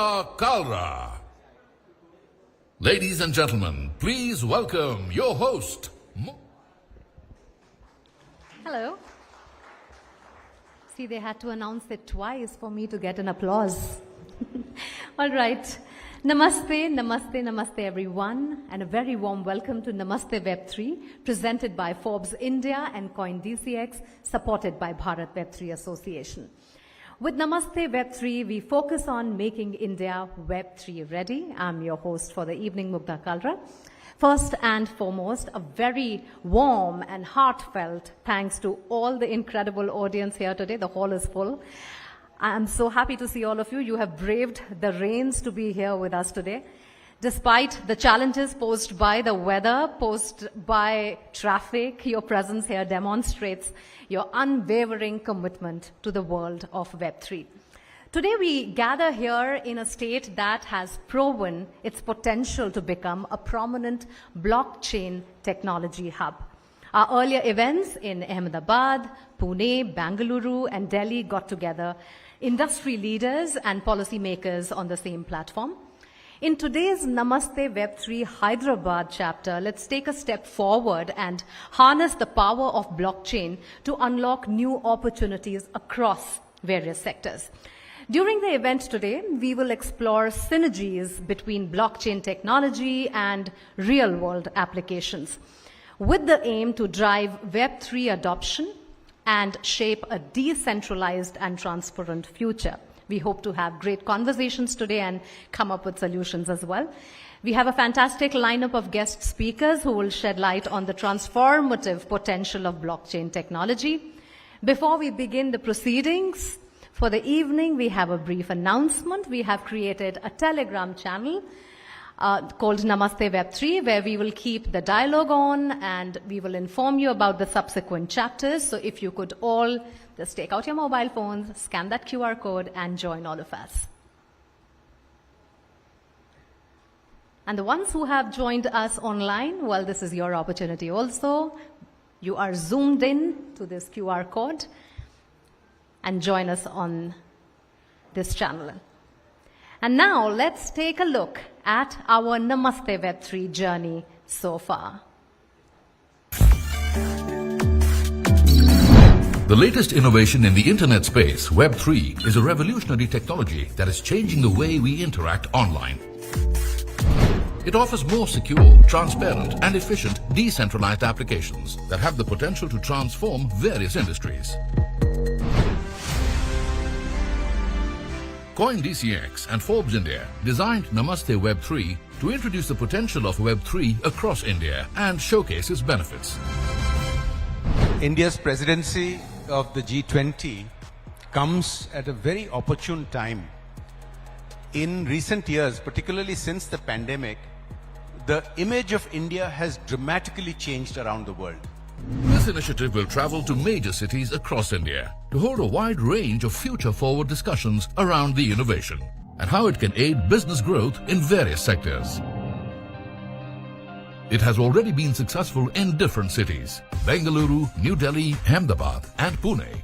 Mukta Kalra. Ladies and gentlemen, please welcome your host. Hello. See, they had to announce it twice for me to get an applause. All right. Namaste, namaste, namaste everyone, and a very warm welcome to Namaste Web3, presented by Forbes India and Coindcx, supported by Bharat Web3 Association. With Namaste Web3, we focus on making India Web3 ready. I'm your host for the evening, Mukta Kalra. First and foremost, a very warm and heartfelt thanks to all the incredible audience here today. The hall is full. I'm so happy to see all of you. You have braved the rains to be here with us today. Despite the challenges posed by the weather, posed by traffic, your presence here demonstrates your unwavering commitment to the world of Web3. Today we gather here in a state that has proven its potential to become a prominent blockchain technology hub. Our earlier events in Ahmedabad, Pune, Bengaluru, and Delhi got together industry leaders and policymakers on the same platform. In today's Namaste Web3 Hyderabad chapter, let's take a step forward and harness the power of blockchain to unlock new opportunities across various sectors. During the event today, we will explore synergies between blockchain technology and real-world applications, with the aim to drive Web3 adoption and shape a decentralized and transparent future. We hope to have great conversations today and come up with solutions as well. We have a fantastic lineup of guest speakers who will shed light on the transformative potential of blockchain technology. Before we begin the proceedings for the evening, we have a brief announcement. We have created a Telegram channel called Namaste Web3, where we will keep the dialogue on and we will inform you about the subsequent chapters. So if you could all just take out your mobile phones, scan that QR code and join all of us. And the ones who have joined us online, well, this is your opportunity also. You are zoomed in to this QR code and join us on this channel. And now let's take a look at our Namaste Web3 journey so far. The latest innovation in the internet space, Web3, is a revolutionary technology that is changing the way we interact online. It offers more secure, transparent, and efficient decentralized applications that have the potential to transform various industries. Coindcx and Forbes India designed Namaste Web3 to introduce the potential of Web3 across India and showcase its benefits. India's presidency of the G20 comes at a very opportune time. In recent years, particularly since the pandemic, the image of India has dramatically changed around the world. This initiative will travel to major cities across India to hold a wide range of future-forward discussions around the innovation and how it can aid business growth in various sectors. It has already been successful in different cities: Bengaluru, New Delhi, Ahmedabad, and Pune,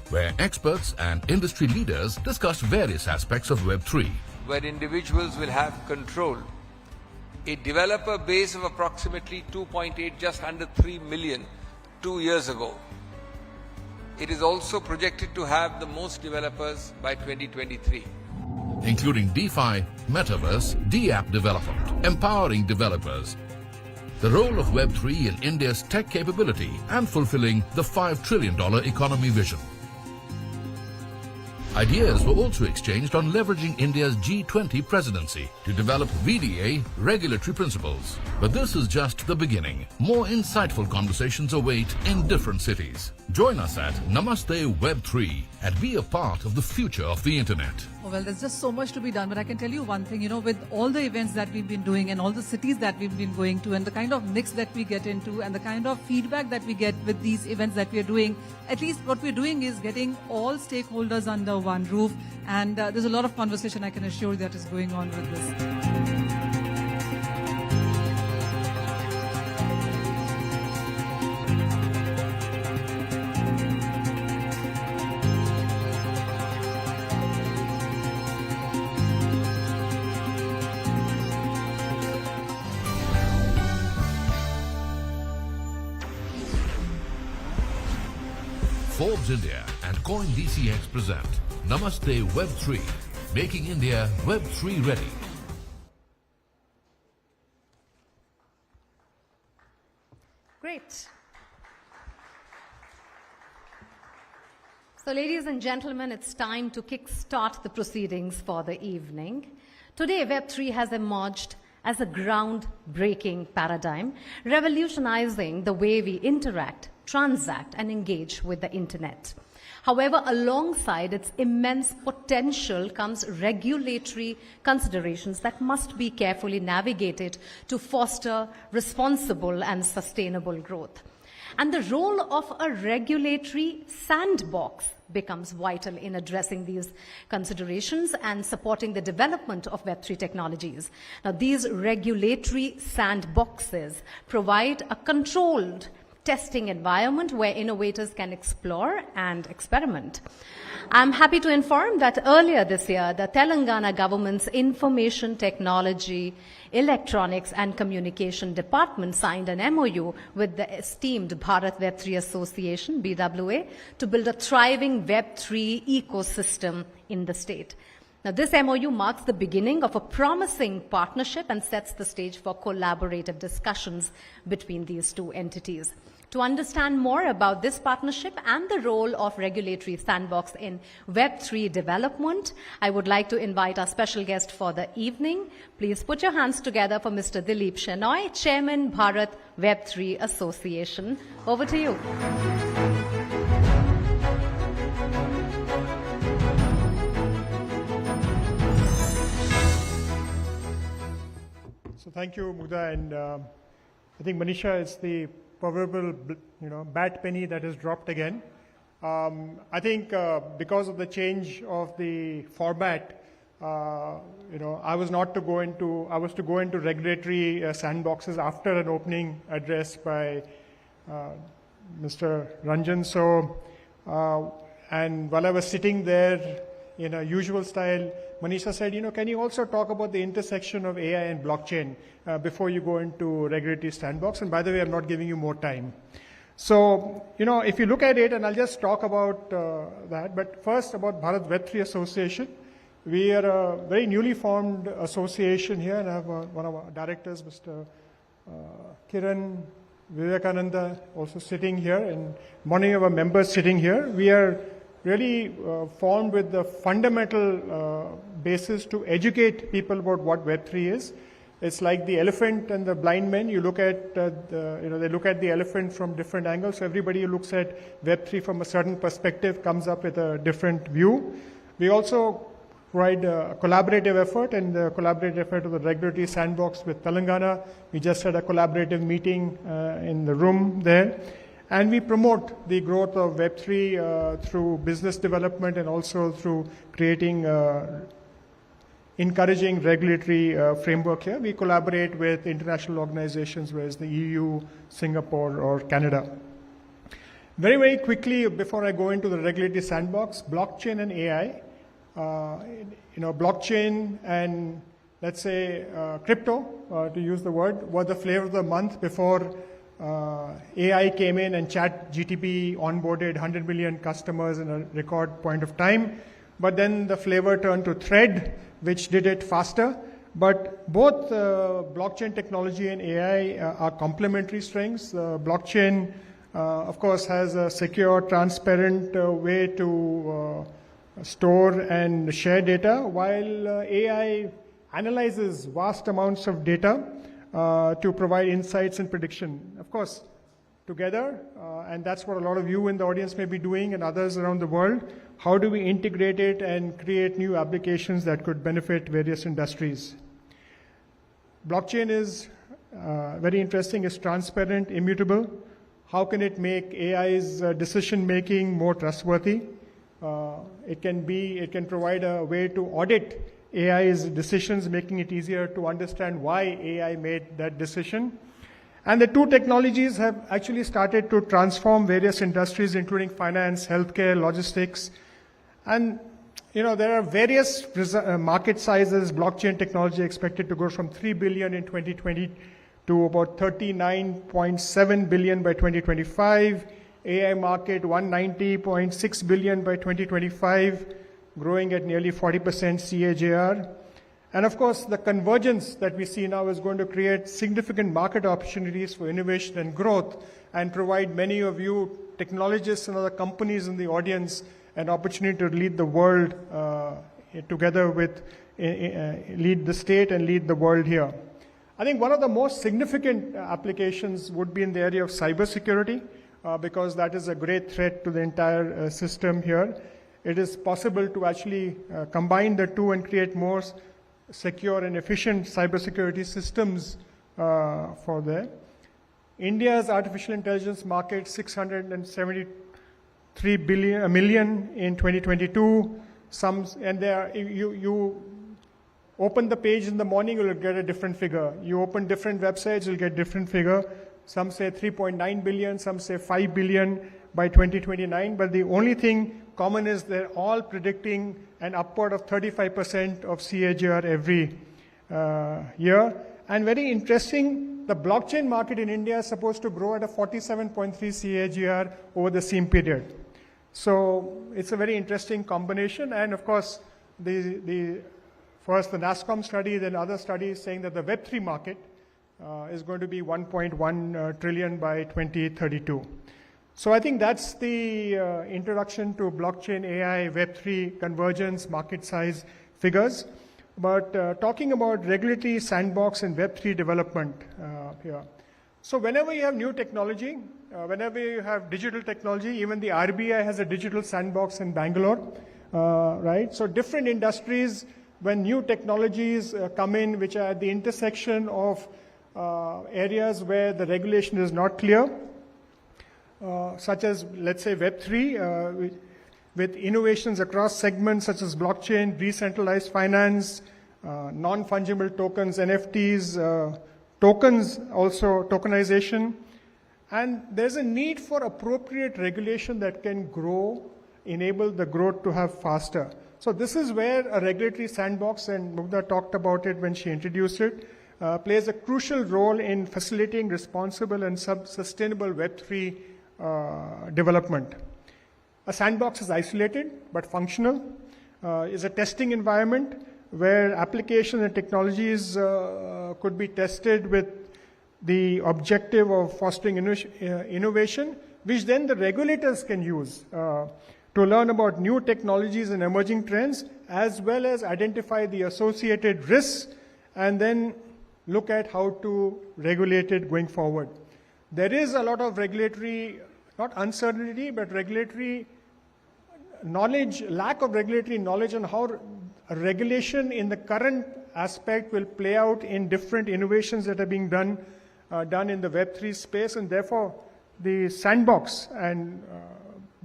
where experts and industry leaders discussed various aspects of Web3. Where individuals will have control. A developer base of approximately 2.8, just under 3 million 2 years ago. It is also projected to have the most developers by 2023. Including DeFi, Metaverse, DApp development, empowering developers, the role of Web3 in India's tech capability, and fulfilling the $5 trillion economy vision. Ideas were also exchanged on leveraging India's G20 presidency to develop VDA regulatory principles. But this is just the beginning. More insightful conversations await in different cities. Join us at Namaste Web3 and be a part of the future of the internet. Oh, well, there's just so much to be done, but I can tell you one thing, with all the events that we've been doing and all the cities that we've been going to and the kind of mix that we get into and the kind of feedback that we get with these events that we're doing, at least what we're doing is getting all stakeholders under one roof, and there's a lot of conversation, I can assure you, that is going on with this. Forbes India and Coindcx present Namaste Web3, making India Web3 ready. Great. So, ladies and gentlemen, it's time to kickstart the proceedings for the evening. Today, Web3 has emerged as a groundbreaking paradigm, revolutionizing the way we interact, transact, and engage with the internet. However, alongside its immense potential comes regulatory considerations that must be carefully navigated to foster responsible and sustainable growth. And the role of a regulatory sandbox becomes vital in addressing these considerations and supporting the development of Web3 technologies. Now, these regulatory sandboxes provide a controlled testing environment where innovators can explore and experiment. I'm happy to inform that earlier this year, the Telangana government's Information Technology, Electronics and Communication Department signed an MOU with the esteemed Bharat Web3 Association, BWA, to build a thriving Web3 ecosystem in the state. Now, this MOU marks the beginning of a promising partnership and sets the stage for collaborative discussions between these two entities. To understand more about this partnership and the role of regulatory sandbox in Web3 development, I would like to invite our special guest for the evening. Please put your hands together for Mr. Dilip Shenoy, Chairman, Bharat Web3 Association. Over to you. So thank you, Muda, and I think Manisha is the proverbial, bad penny that has dropped again. I think because of the change of the format, I was to go into regulatory sandboxes after an opening address by Mr. Ranjan. So, and while I was sitting there in a usual style, Manisha said, can you also talk about the intersection of AI and blockchain before you go into regulatory sandbox? And by the way, I'm not giving you more time. So, if you look at it, and I'll just talk about that, but first about Bharat Web3 Association. We are a very newly formed association here, and I have one of our directors, Mr. Kiran Vivekananda, also sitting here, and many of our members sitting here. We are really formed with the fundamental basis to educate people about what Web3 is. It's like the elephant and the blind men. You look at they look at the elephant from different angles. So everybody who looks at Web3 from a certain perspective comes up with a different view. We also provide a collaborative effort, and the collaborative effort of the regulatory sandbox with Telangana. We just had a collaborative meeting in the room there. And we promote the growth of Web3 through business development and also through creating, encouraging regulatory framework here. We collaborate with international organizations, whether it's the EU, Singapore, or Canada. Very, very quickly, before I go into the regulatory sandbox, blockchain and AI. Blockchain and, let's say, crypto, to use the word, were the flavor of the month before AI came in and ChatGPT onboarded 100 million customers in a record point of time. But then the flavor turned to Thread, which did it faster. But both blockchain technology and AI are complementary strengths. Blockchain, of course, has a secure, transparent way to store and share data, while AI analyzes vast amounts of data to provide insights and prediction. Of course, together, and that's what a lot of you in the audience may be doing and others around the world, how do we integrate it and create new applications that could benefit various industries? Blockchain is very interesting, it's transparent, immutable. How can it make AI's decision-making more trustworthy? It can provide a way to audit AI's decisions, making it easier to understand why AI made that decision. And the two technologies have actually started to transform various industries, including finance, healthcare, logistics. And, there are various market sizes. Blockchain technology expected to go from 3 billion in 2020 to about 39.7 billion by 2025. AI market 190.6 billion by 2025, growing at nearly 40% CAGR. And of course, the convergence that we see now is going to create significant market opportunities for innovation and growth and provide many of you technologists and other companies in the audience an opportunity to lead the world together with, lead the state and lead the world here. I think one of the most significant applications would be in the area of cybersecurity, because that is a great threat to the entire system here. It is possible to actually combine the two and create more secure and efficient cybersecurity systems for there. India's artificial intelligence market, 673 million in 2022. And there, you open the page in the morning, you'll get a different figure. You open different websites, you'll get different figure. Some say 3.9 billion, some say 5 billion by 2029. But the only thing common is they're all predicting an upward of 35% of CAGR every year. And very interesting, the blockchain market in India is supposed to grow at a 47.3 CAGR over the same period. So it's a very interesting combination. And of course, first the NASSCOM study, then other studies saying that the Web3 market is going to be 1.1 trillion by 2032. So I think that's the introduction to blockchain, AI, Web3, convergence, market size figures. But talking about regulatory sandbox and Web3 development here. So whenever you have new technology, whenever you have digital technology, even the RBI has a digital sandbox in Bangalore, right? So different industries, when new technologies come in, which are at the intersection of areas where the regulation is not clear, such as, let's say, Web3, with innovations across segments such as blockchain, decentralized finance, non-fungible tokens, NFTs, tokens, also tokenization. And there's a need for appropriate regulation that can grow, enable the growth to have faster. So this is where a regulatory sandbox, and Mugdha talked about it when she introduced it, plays a crucial role in facilitating responsible and sustainable Web3 development. A sandbox is isolated but functional, is a testing environment where applications and technologies could be tested with the objective of fostering innovation, which then the regulators can use to learn about new technologies and emerging trends, as well as identify the associated risks and then look at how to regulate it going forward. There is a lot of regulatory, not uncertainty, but regulatory knowledge, lack of regulatory knowledge on how regulation in the current aspect will play out in different innovations that are being done in the Web3 space, and therefore the sandbox, and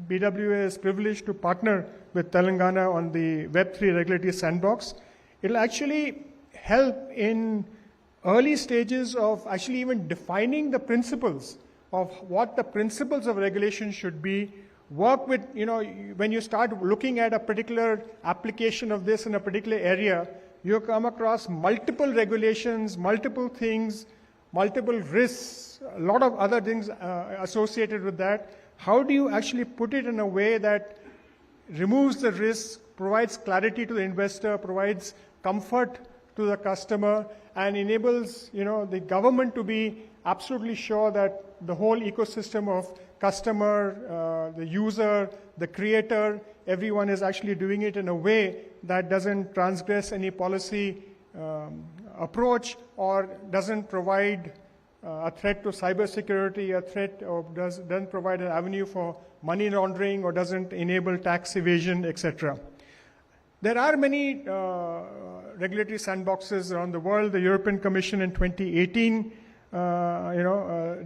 BWA is privileged to partner with Telangana on the Web3 regulatory sandbox. It'll actually help in early stages of actually even defining the principles of what the principles of regulation should be. Work with, when you start looking at a particular application of this in a particular area, you come across multiple regulations, multiple things, multiple risks, a lot of other things associated with that. How do you actually put it in a way that removes the risk, provides clarity to the investor, provides comfort to the customer, and enables the government to be absolutely sure that the whole ecosystem of customer, the user, the creator, everyone is actually doing it in a way that doesn't transgress any policy approach or doesn't provide a threat to cybersecurity, a threat or doesn't provide an avenue for money laundering or doesn't enable tax evasion, etc. There are many regulatory sandboxes around the world. The European Commission in 2018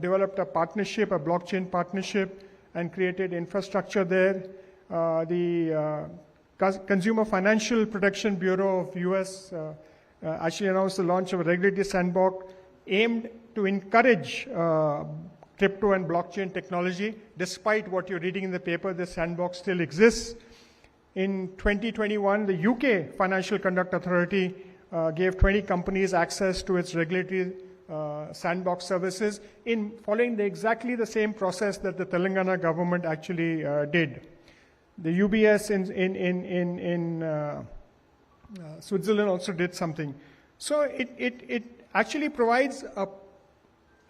developed a partnership, a blockchain partnership, and created infrastructure there. The Consumer Financial Protection Bureau of US actually announced the launch of a regulatory sandbox aimed to encourage crypto and blockchain technology. Despite what you're reading in the paper, the sandbox still exists. In 2021, the UK Financial Conduct Authority gave 20 companies access to its regulatory sandbox services in following exactly the same process that the Telangana government actually did. The UBS in Switzerland also did something. So it actually provides a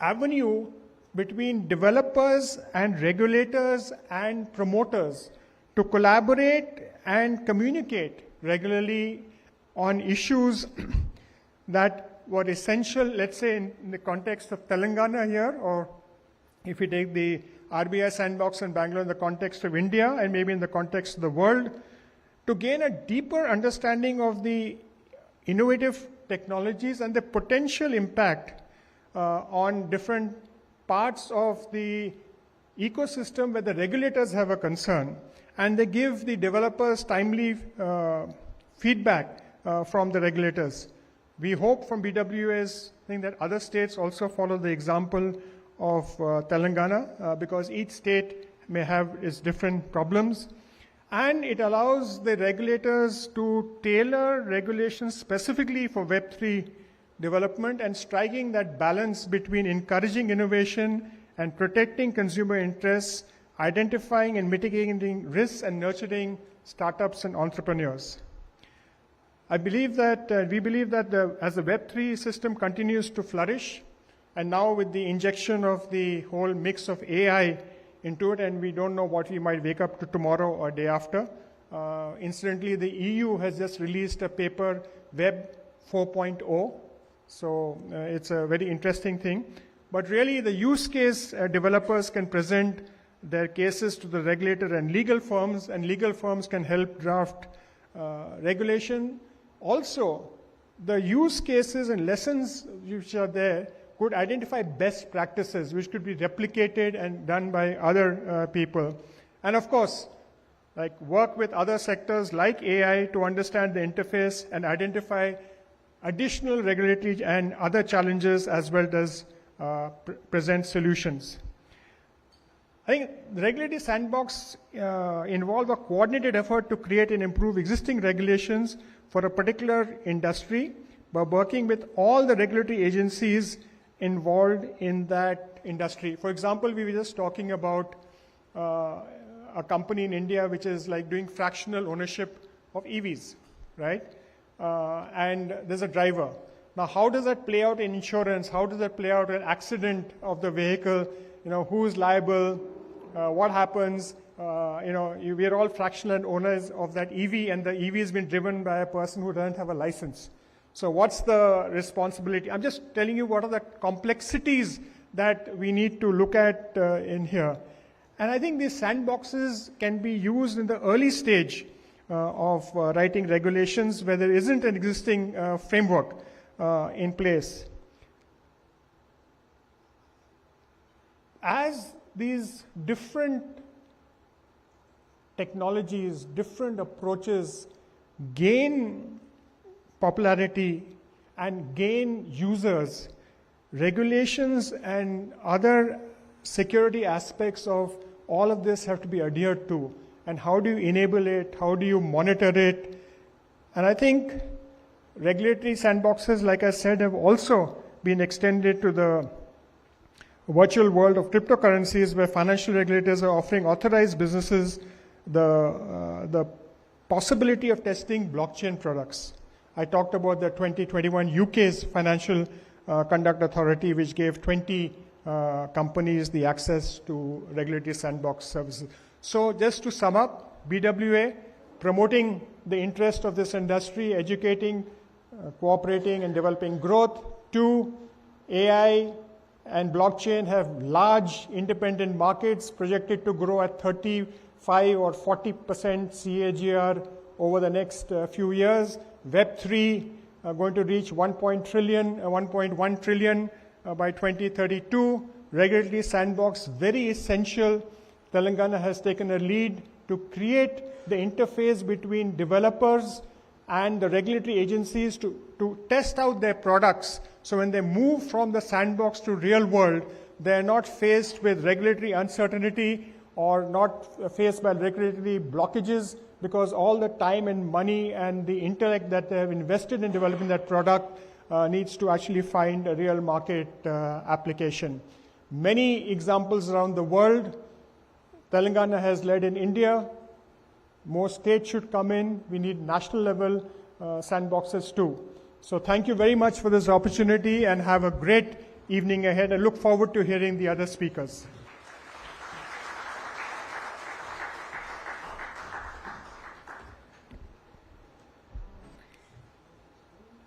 avenue between developers and regulators and promoters to collaborate and communicate regularly on issues that were essential, let's say in the context of Telangana here, or if we take the RBI sandbox in Bangalore in the context of India and maybe in the context of the world, to gain a deeper understanding of the innovative technologies and the potential impact on different parts of the ecosystem where the regulators have a concern, and they give the developers timely feedback from the regulators. We hope from BWA's thing that other states also follow the example of Telangana because each state may have its different problems. And it allows the regulators to tailor regulations specifically for Web3 development and striking that balance between encouraging innovation and protecting consumer interests, identifying and mitigating risks, and nurturing startups and entrepreneurs. We believe that as the Web3 system continues to flourish, and now with the injection of the whole mix of AI into it, and we don't know what we might wake up to tomorrow or day after. Incidentally, the EU has just released a paper, Web 4.0, so it's a very interesting thing. But really, the use case developers can present their cases to the regulator and legal firms can help draft regulation. Also, the use cases and lessons which are there could identify best practices which could be replicated and done by other people. And of course, like work with other sectors like AI to understand the interface and identify additional regulatory and other challenges as well as present solutions. I think the regulatory sandbox involve a coordinated effort to create and improve existing regulations for a particular industry by working with all the regulatory agencies involved in that industry. For example, we were just talking about a company in India which is like doing fractional ownership of EVs, right? And there's a driver. Now, how does that play out in insurance? How does that play out in accident of the vehicle? You know, who is liable? What happens? We are all fractional owners of that EV, and the EV has been driven by a person who doesn't have a license. So what's the responsibility? I'm just telling you what are the complexities that we need to look at in here. And I think these sandboxes can be used in the early stage of writing regulations where there isn't an existing framework in place. As these different technologies, different approaches gain popularity and gain users, regulations and other security aspects of all of this have to be adhered to. And how do you enable it? How do you monitor it? And I think regulatory sandboxes, like I said, have also been extended to the virtual world of cryptocurrencies, where financial regulators are offering authorized businesses the possibility of testing blockchain products. I talked about the 2021 UK's Financial Conduct Authority, which gave 20 companies the access to regulatory sandbox services. So just to sum up, BWA promoting the interest of this industry, educating, cooperating and developing growth. 2, AI and blockchain have large independent markets projected to grow at 35 or 40% CAGR over the next few years. Web3 are going to reach 1.1 trillion by 2032. Regulatory sandbox, very essential. Telangana has taken a lead to create the interface between developers and the regulatory agencies to test out their products. So when they move from the sandbox to real world, they are not faced with regulatory uncertainty or not faced by regulatory blockages, because all the time and money and the intellect that they have invested in developing that product needs to actually find a real market application. Many examples around the world. Telangana has led in India. More states should come in. We need national level sandboxes too. So thank you very much for this opportunity and have a great evening ahead. I look forward to hearing the other speakers.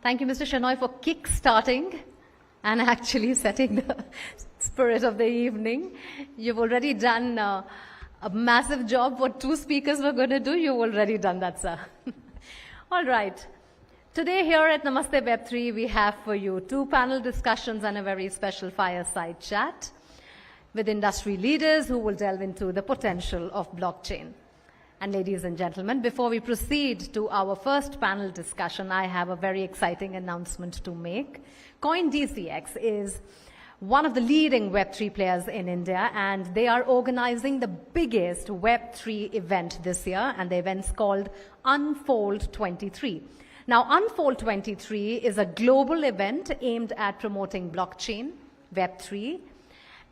Thank you, Mr. Shenoy, for kick-starting and actually setting the spirit of the evening. You've already done a massive job. What two speakers were going to do, you've already done that, sir. All right. Today here at Namaste Web3, we have for you two panel discussions and a very special fireside chat with industry leaders who will delve into the potential of blockchain. And ladies and gentlemen, before we proceed to our first panel discussion, I have a very exciting announcement to make. Coindcx is one of the leading Web3 players in India, and they are organizing the biggest Web3 event this year, and the event's called Unfold 23. Now, Unfold 23 is a global event aimed at promoting blockchain, Web3,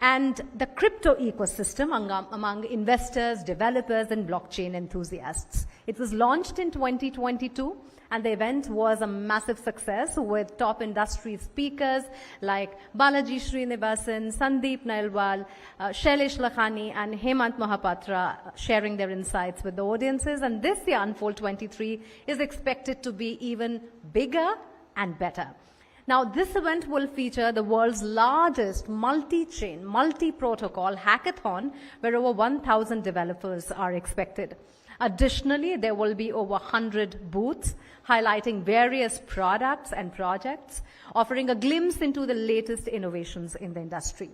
and the crypto ecosystem among investors, developers, and blockchain enthusiasts. It was launched in 2022, and the event was a massive success with top industry speakers like Balaji Srinivasan, Sandeep Nailwal, Shailesh Lakhani, and Hemant Mahapatra sharing their insights with the audiences. And this year, Unfold 23 is expected to be even bigger and better. Now, this event will feature the world's largest multi-chain, multi-protocol hackathon, where over 1,000 developers are expected. Additionally, there will be over 100 booths highlighting various products and projects, offering a glimpse into the latest innovations in the industry.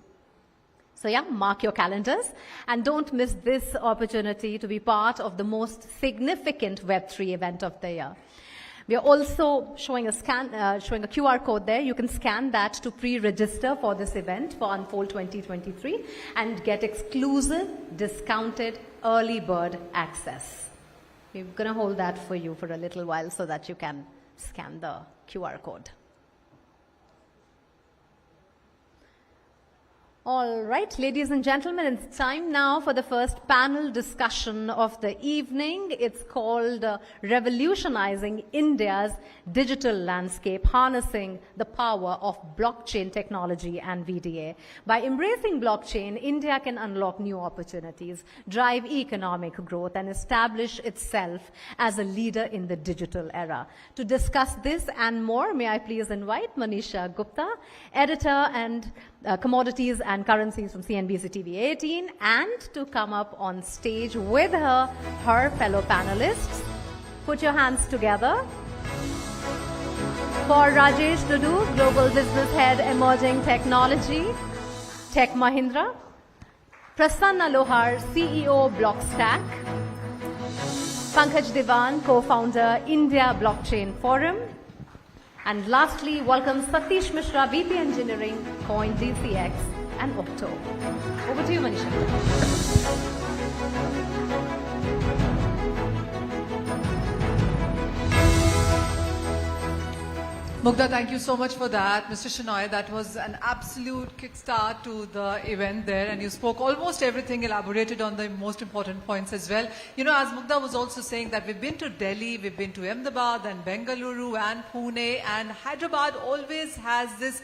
So yeah, mark your calendars and don't miss this opportunity to be part of the most significant Web3 event of the year. We are also showing a QR code there. You can scan that to pre-register for this event for Unfold 2023 and get exclusive, discounted early bird access. We're going to hold that for you for a little while so that you can scan the QR code. All right, ladies and gentlemen, it's time now for the first panel discussion of the evening. It's called Revolutionizing India's Digital Landscape, Harnessing the Power of Blockchain Technology and VDA. By embracing blockchain, India can unlock new opportunities, drive economic growth, and establish itself as a leader in the digital era. To discuss this and more, may I please invite Manisha Gupta, editor and Commodities and Currencies from CNBC TV 18, and to come up on stage with her fellow panelists. Put your hands together for Rajesh Dudu, Global Business Head, Emerging Technology, Tech Mahindra, Prasanna Lohar, CEO, Blockstack, Pankaj Diwan, Co-founder, India Blockchain Forum, and lastly, welcome Satish Mishra, VP Engineering, Coindcx, and Octo. Over to you, Manisha. Mugdha, thank you so much for that. Mr. Shenoy, that was an absolute kickstart to the event there, and you spoke almost everything, elaborated on the most important points as well. You know, as Mugdha was also saying that we've been to Delhi, we've been to Ahmedabad and Bengaluru and Pune, and Hyderabad always has this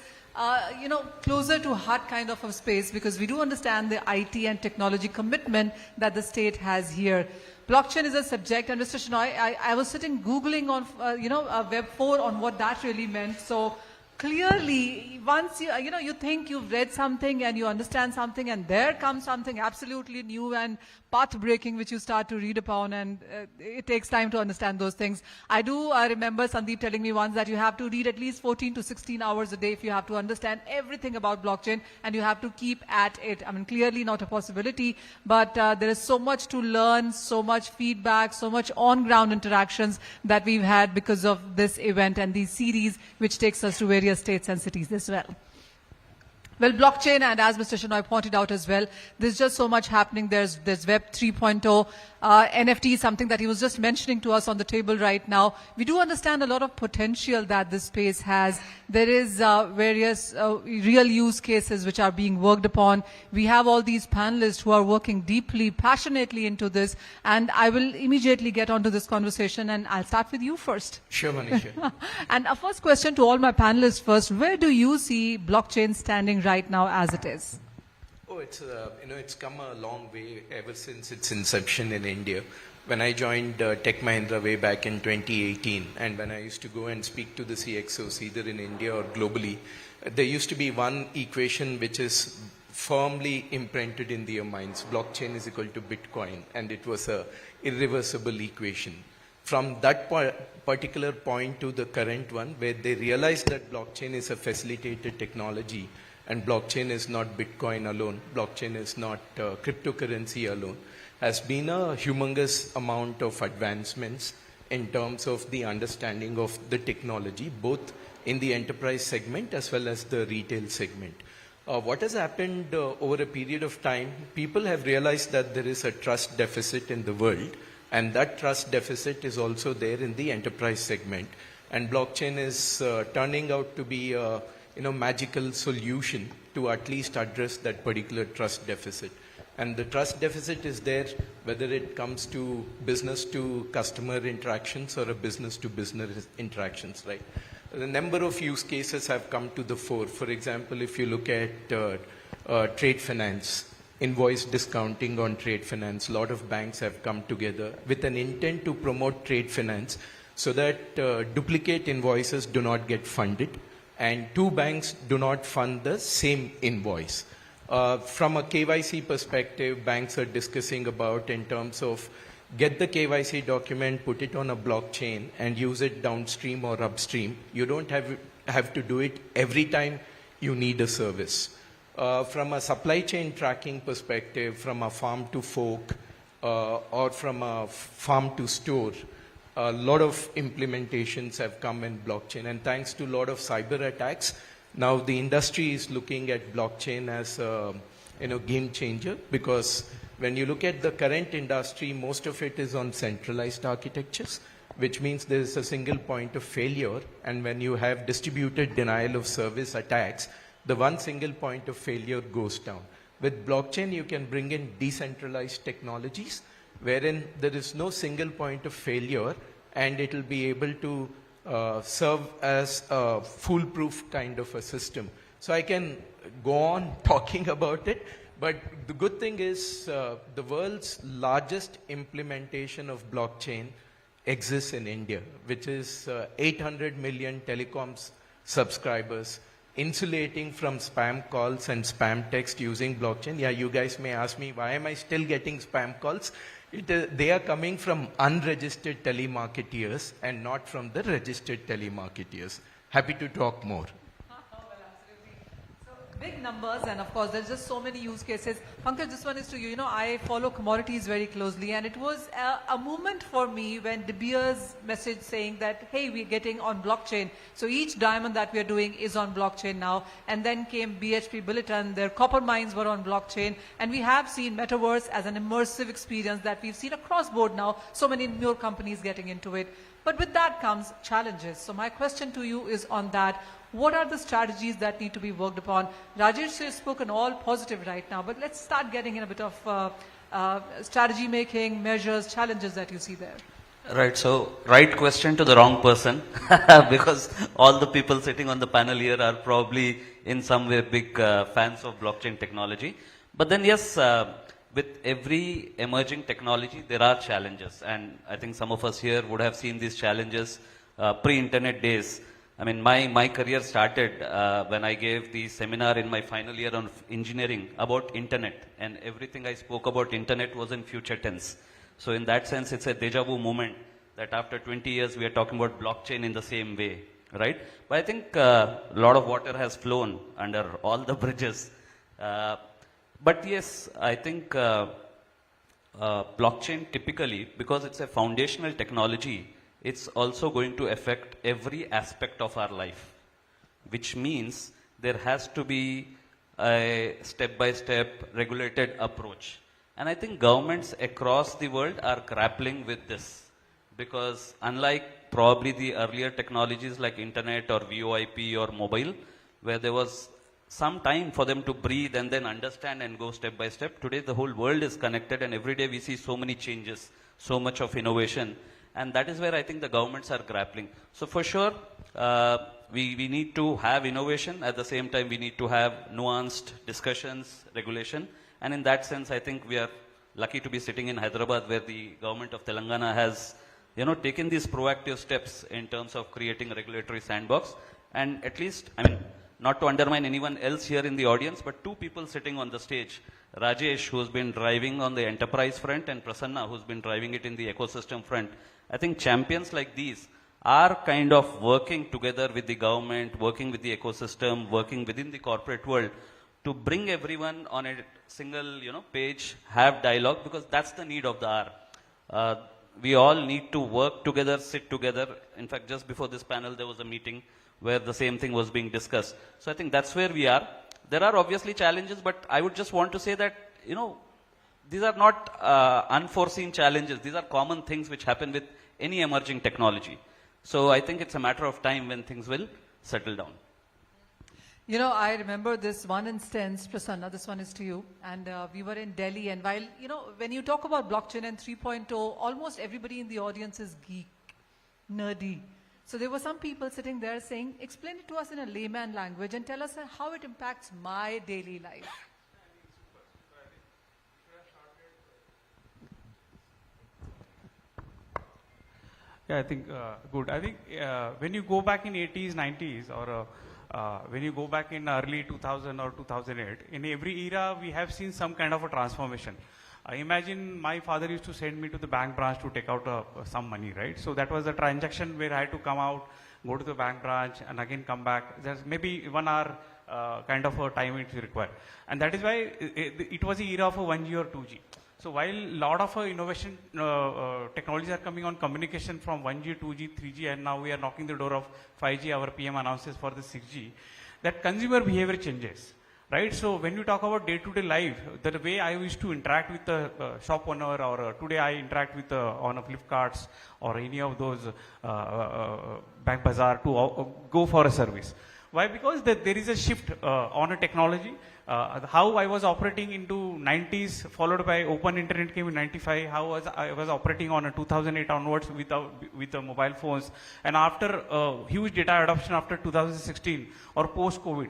closer to heart kind of a space, because we do understand the IT and technology commitment that the state has here. Blockchain is a subject, and Mr. Shenoy, I was sitting Googling on, Web4 on what that really meant. So clearly, once you think you've read something and you understand something, and there comes something absolutely new and path-breaking which you start to read upon, and it takes time to understand those things. I remember Sandeep telling me once that you have to read at least 14 to 16 hours a day if you have to understand everything about blockchain, and you have to keep at it. I mean, clearly not a possibility, but there is so much to learn, so much feedback, so much on-ground interactions that we've had because of this event and these series, which takes us to various states and cities as well. Well, blockchain, and as Mr. Shenoy pointed out as well, there's just so much happening. There's Web 3.0, NFT is something that he was just mentioning to us on the table right now. We do understand a lot of potential that this space has. There is various real use cases which are being worked upon. We have all these panelists who are working deeply, passionately into this, and I will immediately get onto this conversation, and I'll start with you first. Sure, Manisha. And a first question to all my panelists first, where do you see blockchain standing right now as it is? Oh, it's come a long way ever since its inception in India. When I joined Tech Mahindra way back in 2018, and when I used to go and speak to the CXOs either in India or globally, there used to be one equation which is firmly imprinted in their minds. Blockchain is equal to Bitcoin, and it was a irreversible equation. From that particular point to the current one, where they realized that blockchain is a facilitated technology, and blockchain is not Bitcoin alone, blockchain is not cryptocurrency alone, has been a humongous amount of advancements in terms of the understanding of the technology, both in the enterprise segment as well as the retail segment. What has happened over a period of time, people have realized that there is a trust deficit in the world, and that trust deficit is also there in the enterprise segment. And blockchain is turning out to be a magical solution to at least address that particular trust deficit. And the trust deficit is there whether it comes to business to customer interactions or a business to business interactions, right? A number of use cases have come to the fore. For example, if you look at trade finance, invoice discounting on trade finance, a lot of banks have come together with an intent to promote trade finance so that duplicate invoices do not get funded, and two banks do not fund the same invoice. From a KYC perspective, banks are discussing about in terms of get the KYC document, put it on a blockchain and use it downstream or upstream. You don't have to do it every time you need a service. From a supply chain tracking perspective, from a farm to fork or from a farm to store, a lot of implementations have come in blockchain, and thanks to a lot of cyber attacks, now the industry is looking at blockchain as a game changer, because when you look at the current industry, most of it is on centralized architectures, which means there is a single point of failure, and when you have distributed denial of service attacks, the one single point of failure goes down. With blockchain, you can bring in decentralized technologies wherein there is no single point of failure, and it will be able to serve as a foolproof kind of a system. So I can go on talking about it, but the good thing is the world's largest implementation of blockchain exists in India, which is 800 million telecoms subscribers, insulating from spam calls and spam text using blockchain. Yeah, you guys may ask me, why am I still getting spam calls? They are coming from unregistered telemarketeers and not from the registered telemarketeers. Happy to talk more. Big numbers, and of course there's just so many use cases. Pankaj, this one is to you. I follow commodities very closely, and it was a moment for me when De Beers message saying that, hey, we're getting on blockchain. So each diamond that we're doing is on blockchain now. And then came BHP Billiton, their copper mines were on blockchain. And we have seen metaverse as an immersive experience that we've seen across board now, so many more companies getting into it. But with that comes challenges. So my question to you is on that. What are the strategies that need to be worked upon? Rajesh has spoken all positive right now, but let's start getting in a bit of strategy making, measures, challenges that you see there. Right, so right question to the wrong person because all the people sitting on the panel here are probably in some way big fans of blockchain technology. But then yes, with every emerging technology, there are challenges. And I think some of us here would have seen these challenges pre-internet days. I mean, my career started when I gave the seminar in my final year on engineering about internet, and everything I spoke about internet was in future tense. So in that sense, it's a deja vu moment that after 20 years, we are talking about blockchain in the same way, right? But I think a lot of water has flown under all the bridges. But yes, I think blockchain typically, because it's a foundational technology, it's also going to affect every aspect of our life, which means there has to be a step-by-step regulated approach. And I think governments across the world are grappling with this, because unlike probably the earlier technologies like internet or VoIP or mobile, where there was some time for them to breathe and then understand and go step by step, today the whole world is connected and every day we see so many changes, so much of innovation. And that is where I think the governments are grappling. So for sure, we need to have innovation. At the same time, we need to have nuanced discussions, regulation. And in that sense, I think we are lucky to be sitting in Hyderabad, where the government of Telangana has, taken these proactive steps in terms of creating a regulatory sandbox. And at least, not to undermine anyone else here in the audience, but two people sitting on the stage, Rajesh, who's been driving on the enterprise front, and Prasanna, who's been driving it in the ecosystem front. I think champions like these are kind of working together with the government, working with the ecosystem, working within the corporate world to bring everyone on a single, page, have dialogue, because that's the need of the hour. We all need to work together, sit together. In fact, just before this panel, there was a meeting where the same thing was being discussed. So I think that's where we are. There are obviously challenges, but I would just want to say that, these are not unforeseen challenges. These are common things which happen with any emerging technology. So I think it's a matter of time when things will settle down. I remember this one instance, Prasanna, this one is to you. And we were in Delhi, and while, when you talk about blockchain and 3.0, almost everybody in the audience is geek, nerdy. So there were some people sitting there saying, explain it to us in a layman language and tell us how it impacts my daily life. Yeah, I think good. I think when you go back in 80s, 90s, or when you go back in early 2000 or 2008, in every era we have seen some kind of a transformation. I imagine my father used to send me to the bank branch to take out some money, right? So that was a transaction where I had to come out, go to the bank branch, and again come back. There's maybe 1 hour kind of a time it is required. And that is why it was the era of a 1G or 2G. So while a lot of innovation technologies are coming on communication from 1G, 2G, 3G, and now we are knocking the door of 5G, our PM announces for the 6G, that consumer behavior changes, right? So when you talk about day-to-day life, the way I used to interact with the shop owner, or today I interact with on a Flipkarts or any of those Bank Bazaar to go for a service. Why? Because there is a shift on a technology. How I was operating into 90s, followed by open internet came in 95. How I was operating on a 2008 onwards with the mobile phones, and after huge data adoption after 2016 or post-COVID,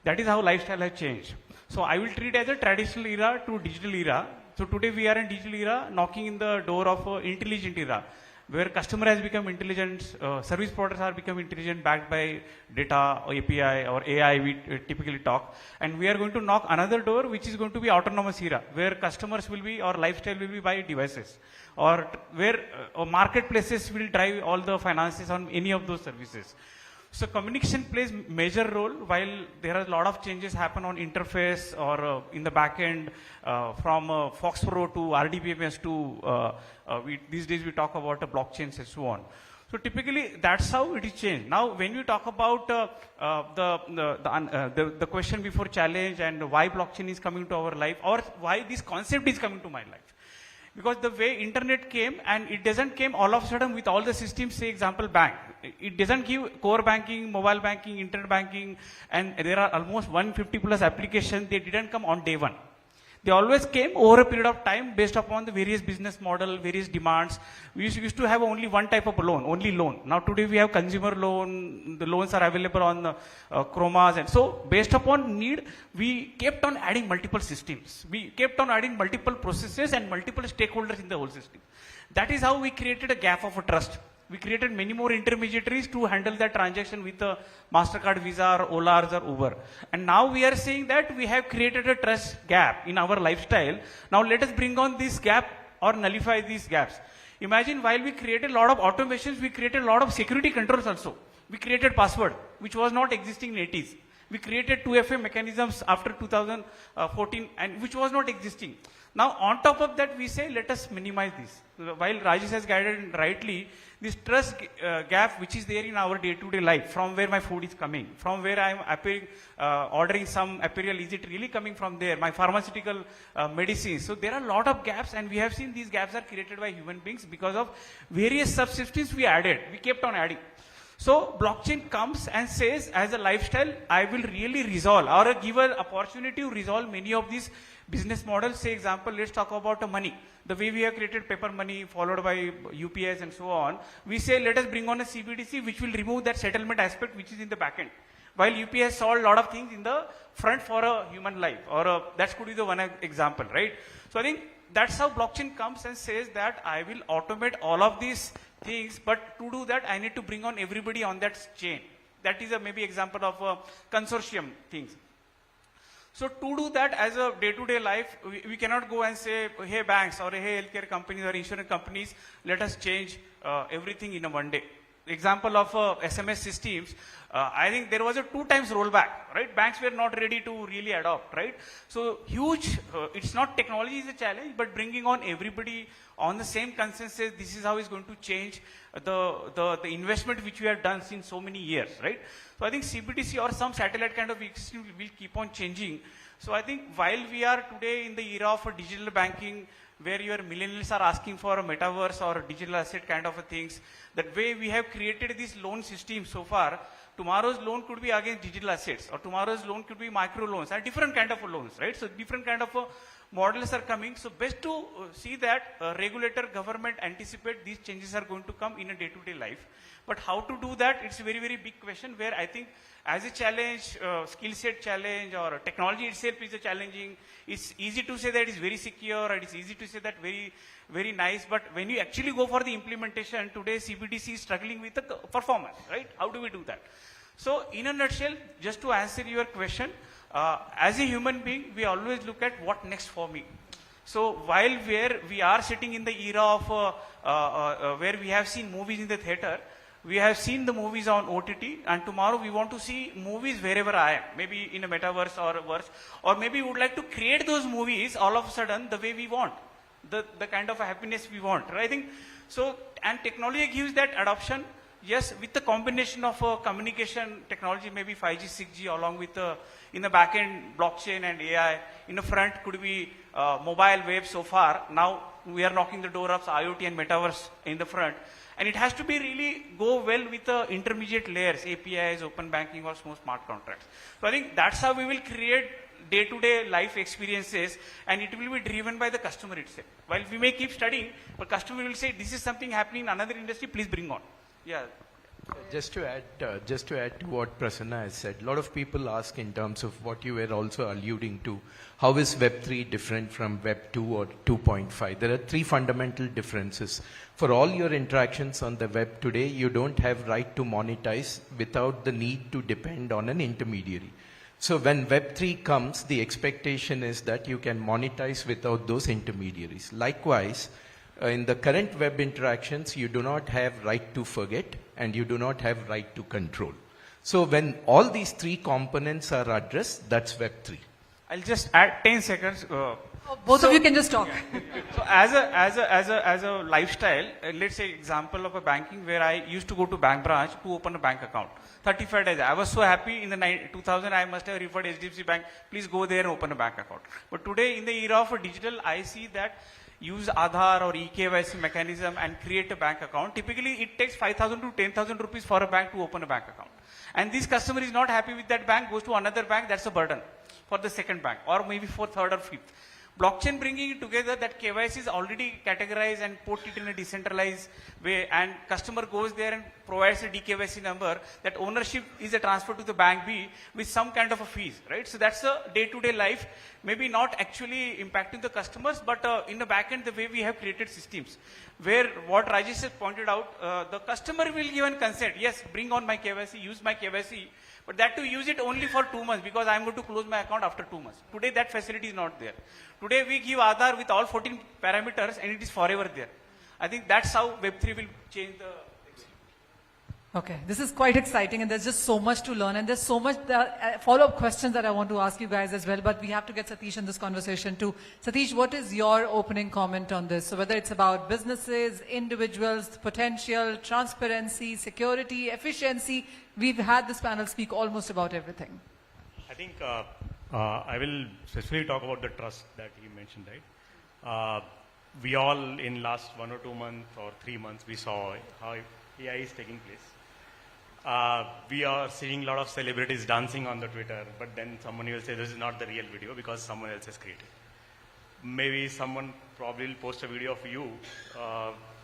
that is how lifestyle has changed. So I will treat as a traditional era to digital era. So today we are in digital era, knocking in the door of intelligent era, where customer has become intelligent, service providers are become intelligent, backed by data or API or AI we typically talk. And we are going to knock another door, which is going to be autonomous era, where customers will be, or lifestyle will be by devices, or where marketplaces will drive all the finances on any of those services. So communication plays major role, while there are a lot of changes happen on interface or in the back end, from FoxPro to RDBMS to these days we talk about blockchains and so on. So typically that's how it is changed. Now when we talk about the question before challenge and why blockchain is coming to our life, or why this concept is coming to my life. Because the way internet came, and it doesn't came all of a sudden with all the systems, say example bank. It doesn't give core banking, mobile banking, internet banking, and there are almost 150 plus applications. They didn't come on day one. They always came over a period of time based upon the various business model, various demands. We used to have only one type of loan, only loan. Now today we have consumer loan, the loans are available on Chromas, and so based upon need, we kept on adding multiple systems. We kept on adding multiple processes and multiple stakeholders in the whole system. That is how we created a gap of a trust. We created many more intermediaries to handle that transaction with a MasterCard, Visa, or Ola, or Uber. And now we are saying that we have created a trust gap in our lifestyle. Now let us bring on this gap or nullify these gaps. Imagine while we created a lot of automations, we created a lot of security controls also. We created password, which was not existing in 80s. We created 2FA mechanisms after 2014, and which was not existing. Now, on top of that, we say, let us minimize this. While Rajesh has guided rightly, this trust gap which is there in our day-to-day life, from where my food is coming, from where I am ordering some apparel, is it really coming from there? My pharmaceutical medicines. So there are a lot of gaps, and we have seen these gaps are created by human beings because of various subsystems we added. We kept on adding. So blockchain comes and says, as a lifestyle, I will really resolve or give an opportunity to resolve many of these business models. Say example, let's talk about money. The way we have created paper money followed by UPS and so on, we say let us bring on a CBDC which will remove that settlement aspect which is in the back end. While UPS solved a lot of things in the front for a human life, or that could be the one example, right? So I think that's how blockchain comes and says that I will automate all of these things, but to do that I need to bring on everybody on that chain. That is a maybe example of consortium things. So to do that as a day-to-day life, we cannot go and say, hey banks or hey healthcare companies or insurance companies, let us change everything in a one day. Example of SMS systems, I think there was a 2 times rollback, right? Banks were not ready to really adopt, right? So huge, it's not technology is a challenge, but bringing on everybody on the same consensus, this is how it's going to change the investment which we have done since so many years, right? So I think CBDC or some satellite kind of ecosystem will keep on changing. So I think while we are today in the era of digital banking, where your millennials are asking for a metaverse or a digital asset kind of a things, that way we have created this loan system so far. Tomorrow's loan could be against digital assets, or tomorrow's loan could be micro loans, and different kind of loans, right? So different kind of models are coming. So best to see that regulator, government anticipate these changes are going to come in a day-to-day life. But how to do that? It's a very, very big question where I think as a challenge, skill set challenge or technology itself is a challenging. It's easy to say that it's very secure, and it's easy to say that very, very nice. But when you actually go for the implementation, today CBDC is struggling with the performance, right? How do we do that? So in a nutshell, just to answer your question, as a human being, we always look at what next for me. So while we are sitting in the era of where we have seen movies in the theater, we have seen the movies on OTT, and tomorrow we want to see movies wherever I am, maybe in a metaverse or a verse, or maybe we would like to create those movies all of a sudden the way we want, the kind of happiness we want, right? I think so, and technology gives that adoption. Yes, with the combination of communication technology, maybe 5G, 6G, along with in the back end blockchain and AI. In the front could be mobile web so far. Now we are knocking the door of IoT and metaverse in the front. And it has to be really go well with the intermediate layers, APIs, open banking, or smart contracts. So I think that's how we will create day-to-day life experiences, and it will be driven by the customer itself. While we may keep studying, but customer will say, this is something happening in another industry, please bring on. Yeah. Just to add to what Prasanna has said, a lot of people ask in terms of what you were also alluding to, how is Web3 different from Web 2 or 2.5? There are 3 fundamental differences. For all your interactions on the web today, you don't have right to monetize without the need to depend on an intermediary. So when Web3 comes, the expectation is that you can monetize without those intermediaries. Likewise, in the current web interactions, you do not have right to forget and you do not have right to control. So when all these 3 components are addressed, that's Web3. I'll just add 10 seconds. Both of you can just talk. So as a lifestyle, let's say example of a banking where I used to go to bank branch to open a bank account. 35 days. I was so happy in the 2000, I must have referred HDFC Bank, please go there and open a bank account. But today in the era of digital, I see that use Aadhaar or eKYC mechanism and create a bank account. Typically, it takes 5,000 to 10,000 rupees for a bank to open a bank account. And this customer is not happy with that bank, goes to another bank, that's a burden for the second bank, or maybe for third or fifth. Blockchain bringing it together, that KYC is already categorized and put it in a decentralized way, and customer goes there and provides a DKYC number, that ownership is a transfer to the bank B with some kind of a fees, right? So that's a day-to-day life, maybe not actually impacting the customers, but in the back end, the way we have created systems, where what Rajesh has pointed out, the customer will give an consent, yes, bring on my KYC, use my KYC, but that to use it only for 2 months, because I'm going to close my account after 2 months. Today, that facility is not there. Today, we give Aadhaar with all 14 parameters, and it is forever there. I think that's how Web3 will change the... Okay, this is quite exciting and there's just so much to learn and there's so much follow-up questions that I want to ask you guys as well, but we have to get Satish in this conversation too. Satish, what is your opening comment on this? So whether it's about businesses, individuals, potential, transparency, security, efficiency, we've had this panel speak almost about everything. I think I will specifically talk about the trust that he mentioned, right? We all in last 1 or 2 months or 3 months, we saw how AI is taking place. We are seeing a lot of celebrities dancing on the Twitter, but then someone will say this is not the real video because someone else has created. Maybe someone probably will post a video of you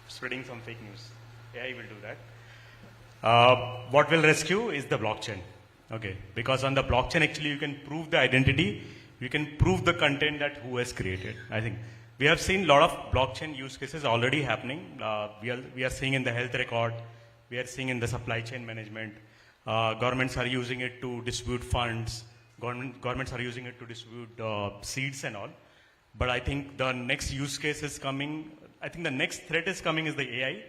spreading some fake news. AI will do that. What will rescue is the blockchain. Okay, because on the blockchain actually you can prove the identity, you can prove the content that who has created. I think we have seen a lot of blockchain use cases already happening. We are seeing in the health record, we are seeing in the supply chain management. Governments are using it to distribute funds. Governments are using it to distribute seeds and all. But I think the next use case is coming. I think the next threat is coming is the AI.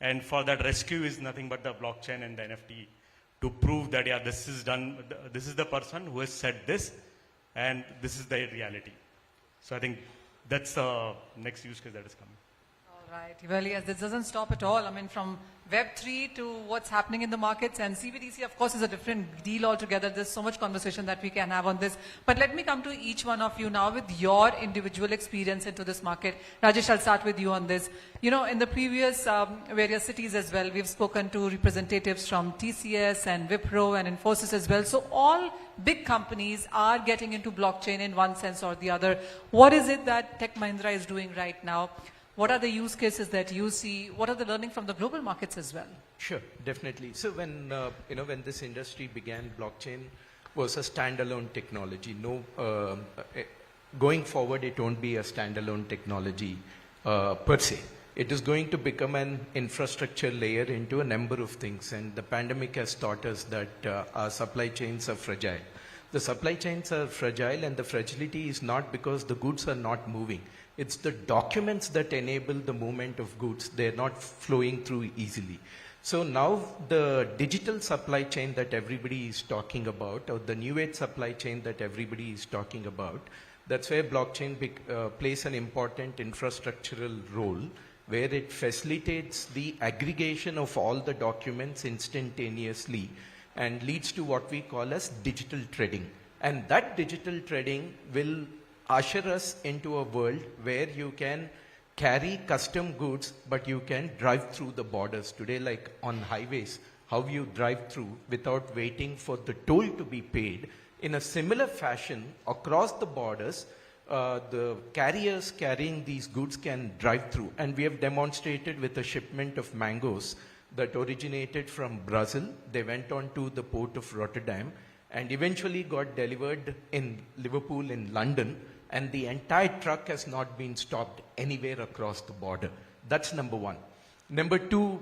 And for that rescue is nothing but the blockchain and the NFT to prove that, yeah, this is done. This is the person who has said this and this is the reality. So I think that's the next use case that is coming. All right. Well, yes, this doesn't stop at all. I mean, from Web3 to what's happening in the markets, and CBDC, of course, is a different deal altogether. There's so much conversation that we can have on this. But let me come to each one of you now with your individual experience into this market. Rajesh, I'll start with you on this. You know, in the previous various cities as well, we've spoken to representatives from TCS and Wipro and Infosys as well. So all big companies are getting into blockchain in one sense or the other. What is it that Tech Mahindra is doing right now? What are the use cases that you see? What are the learning from the global markets as well? Sure, definitely. So when when this industry began, blockchain was a standalone technology. No, going forward, it won't be a standalone technology per se. It is going to become an infrastructure layer into a number of things. And the pandemic has taught us that our supply chains are fragile. The supply chains are fragile, and the fragility is not because the goods are not moving. It's the documents that enable the movement of goods. They're not flowing through easily. So now the digital supply chain that everybody is talking about, or the new age supply chain that everybody is talking about, that's where blockchain plays an important infrastructural role, where it facilitates the aggregation of all the documents instantaneously and leads to what we call as digital trading. And that digital trading will usher us into a world where you can carry custom goods, but you can drive through the borders. Today, like on highways, how you drive through without waiting for the toll to be paid. In a similar fashion, across the borders, the carriers carrying these goods can drive through. And we have demonstrated with a shipment of mangoes that originated from Brazil. They went on to the port of Rotterdam and eventually got delivered in Liverpool in London. And the entire truck has not been stopped anywhere across the border. That's number one. Number two,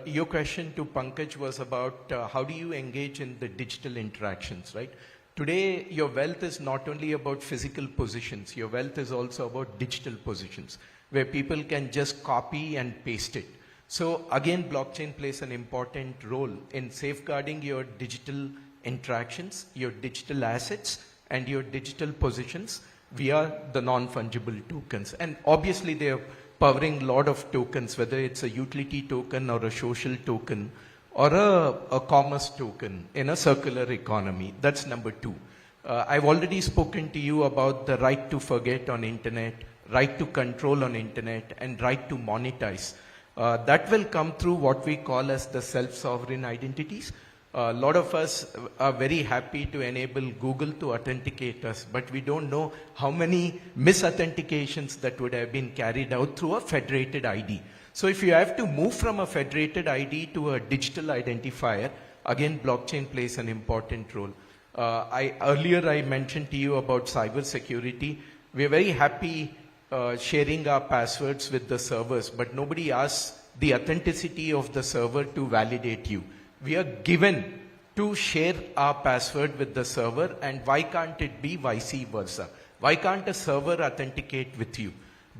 your question to Pankaj was about how do you engage in the digital interactions, right? Today, your wealth is not only about physical positions, your wealth is also about digital positions, where people can just copy and paste it. So again, blockchain plays an important role in safeguarding your digital interactions, your digital assets, and your digital positions via the non-fungible tokens. And obviously they are powering a lot of tokens, whether it's a utility token or a social token or a commerce token in a circular economy. That's number two. I've already spoken to you about the right to forget on internet, right to control on internet, and right to monetize. That will come through what we call as the self-sovereign identities. A lot of us are very happy to enable Google to authenticate us, but we don't know how many misauthentications that would have been carried out through a federated ID. So if you have to move from a federated ID to a digital identifier, again, blockchain plays an important role. Earlier I mentioned to you about cyber security. We're very happy sharing our passwords with the servers, but nobody asks the authenticity of the server to validate you. We are given to share our password with the server, and why can't it be vice versa? Why can't a server authenticate with you?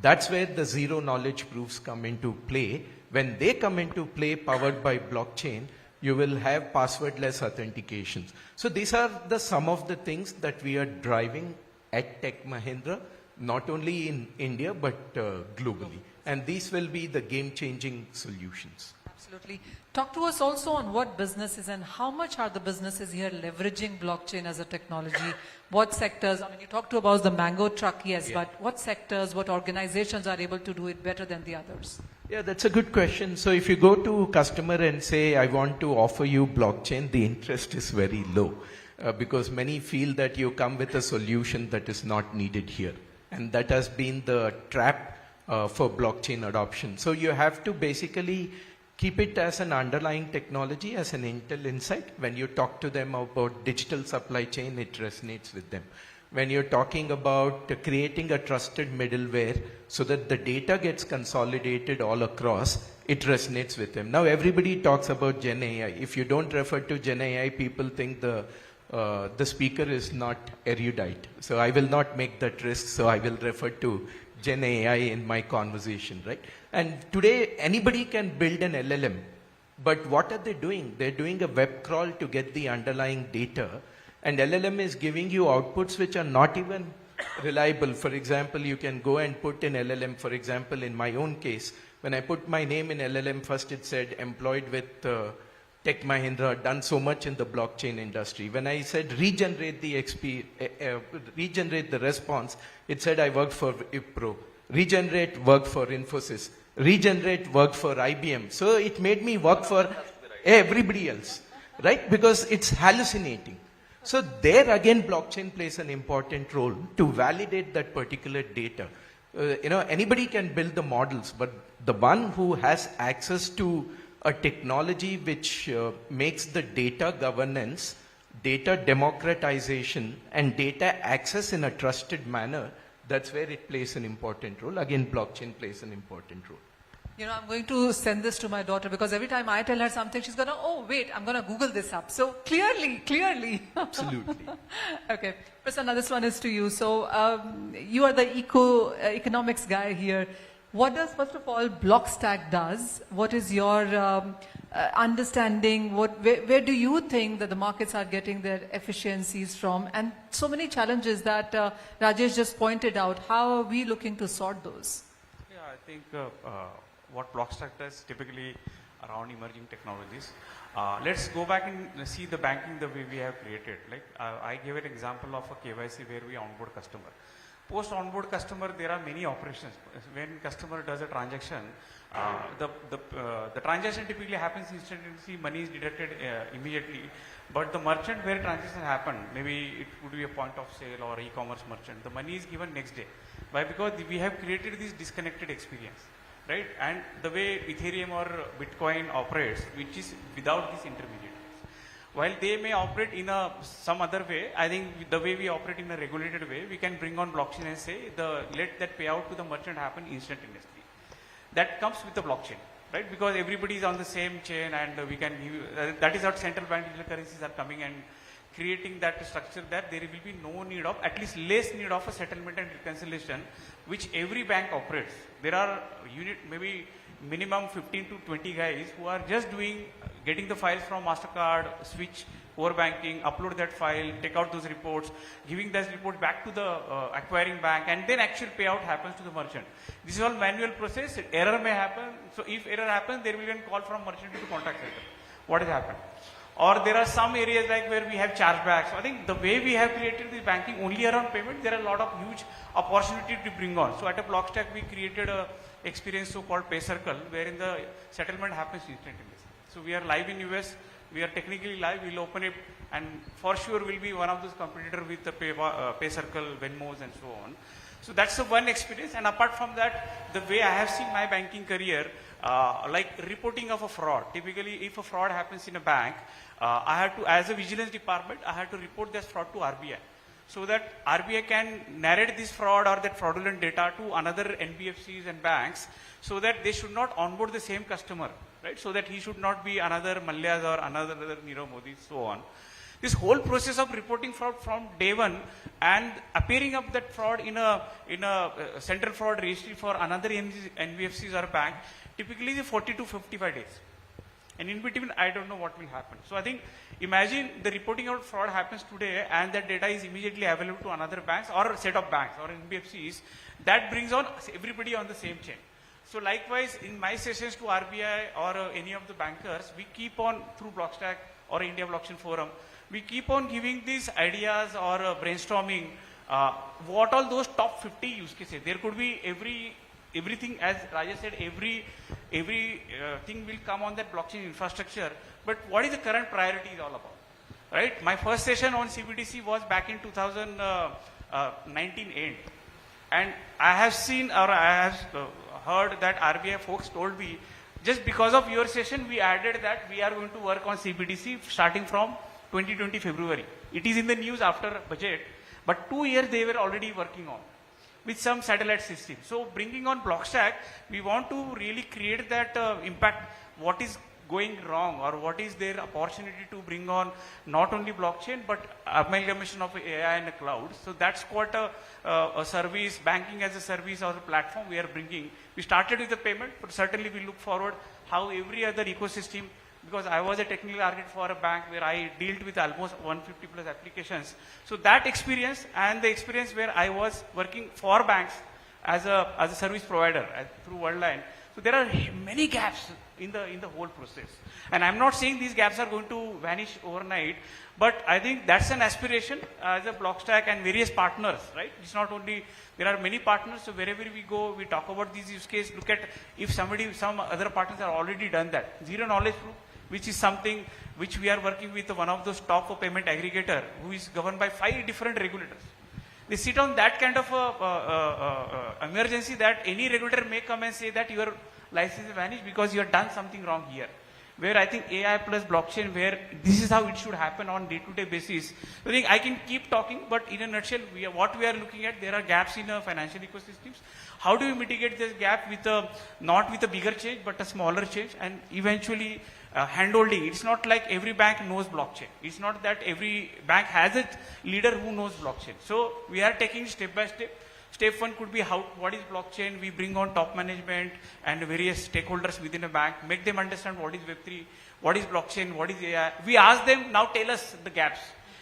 That's where the zero knowledge proofs come into play. When they come into play powered by blockchain, You will have passwordless authentications. So these are some of the things that we are driving at Tech Mahindra, not only in India, but globally. And these will be the game-changing solutions. Absolutely. Talk to us also on what businesses and how much are the businesses here leveraging blockchain as a technology? What sectors? I mean, you talked about the mango truck, yes, but what sectors, what organizations are able to do it better than the others? Yeah, that's a good question. So if you go to a customer and say, I want to offer you blockchain, the interest is very low because many feel that you come with a solution that is not needed here. And that has been the trap for blockchain adoption. So you have to basically keep it as an underlying technology, as an Intel insight. When you talk to them about digital supply chain, it resonates with them. When you're talking about creating a trusted middleware so that the data gets consolidated all across, it resonates with them. Now everybody talks about Gen AI. If you don't refer to Gen AI, people think the speaker is not erudite. So I will not make that risk, so I will refer to Gen AI in my conversation, right? And today, anybody can build an LLM. But what are they doing? They're doing a web crawl to get the underlying data. And LLM is giving you outputs which are not even reliable. For example, you can go and put in LLM, for example, in my own case, when I put my name in LLM, first it said employed with Tech Mahindra, done so much in the blockchain industry. When I said regenerate the response, it said I worked for Wipro. Regenerate worked for Infosys. Regenerate worked for IBM. So it made me work for everybody else, right? Because it's hallucinating. So there again, blockchain plays an important role to validate that particular data. Anybody can build the models, but the one who has access to a technology which makes the data governance, data democratization, and data access in a trusted manner, that's where it plays an important role. Again, blockchain plays an important role. I'm going to send this to my daughter because every time I tell her something, she's going to, oh, wait, I'm going to Google this up. So clearly. Absolutely. Okay. Prasanna, this one is to you. So you are the economics guy here. What does, first of all, Blockstack does? What is your understanding? Where do you think that the markets are getting their efficiencies from? And so many challenges that Rajesh just pointed out. How are we looking to sort those? Yeah, I think what Blockstack does typically around emerging technologies. Let's go back and see the banking the way we have created. Like I gave an example of a KYC where we onboard customer. Post onboard customer, there are many operations. When customer does a transaction, the transaction typically happens instantly, money is deducted immediately. But the merchant where transaction happened, maybe it would be a point of sale or e-commerce merchant, the money is given next day. Why? Because we have created this disconnected experience, right? And the way Ethereum or Bitcoin operates, which is without this intermediate. While they may operate in some other way, I think the way we operate in a regulated way, we can bring on blockchain and say, let that payout to the merchant happen instantaneously. That comes with the blockchain, right? Because everybody is on the same chain and we can give, that is how central bank digital currencies are coming and creating that structure that there will be no need of, at least less need of a settlement and reconciliation, which every bank operates. There are maybe minimum 15 to 20 guys who are just getting the files from MasterCard, switch, core banking, upload that file, take out those reports, giving those reports back to the acquiring bank, and then actual payout happens to the merchant. This is all manual process. Error may happen. So if error happens, there will be a call from merchant to the contact center. What has happened? Or there are some areas like where we have chargebacks. So I think the way we have created the banking only around payment, there are a lot of huge opportunity to bring on. So at a Blockstack, we created a experience so-called Pay Circle, wherein the settlement happens instantaneously. So we are live in US. We are technically live. We'll open it, and for sure we'll be one of those competitors with the Pay Circle, Venmos, and so on. So that's the one experience. And apart from that, the way I have seen my banking career, like reporting of a fraud. Typically, if a fraud happens in a bank, I have to, as a vigilance department, I have to report that fraud to RBI. So that RBI can narrate this fraud or that fraudulent data to another NBFCs and banks, so that they should not onboard the same customer, right? So that he should not be another Malyas or another Nirav Modi, so on. This whole process of reporting fraud from day one and appearing up that fraud in a central fraud registry for another NBFCs or bank, typically the 40 to 55 days. And in between, I don't know what will happen. So I think, imagine the reporting out fraud happens today and that data is immediately available to another banks or a set of banks or NBFCs. That brings on everybody on the same chain. So likewise, in my sessions to RBI or any of the bankers, we keep on through Blockstack or India Blockchain Forum, we keep on giving these ideas or brainstorming what all those top 50 use cases. There could be everything, as Rajesh said, every thing will come on that blockchain infrastructure. But what is the current priority is all about, right? My first session on CBDC was back in 2019 end. And I have seen or I have heard that RBI folks told me, just because of your session, we added that we are going to work on CBDC starting from 2020 February. It is in the news after budget, but 2 years they were already working on with some satellite system. So bringing on Blockstack, we want to really create that impact, what is going wrong or what is their opportunity to bring on not only blockchain but amalgamation of AI and the cloud. So that's quite a service, banking as a service or a platform we are bringing. We started with the payment, but certainly we look forward how every other ecosystem, because I was a technical architect for a bank where I dealt with almost 150 plus applications. So that experience and the experience where I was working for banks as a service provider through Worldline. So there are many gaps in the whole process. And I'm not saying these gaps are going to vanish overnight, but I think that's an aspiration as a Blockstack and various partners, right? It's not only, there are many partners, so wherever we go, we talk about these use cases, look at if some other partners have already done that. Zero knowledge proof, which is something which we are working with one of those top payment aggregator who is governed by 5 different regulators. They sit on that kind of emergency that any regulator may come and say that your license is vanished because you have done something wrong here. Where I think AI plus blockchain, where this is how it should happen on day-to-day basis. I think I can keep talking, but in a nutshell, what we are looking at, there are gaps in financial ecosystems. How do we mitigate this gap with not with a bigger change, but a smaller change, and eventually hand-holding. It's not like every bank knows blockchain. It's not that every bank has a leader who knows blockchain. So we are taking step by step. Step 1 could be what is blockchain. We bring on top management and various stakeholders within a bank, make them understand what is Web3, what is blockchain, what is AI. We ask them, now tell us the gaps.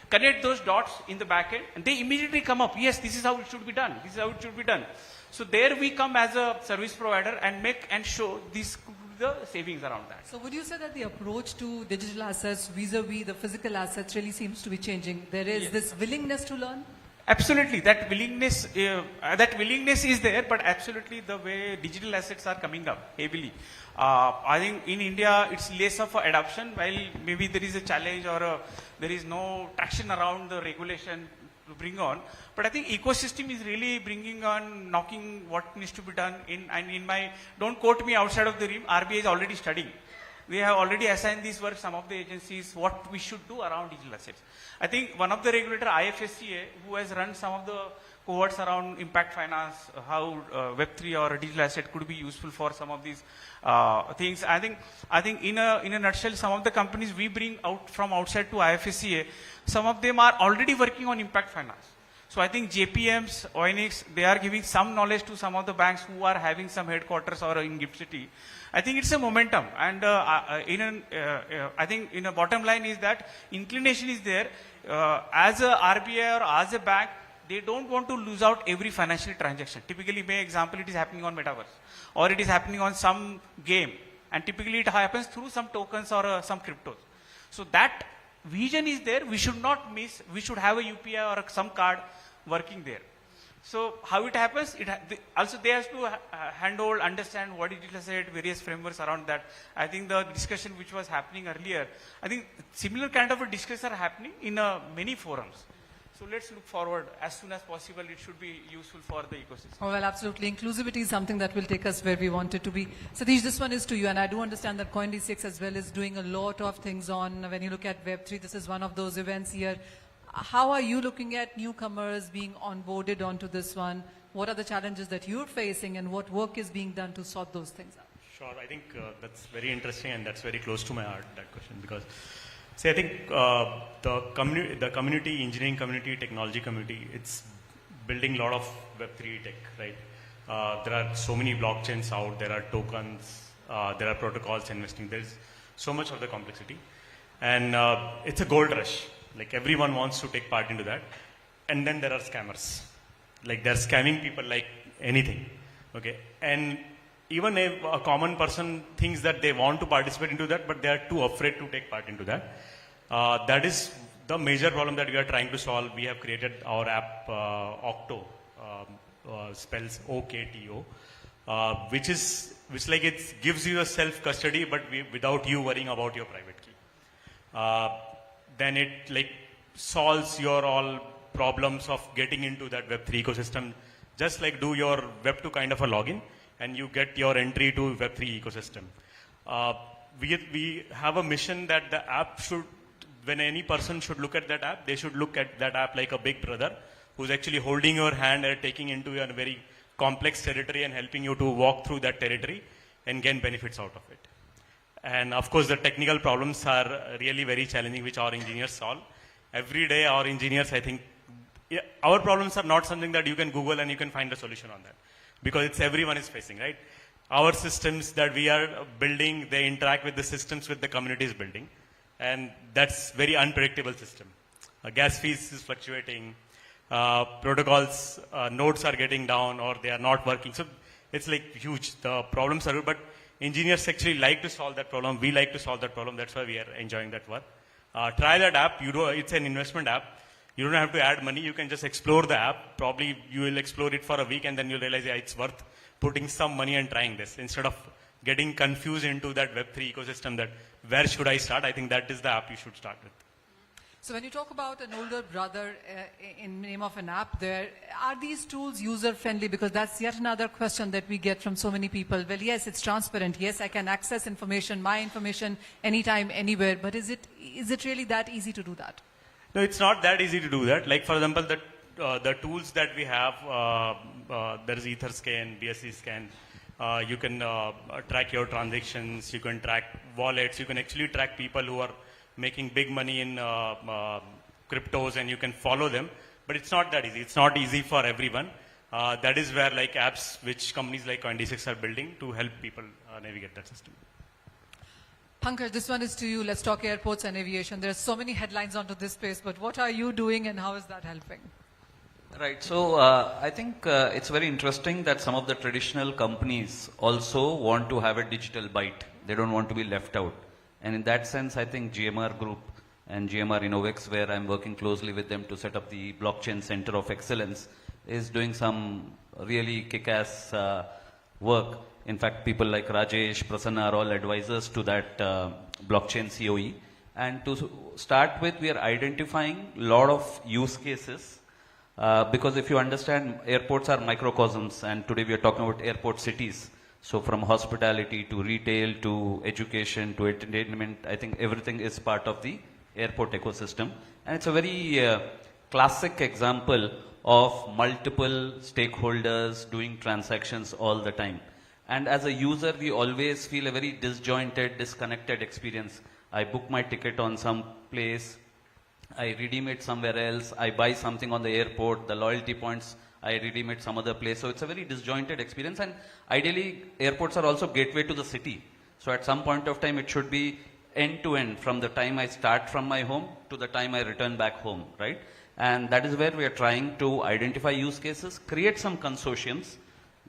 Connect those dots in the back end, and they immediately come up. Yes, this is how it should be done. This is how it should be done. So there we come as a service provider and make and show these the savings around that. So would you say that the approach to digital assets vis-a-vis the physical assets really seems to be changing? There is this willingness to learn? Absolutely, that willingness is there, but absolutely the way digital assets are coming up heavily. I think in India it's less of an adoption, while maybe there is a challenge or there is no traction around the regulation to bring on. But I think ecosystem is really bringing on, knocking what needs to be done in my, don't quote me outside of the rim, RBI is already studying. We have already assigned this work, some of the agencies, what we should do around digital assets. I think one of the regulator, IFSCA, who has run some of the cohorts around impact finance, how Web3 or digital asset could be useful for some of these things. I think in a nutshell, some of the companies we bring out from outside to IFSCA, some of them are already working on impact finance. So I think JPMs, Coindcx, they are giving some knowledge to some of the banks who are having some headquarters or in GIFT City. I think it's a momentum, and I think in a bottom line is that inclination is there. As a RBI or as a bank, they don't want to lose out every financial transaction. Typically, by example, it is happening on metaverse, or it is happening on some game, and typically it happens through some tokens or some cryptos. So that vision is there. We should not miss. We should have a UPI or some card working there. So how it happens? Also they have to handhold, understand what is digital asset, various frameworks around that. I think the discussion which was happening earlier, I think similar kind of a discussion are happening in many forums. So let's look forward as soon as possible. It should be useful for the ecosystem. Oh, well, absolutely. Inclusivity is something that will take us where we want it to be. Satish, this one is to you, and I do understand that Coindcx as well is doing a lot of things on, when you look at Web3, this is one of those events here. How are you looking at newcomers being onboarded onto this one? What are the challenges that you're facing, and what work is being done to sort those things out? Sure, I think that's very interesting, and that's very close to my heart, that question, because see, I think the community, engineering community, technology community, it's building a lot of Web3 tech, right? There are so many blockchains out, there are tokens, there are protocols investing. There's so much of the complexity. And it's a gold rush. Like everyone wants to take part into that. And then there are scammers. Like they're scamming people like anything. Okay. And even a common person thinks that they want to participate into that, but they are too afraid to take part into that. That is the major problem that we are trying to solve. We have created our app, Octo, spells OKTO, which it gives you a self-custody, but without you worrying about your private key. Then it like solves your all problems of getting into that Web3 ecosystem. Just like do your Web2 kind of a login, and you get your entry to Web3 ecosystem. We have a mission that the app should, when any person should look at that app, they should look at that app like a big brother who's actually holding your hand and taking into a very complex territory and helping you to walk through that territory and gain benefits out of it. And of course, the technical problems are really very challenging, which our engineers solve. Every day, our engineers, I think, our problems are not something that you can Google and you can find a solution on that. Because it's everyone is facing, right? Our systems that we are building, they interact with the systems with the community is building. And that's very unpredictable system. Gas fees is fluctuating. Protocols, nodes are getting down or they are not working. So it's like huge. The problems are, but engineers actually like to solve that problem. We like to solve that problem. That's why we are enjoying that work. Try that app. It's an investment app. You don't have to add money. You can just explore the app. Probably you will explore it for a week and then you'll realize, yeah, it's worth putting some money and trying this instead of getting confused into that Web3 ecosystem that where should I start? I think that is the app you should start with. So when you talk about an older brother in name of an app there, are these tools user-friendly? Because that's yet another question that we get from so many people. Well, yes, it's transparent. Yes, I can access information, my information, anytime, anywhere. But is it really that easy to do that? No, it's not that easy to do that. Like, for example, the tools that we have, there is Etherscan, BSC scan. You can track your transactions. You can track wallets. You can actually track people who are making big money in cryptos, and you can follow them. But it's not that easy. It's not easy for everyone. That is where like apps which companies like Coindcx are building to help people navigate that system. Pankaj, this one is to you. Let's talk airports and aviation. There are so many headlines onto this space, but what are you doing and how is that helping? Right. So I think it's very interesting that some of the traditional companies also want to have a digital bite. They don't want to be left out. And in that sense, I think GMR Group and GMR Innovex, where I'm working closely with them to set up the Blockchain Center of Excellence, is doing some really kick-ass work. In fact, people like Rajesh, Prasanna are all advisors to that blockchain COE. And to start with, we are identifying a lot of use cases because if you understand, airports are microcosms, and today we are talking about airport cities. So from hospitality to retail to education to entertainment, I think everything is part of the airport ecosystem. And it's a very classic example of multiple stakeholders doing transactions all the time. And as a user, we always feel a very disjointed, disconnected experience. I book my ticket on some place, I redeem it somewhere else, I buy something on the airport, the loyalty points, I redeem it some other place. So it's a very disjointed experience, and ideally airports are also gateway to the city. So at some point of time it should be end to end from the time I start from my home to the time I return back home, right? And that is where we are trying to identify use cases, create some consortiums,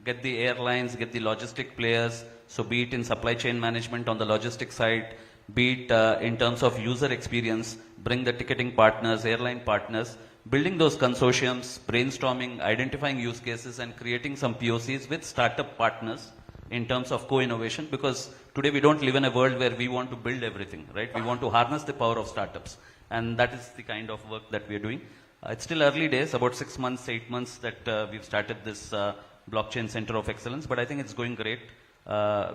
get the airlines, get the logistic players. So be it in supply chain management on the logistic side, be it in terms of user experience, bring the ticketing partners, airline partners, building those consortiums, brainstorming, identifying use cases and creating some POCs with startup partners in terms of co-innovation, because today we don't live in a world where we want to build everything, right? We want to harness the power of startups, and that is the kind of work that we are doing. It's still early days, about 6 months, 8 months that we've started this Blockchain Center of Excellence, but I think it's going great.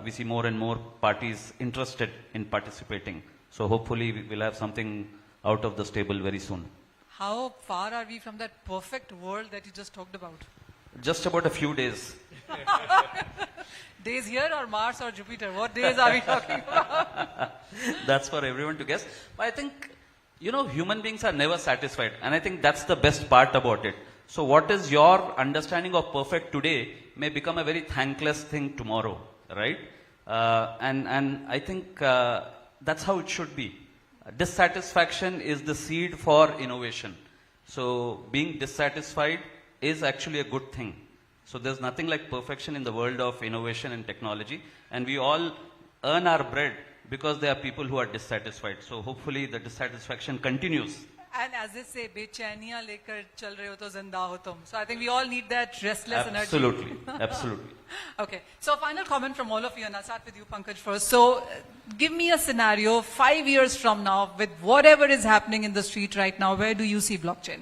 We see more and more parties interested in participating. So hopefully we will have something out of the stable very soon. How far are we from that perfect world that you just talked about? Just about a few days. Days here or Mars or Jupiter? What days are we talking about? That's for everyone to guess. But I think, you know, human beings are never satisfied. And I think that's the best part about it. So what is your understanding of perfect today may become a very thankless thing tomorrow, right? And I think that's how it should be. Dissatisfaction is the seed for innovation. So being dissatisfied is actually a good thing. So there's nothing like perfection in the world of innovation and technology. And we all earn our bread because there are people who are dissatisfied. So hopefully the dissatisfaction continues. And as they say, bechaniya lekar chal rahe ho to zinda ho tum. So I think we all need that restless energy. Absolutely, absolutely. Okay, so final comment from all of you, and I'll start with you, Pankaj, first. So give me a scenario 5 years from now with whatever is happening in the street right now, where do you see blockchain?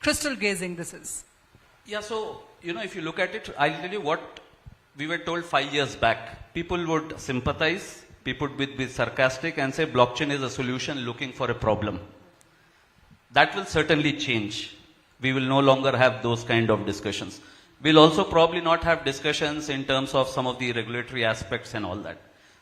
Crystal gazing this is. Yeah, so, if you look at it, I'll tell you what we were told 5 years back. People would sympathize, people would be sarcastic and say blockchain is a solution looking for a problem. That will certainly change. We will no longer have those kind of discussions. We'll also probably not have discussions in terms of some of the regulatory aspects and all that.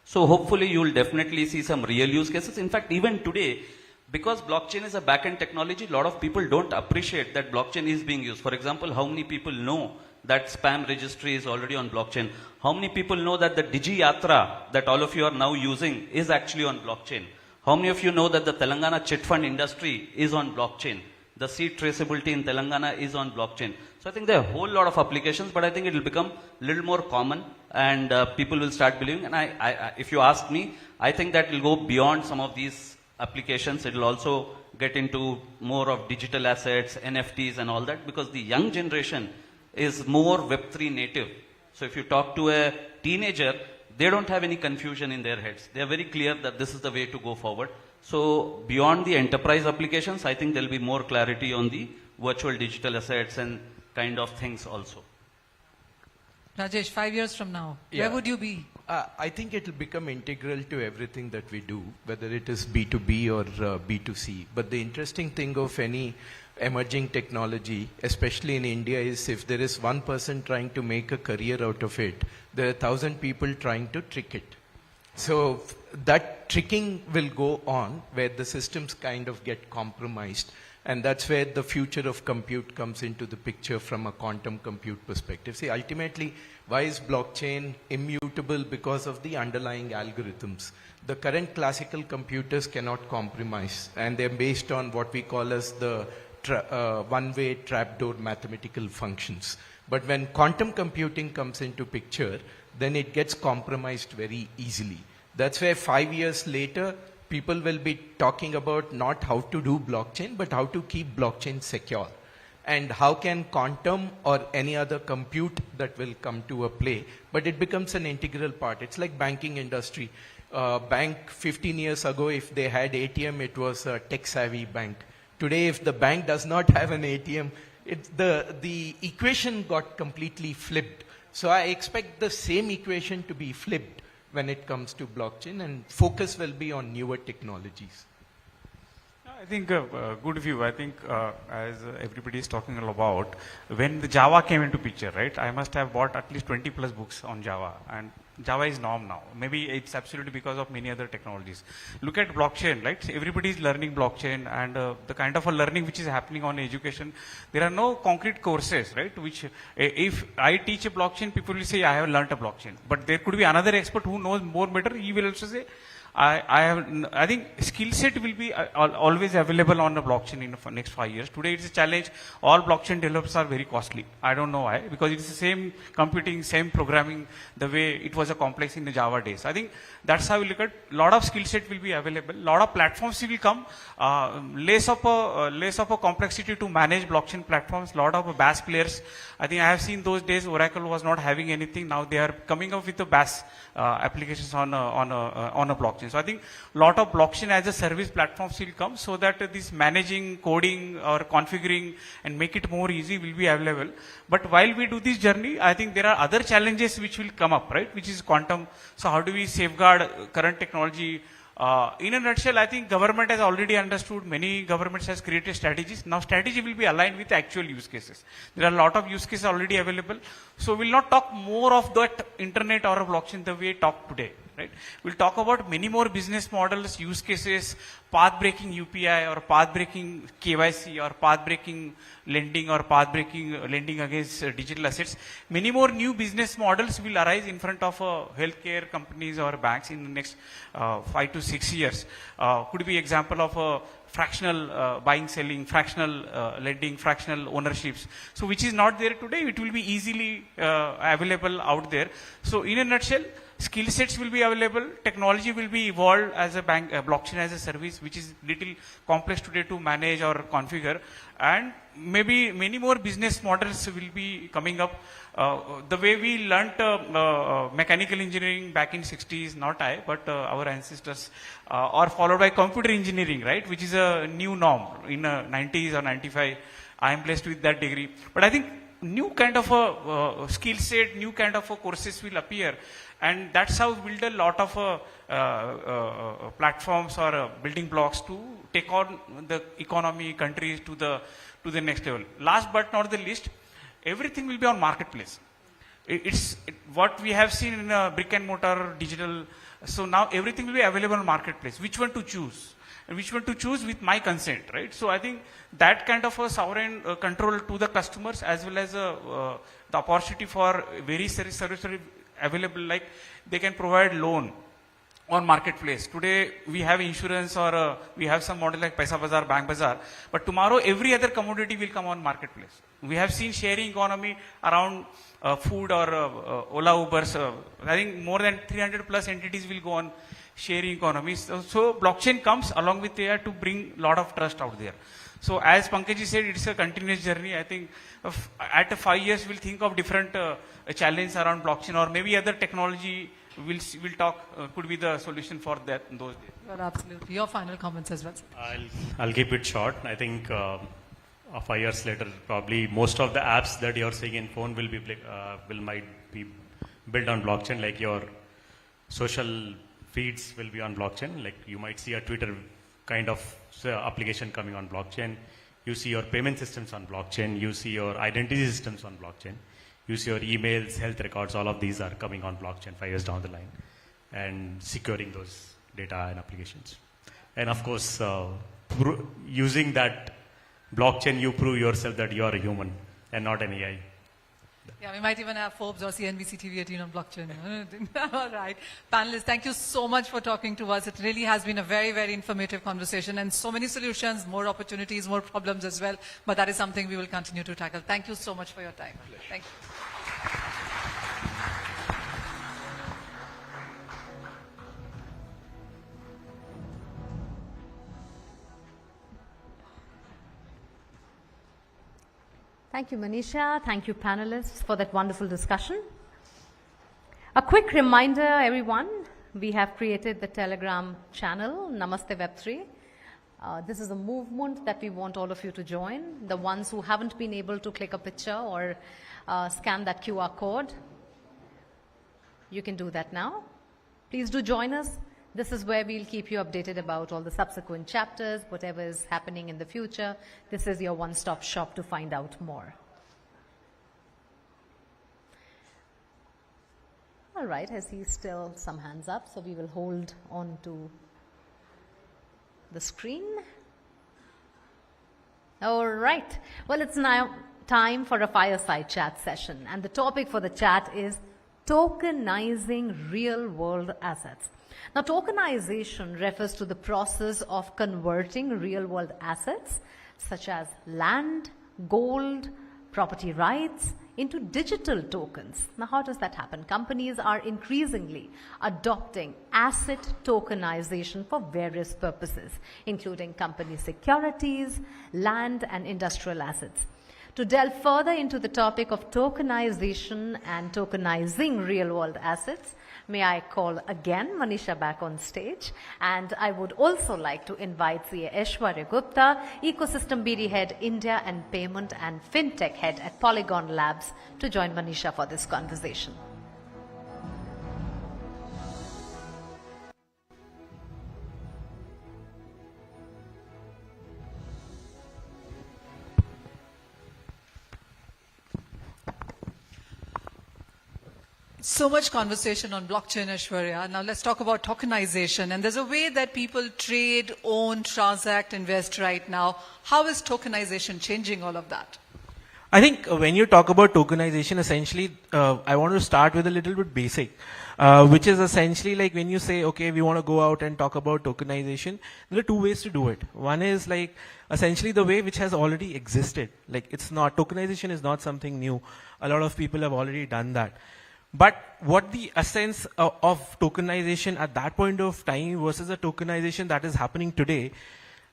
So hopefully you will definitely see some real use cases. In fact, even today, because blockchain is a back-end technology, a lot of people don't appreciate that blockchain is being used. For example, how many people know that spam registry is already on blockchain? How many people know that the Digi Yatra that all of you are now using is actually on blockchain? How many of you know that the Telangana chit fund industry is on blockchain? The seed traceability in Telangana is on blockchain. So I think there are a whole lot of applications, but I think it will become a little more common and people will start believing. And if you ask me, I think that will go beyond some of these applications. It will also get into more of digital assets, NFTs and all that, because the young generation is more Web3 native. So if you talk to a teenager, they don't have any confusion in their heads. They are very clear that this is the way to go forward. So beyond the enterprise applications, I think there will be more clarity on the virtual digital assets and kind of things also. Rajesh, 5 years from now, where would you be? I think it will become integral to everything that we do, whether it is B2B or B2C. But the interesting thing of any emerging technology, especially in India, is if there is one person trying to make a career out of it, there are 1,000 people trying to trick it. So that tricking will go on where the systems kind of get compromised. And that's where the future of compute comes into the picture from a quantum compute perspective. See, ultimately, why is blockchain immutable? Because of the underlying algorithms. The current classical computers cannot compromise, and they're based on what we call as the one-way trapdoor mathematical functions. But when quantum computing comes into picture, then it gets compromised very easily. That's where 5 years later, people will be talking about not how to do blockchain, but how to keep blockchain secure. And how can quantum or any other compute that will come to a play, but it becomes an integral part. It's like banking industry. Bank 15 years ago, if they had ATM, it was a tech-savvy bank. Today, if the bank does not have an ATM, the equation got completely flipped. So I expect the same equation to be flipped when it comes to blockchain, and focus will be on newer technologies. I think good view. I think as everybody is talking about, when the Java came into picture, right? I must have bought at least 20 plus books on Java, and Java is norm now. Maybe it's absolutely because of many other technologies. Look at blockchain, right? Everybody is learning blockchain, and the kind of a learning which is happening on education, there are no concrete courses, right? Which if I teach a blockchain, people will say I have learnt a blockchain, but there could be another expert who knows more better. He will also say, I think skill set will be always available on the blockchain in the next 5 years. Today it's a challenge. All blockchain developers are very costly. I don't know why, because it's the same computing, same programming, the way it was a complex in the Java days. I think that's how we look at. A lot of skill set will be available. A lot of platforms will come. Less of a complexity to manage blockchain platforms. A lot of BaaS players. I think I have seen those days Oracle was not having anything. Now they are coming up with the BaaS applications on a blockchain. So I think a lot of blockchain as a service platforms will come, so that this managing, coding or configuring and make it more easy will be available. But while we do this journey, I think there are other challenges which will come up, right? Which is quantum. So how do we safeguard current technology? In a nutshell, I think government has already understood. Many governments has created strategies. Now strategy will be aligned with actual use cases. There are a lot of use cases already available. So we'll not talk more of that internet or a blockchain the way we talk today. right? We'll talk about many more business models, use cases, path-breaking UPI or path-breaking KYC or path-breaking lending or path-breaking lending against digital assets. Many more new business models will arise in front of healthcare companies or banks in the next 5 to 6 years. Could be example of a fractional buying, selling, fractional lending, fractional ownerships. So which is not there today, it will be easily available out there. So in a nutshell, skill sets will be available, technology will be evolved as a bank, blockchain as a service, which is little complex today to manage or configure. And maybe many more business models will be coming up. The way we learnt mechanical engineering back in 60s, not I, but our ancestors, are followed by computer engineering, right, which is a new norm in 90s or 95. I am blessed with that degree. But I think new kind of a skill set, new kind of a courses will appear. And that's how we build a lot of platforms or building blocks to take on the economy, countries to the next level. Last but not the least, everything will be on marketplace. What we have seen in brick and mortar, digital. So now everything will be available on marketplace. Which one to choose? And which one to choose with my consent, right? So I think that kind of a sovereign control to the customers, as well as the opportunity for various services available, like they can provide loan on marketplace. Today we have insurance or we have some model like Paisa Bazaar, Bank Bazaar, but tomorrow every other commodity will come on marketplace. We have seen sharing economy around food or Ola, Ubers. I think more than 300 plus entities will go on sharing economies. So blockchain comes along with AI to bring a lot of trust out there. So as Pankaj said, it's a continuous journey. I think at 5 years we'll think of different challenges around blockchain, or maybe other technology we'll talk could be the solution for that in those days. Well, absolutely. Your final comments as well. I'll keep it short. I think 5 years later, probably most of the apps that you're seeing in phone might be built on blockchain. Like your social feeds will be on blockchain. Like you might see a Twitter kind of application coming on blockchain. You see your payment systems on blockchain. You see your identity systems on blockchain. You see your emails, health records, all of these are coming on blockchain 5 years down the line, and securing those data and applications. And of course, using that blockchain, you prove yourself that you are a human and not an AI. Yeah, we might even have Forbes or CNBC TV18 on blockchain. All right. Panelists, thank you so much for talking to us. It really has been a very, very informative conversation, and so many solutions, more opportunities, more problems as well. But that is something we will continue to tackle. Thank you so much for your time. Thank you. Thank you, Manisha. Thank you, panelists, for that wonderful discussion. A quick reminder, everyone, we have created the Telegram channel, Namaste Web3. This is a movement that we want all of you to join. The ones who haven't been able to click a picture or scan that QR code, you can do that now. Please do join us. This is where we'll keep you updated about all the subsequent chapters, whatever is happening in the future. This is your one-stop shop to find out more. All right, I see still some hands up, so we will hold on to the screen. All right, well, it's now time for a fireside chat session, and the topic for the chat is tokenizing real-world assets. Now, tokenization refers to the process of converting real-world assets such as land, gold, property rights into digital tokens. Now, how does that happen? Companies are increasingly adopting asset tokenization for various purposes, including company securities, land, and industrial assets. To delve further into the topic of tokenization and tokenizing real-world assets, may I call again Manisha back on stage, and I would also like to invite CA Aishwarya Gupta, Ecosystem BD Head, India and Payment and FinTech Head at Polygon Labs, to join Manisha for this conversation. So much conversation on blockchain, Aishwarya. Now let's talk about tokenization. And there's a way that people trade, own, transact, invest right now. How is tokenization changing all of that? I think when you talk about tokenization, essentially, I want to start with a little bit basic, which is essentially like when you say, okay, we want to go out and talk about tokenization, there are two ways to do it. One is like essentially the way which has already existed. Like it's not, tokenization is not something new. A lot of people have already done that. But what the essence of tokenization at that point of time versus the tokenization that is happening today,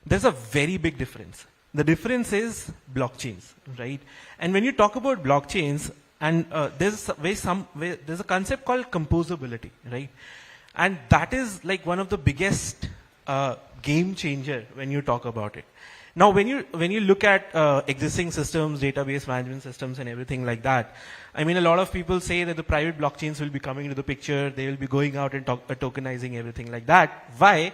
there's a very big difference. The difference is blockchains, right? And when you talk about blockchains, and there's a concept called composability, right? And that is like one of the biggest game changer when you talk about it. Now, when you look at existing systems, database management systems, and everything like that, I mean, a lot of people say that the private blockchains will be coming into the picture. They will be going out and tokenizing everything like that. Why?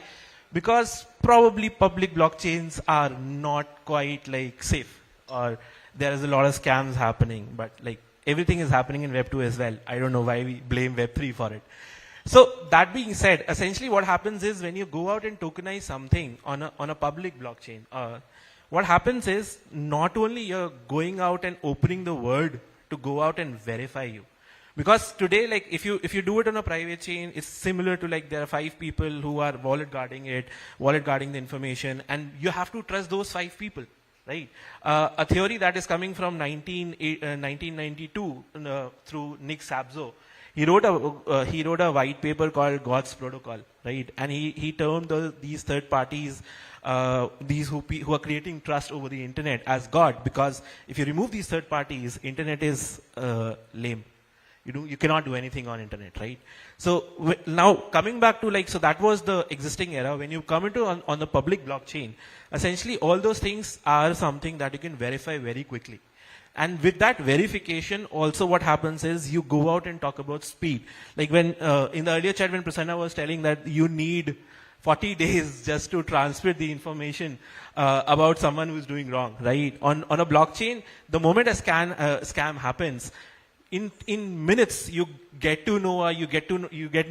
Because probably public blockchains are not quite like safe, or there is a lot of scams happening. But like everything is happening in Web2 as well. I don't know why we blame Web3 for it. So that being said, essentially what happens is when you go out and tokenize something on a public blockchain, what happens is not only you're going out and opening the word to go out and verify you. Because today, like if you do it on a private chain, it's similar to like there are 5 people who are wallet guarding the information, and you have to trust those 5 people, right? A theory that is coming from 1992 through Nick Szabso. He wrote a white paper called God's Protocol, right? And he termed these third parties, these who are creating trust over the internet as God, because if you remove these third parties, internet is lame. You cannot do anything on internet, right? So now coming back to like, so that was the existing era. When you come into on the public blockchain, essentially all those things are something that you can verify very quickly. And with that verification, also what happens is you go out and talk about speed. Like when, in the earlier chat when Prasanna was telling that you need 40 days just to transmit the information about someone who's doing wrong, right? On a blockchain, the moment a scam happens, in minutes you get to know, or you get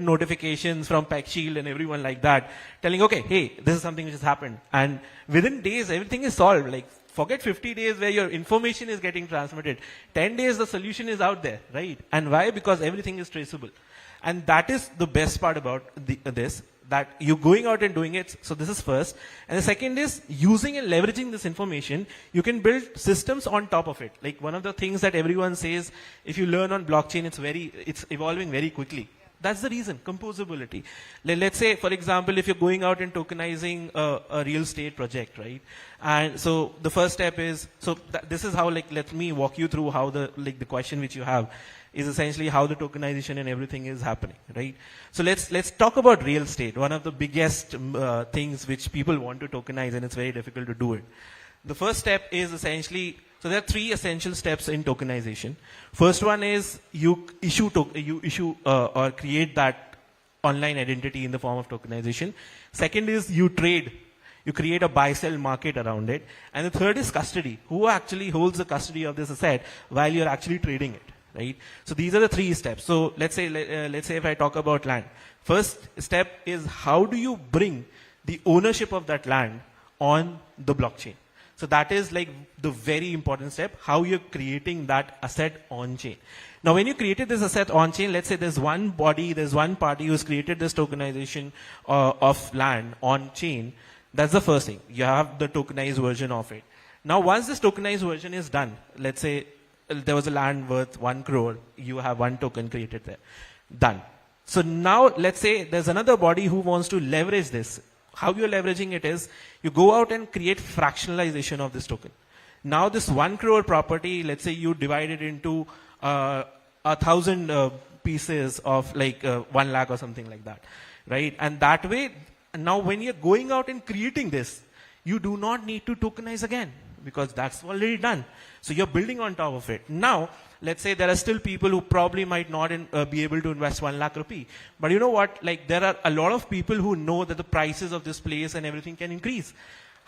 notifications from PeckShield and everyone like that, telling, okay, hey, this is something which has happened. And within days, everything is solved. Like, forget 50 days where your information is getting transmitted. 10 days, the solution is out there, right? And why? Because everything is traceable. And that is the best part about this, that you're going out and doing it. So this is first. And the second is using and leveraging this information. You can build systems on top of it. Like one of the things that everyone says, if you learn on blockchain, it's evolving very quickly. That's the reason, composability. Let's say, for example, if you're going out and tokenizing a real estate project, right? And so the first step is, this is how, like, let me walk you through how the question which you have is essentially how the tokenization and everything is happening, right? So let's talk about real estate, one of the biggest things which people want to tokenize, and it's very difficult to do it. The first step is essentially, so there are 3 essential steps in tokenization. First one is you issue or create that online identity in the form of tokenization. Second is you trade. You create a buy-sell market around it. And the third is custody. Who actually holds the custody of this asset while you're actually trading it, right? So these are the 3 steps. So let's say if I talk about land. First step is how do you bring the ownership of that land on the blockchain? So that is like the very important step, how you're creating that asset on chain. Now, when you created this asset on chain, let's say there's one party who's created this tokenization of land on chain. That's the first thing. You have the tokenized version of it. Now, once this tokenized version is done, let's say there was a land worth 1 crore, you have 1 token created there. Done. So now, let's say there's another body who wants to leverage this. How you're leveraging it is, you go out and create fractionalization of this token. Now this 1 crore property, let's say you divide it into 1,000 pieces of like 1 lakh or something like that, right? And that way, now when you're going out and creating this, you do not need to tokenize again, because that's already done. So you're building on top of it. Now, let's say there are still people who probably might not be able to invest 1 lakh rupee. But you know what? Like there are a lot of people who know that the prices of this place and everything can increase.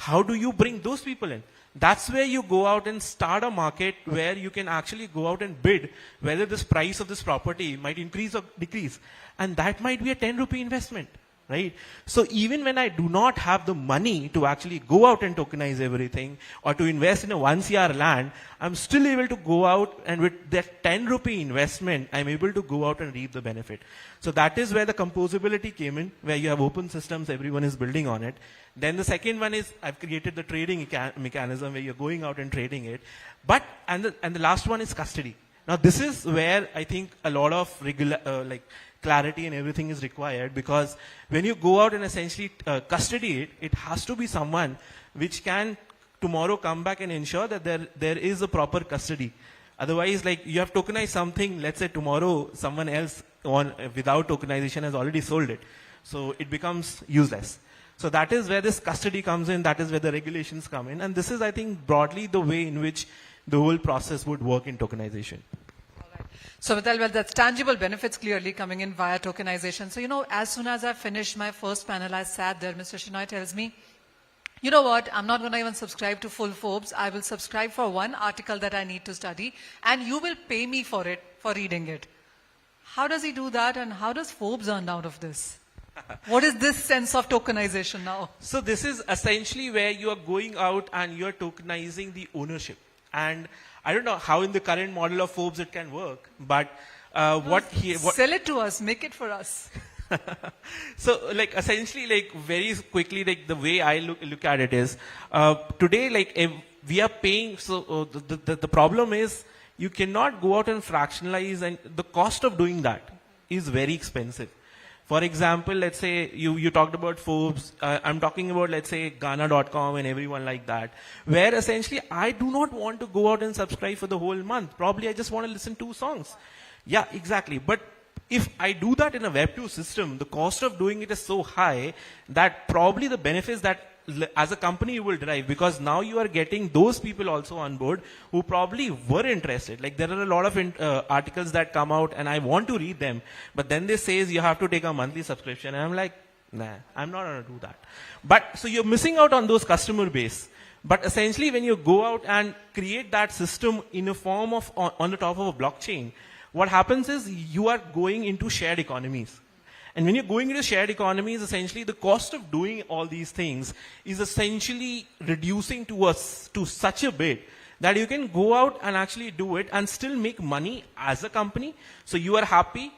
how do you bring those people in? That's where you go out and start a market where you can actually go out and bid whether this price of this property might increase or decrease. And that might be a 10 rupee investment, right? So even when I do not have the money to actually go out and tokenize everything or to invest in a 1 CR land, I'm still able to go out and with that 10 rupee investment, I'm able to go out and reap the benefit. So that is where the composability came in, where you have open systems, everyone is building on it. Then the second one is I've created the trading mechanism where you're going out and trading it. But, and the last one is custody. Now this is where I think a lot of clarity and everything is required, because when you go out and essentially custody it, it has to be someone which can tomorrow come back and ensure that there is a proper custody. Otherwise, like you have tokenized something, let's say tomorrow someone else without tokenization has already sold it. So it becomes useless. So that is where this custody comes in, that is where the regulations come in. And this is, I think, broadly the way in which the whole process would work in tokenization. So, Vital, well, that's tangible benefits clearly coming in via tokenization. So, as soon as I finished my first panel, I sat there, Mr. Shinoy tells me, you know what, I'm not going to even subscribe to full Forbes. I will subscribe for one article that I need to study, and you will pay me for it, for reading it. How does he do that, and how does Forbes earn out of this? What is this sense of tokenization now? So this is essentially where you are going out and you're tokenizing the ownership. And I don't know how in the current model of Forbes it can work, but sell it to us, make it for us. So essentially very quickly, the way I look at it is, today we are paying, so the problem is you cannot go out and fractionalize, and the cost of doing that is very expensive. For example, let's say you talked about Forbes. I'm talking about, let's say, Ghana.com and everyone like that, where essentially I do not want to go out and subscribe for the whole month. Probably I just want to listen to 2 songs. Yeah, exactly. But if I do that in a Web2 system, the cost of doing it is so high that probably the benefits that as a company you will derive, because now you are getting those people also on board who probably were interested. Like there are a lot of articles that come out and I want to read them, but then they say you have to take a monthly subscription, and I'm like, nah, I'm not going to do that. But so you're missing out on those customer base. But essentially when you go out and create that system in a form of on the top of a blockchain, what happens is you are going into shared economies. And when you're going into shared economies, essentially the cost of doing all these things is essentially reducing to such a bit that you can go out and actually do it and still make money as a company. So you are happy.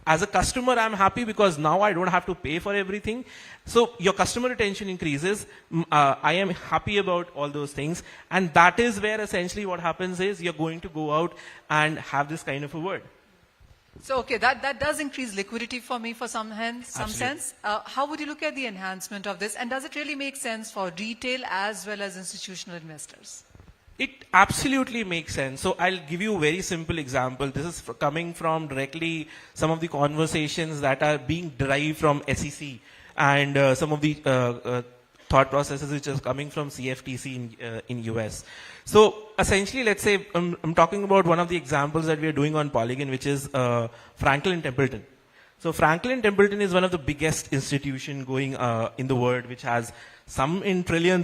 As a customer, I'm happy because now I don't have to pay for everything. So your customer retention increases. I am happy about all those things. And that is where essentially what happens is you're going to go out and have this kind of a word. So, okay, that does increase liquidity for me for some sense. How would you look at the enhancement of this? And does it really make sense for retail as well as institutional investors? It absolutely makes sense. So I'll give you a very simple example. This is coming from directly some of the conversations that are being derived from SEC and some of the thought processes which is coming from CFTC in US. So essentially, let's say I'm talking about one of the examples that we are doing on Polygon, which is Franklin Templeton. So Franklin Templeton is one of the biggest institution going in the world, which has some in $1 trillion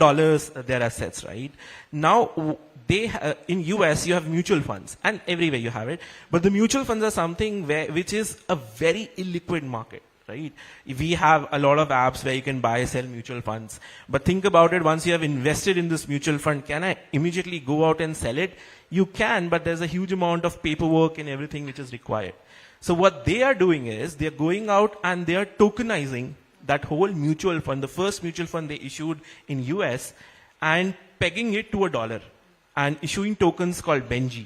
their assets, right? Now they in US you have mutual funds, and everywhere you have it, but the mutual funds are something which is a very illiquid market. Right? We have a lot of apps where you can buy, sell mutual funds. But think about it, once you have invested in this mutual fund, can I immediately go out and sell it? You can, but there's a huge amount of paperwork and everything which is required. So what they are doing is, they're going out and they are tokenizing that whole mutual fund, the first mutual fund they issued in US, and pegging it to $1 and issuing tokens called Benji.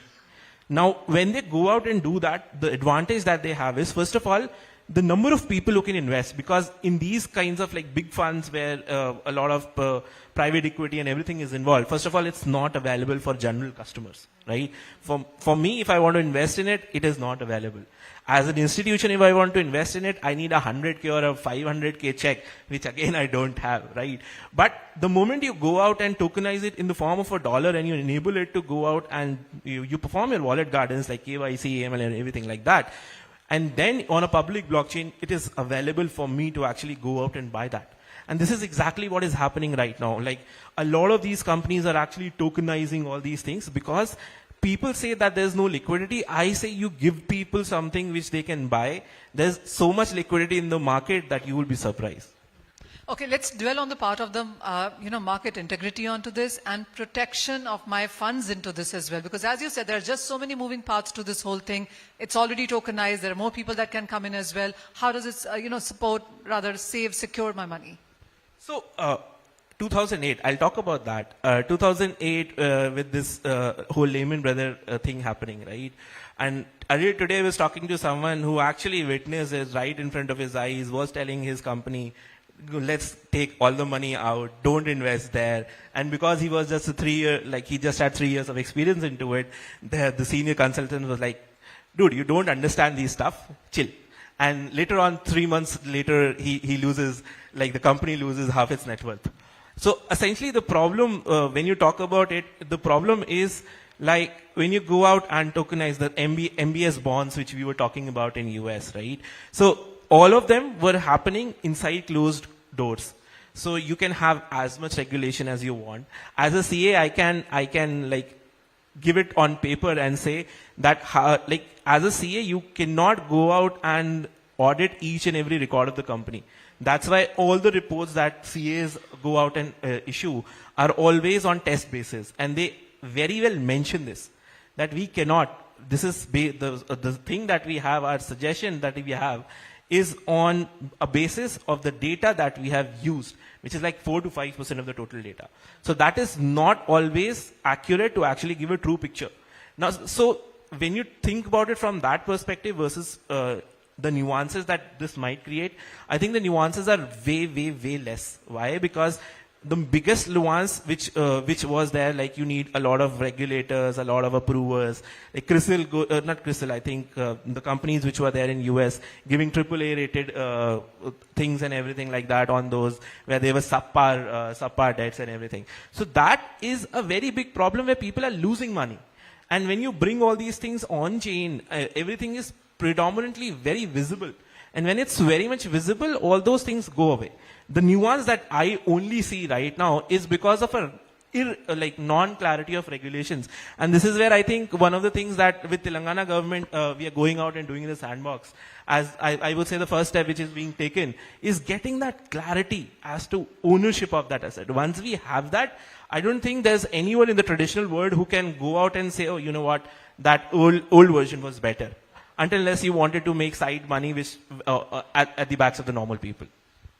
Now, when they go out and do that, the advantage that they have is, first of all, the number of people who can invest, because in these kinds of big funds where a lot of private equity and everything is involved, first of all, it's not available for general customers, right? For me, if I want to invest in it, it is not available. As an institution, if I want to invest in it, I need a 100K or a 500K check, which again, I don't have, right? But the moment you go out and tokenize it in the form of $1 and you enable it to go out and you perform your wallet gardens like KYC, AML and everything like that, and then on a public blockchain, it is available for me to actually go out and buy that. And this is exactly what is happening right now. Like a lot of these companies are actually tokenizing all these things because people say that there's no liquidity. I say you give people something which they can buy. There's so much liquidity in the market that you will be surprised. Okay, let's dwell on the part of the market integrity onto this and protection of my funds into this as well. Because as you said, there are just so many moving parts to this whole thing. It's already tokenized. There are more people that can come in as well. How does it, support, rather save, secure my money? So, 2008, I'll talk about that. 2008 with this whole Lehman Brothers thing happening, right? And earlier today I was talking to someone who actually witnessed it right in front of his eyes, was telling his company, let's take all the money out, don't invest there. And because he was just he just had 3 years of experience into it, the senior consultant was like, dude, you don't understand these stuff, chill. And later on, 3 months later, he loses, the company loses half its net worth. So essentially the problem, when you talk about it, the problem is when you go out and tokenize the MBS bonds, which we were talking about in US, right? So all of them were happening inside closed doors. So you can have as much regulation as you want. As a CA, I can give it on paper and say that as a CA, you cannot go out and audit each and every record of the company. That's why all the reports that CAs go out and issue are always on test basis. And they very well mention this, that we cannot, this is the thing that we have, our suggestion that we have is on a basis of the data that we have used, which is 4 to 5% of the total data. So that is not always accurate to actually give a true picture. Now, so when you think about it from that perspective versus the nuances that this might create, I think the nuances are way, way, way less. Why? Because the biggest nuance which was there, you need a lot of regulators, a lot of approvers, not Crystal, I think the companies which were there in US giving AAA rated things and everything like that on those where they were subpar debts and everything. So that is a very big problem where people are losing money. And when you bring all these things on chain, everything is predominantly very visible. And when it's very much visible, all those things go away. The nuance that I only see right now is because of a non-clarity of regulations. And this is where I think one of the things that with Telangana government, we are going out and doing the sandbox. As I would say the first step which is being taken is getting that clarity as to ownership of that asset. Once we have that, I don't think there's anyone in the traditional world who can go out and say, oh, you know what, that old version was better. Unless you wanted to make side money which at the backs of the normal people.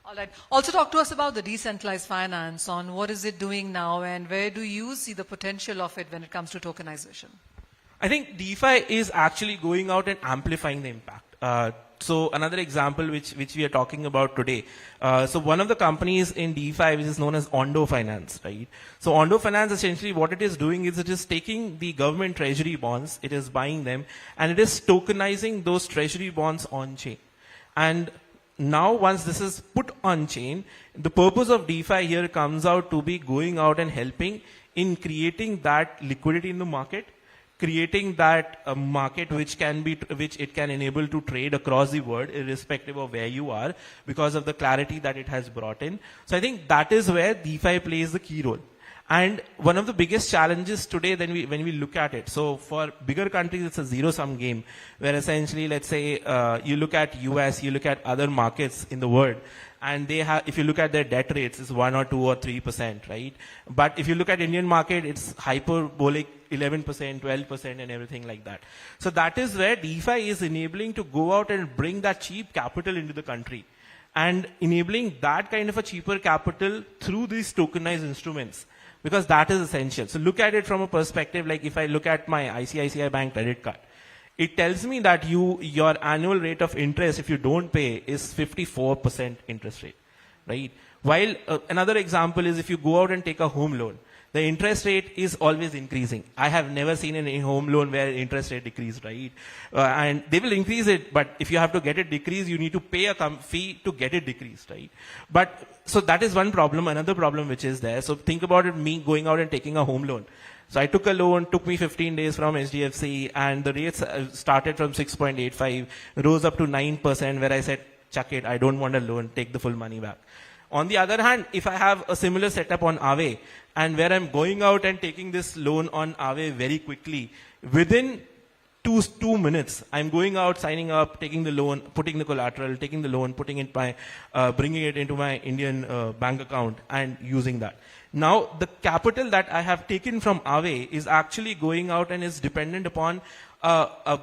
All right. Also talk to us about the decentralized finance, on what is it doing now and where do you see the potential of it when it comes to tokenization? I think DeFi is actually going out and amplifying the impact. So another example which we are talking about today. So one of the companies in DeFi which is known as Ondo Finance, right? So Ondo Finance essentially what it is doing is it is taking the government treasury bonds, it is buying them and it is tokenizing those treasury bonds on chain. And now once this is put on chain, the purpose of DeFi here comes out to be going out and helping in creating that liquidity in the market, creating that market which it can enable to trade across the world irrespective of where you are because of the clarity that it has brought in. So I think that is where DeFi plays the key role. And one of the biggest challenges today when we look at it, so for bigger countries, it's a zero-sum game, where essentially, let's say, you look at US, you look at other markets in the world, and they have, if you look at their debt rates, it's 1 or 2 or 3%, right? But if you look at Indian market, it's hyperbolic 11%, 12% and everything like that. So that is where DeFi is enabling to go out and bring that cheap capital into the country and enabling that kind of a cheaper capital through these tokenized instruments. Because that is essential. So look at it from a perspective, like if I look at my ICICI Bank credit card, it tells me that your annual rate of interest, if you don't pay, is 54% interest rate, right? While another example is if you go out and take a home loan, the interest rate is always increasing. I have never seen a home loan where interest rate decreased, right? And they will increase it, but if you have to get it decreased, you need to pay a fee to get it decreased, right? But so that is one problem. Another problem which is there. So think about it, me going out and taking a home loan. So I took a loan, took me 15 days from HDFC, and the rates started from 6.85, rose up to 9%, where I said, chuck it, I don't want a loan, take the full money back. On the other hand, if I have a similar setup on Aave, and where I'm going out and taking this loan on Aave very quickly, within 2 minutes, I'm going out, signing up, taking the loan, putting the collateral, taking the loan, putting it bringing it into my Indian bank account and using that. Now, the capital that I have taken from Aave is actually going out and is dependent upon a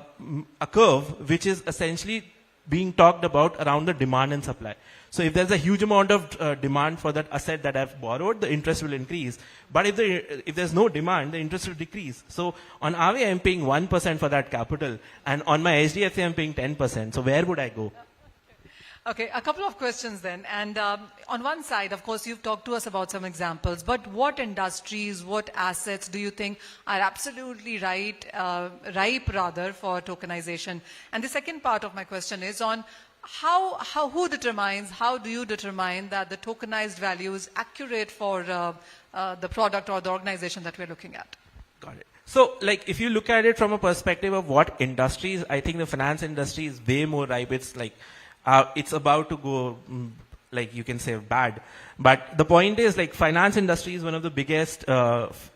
curve which is essentially being talked about around the demand and supply. So if there's a huge amount of demand for that asset that I've borrowed, the interest will increase. But if there's no demand, the interest will decrease. So on Aave, I'm paying 1% for that capital, and on my HDFC, I'm paying 10%. So where would I go? Okay, a couple of questions then. And on one side, of course, you've talked to us about some examples, but what industries, what assets do you think are absolutely ripe for tokenization? And the second part of my question is on how do you determine that the tokenized value is accurate for the product or the organization that we're looking at? Got it. So, like, if you look at it from a perspective of what industries, I think the finance industry is way more ripe. It's like, it's about to go, like, you can say bad. But the point is, like, finance industry is one of the biggest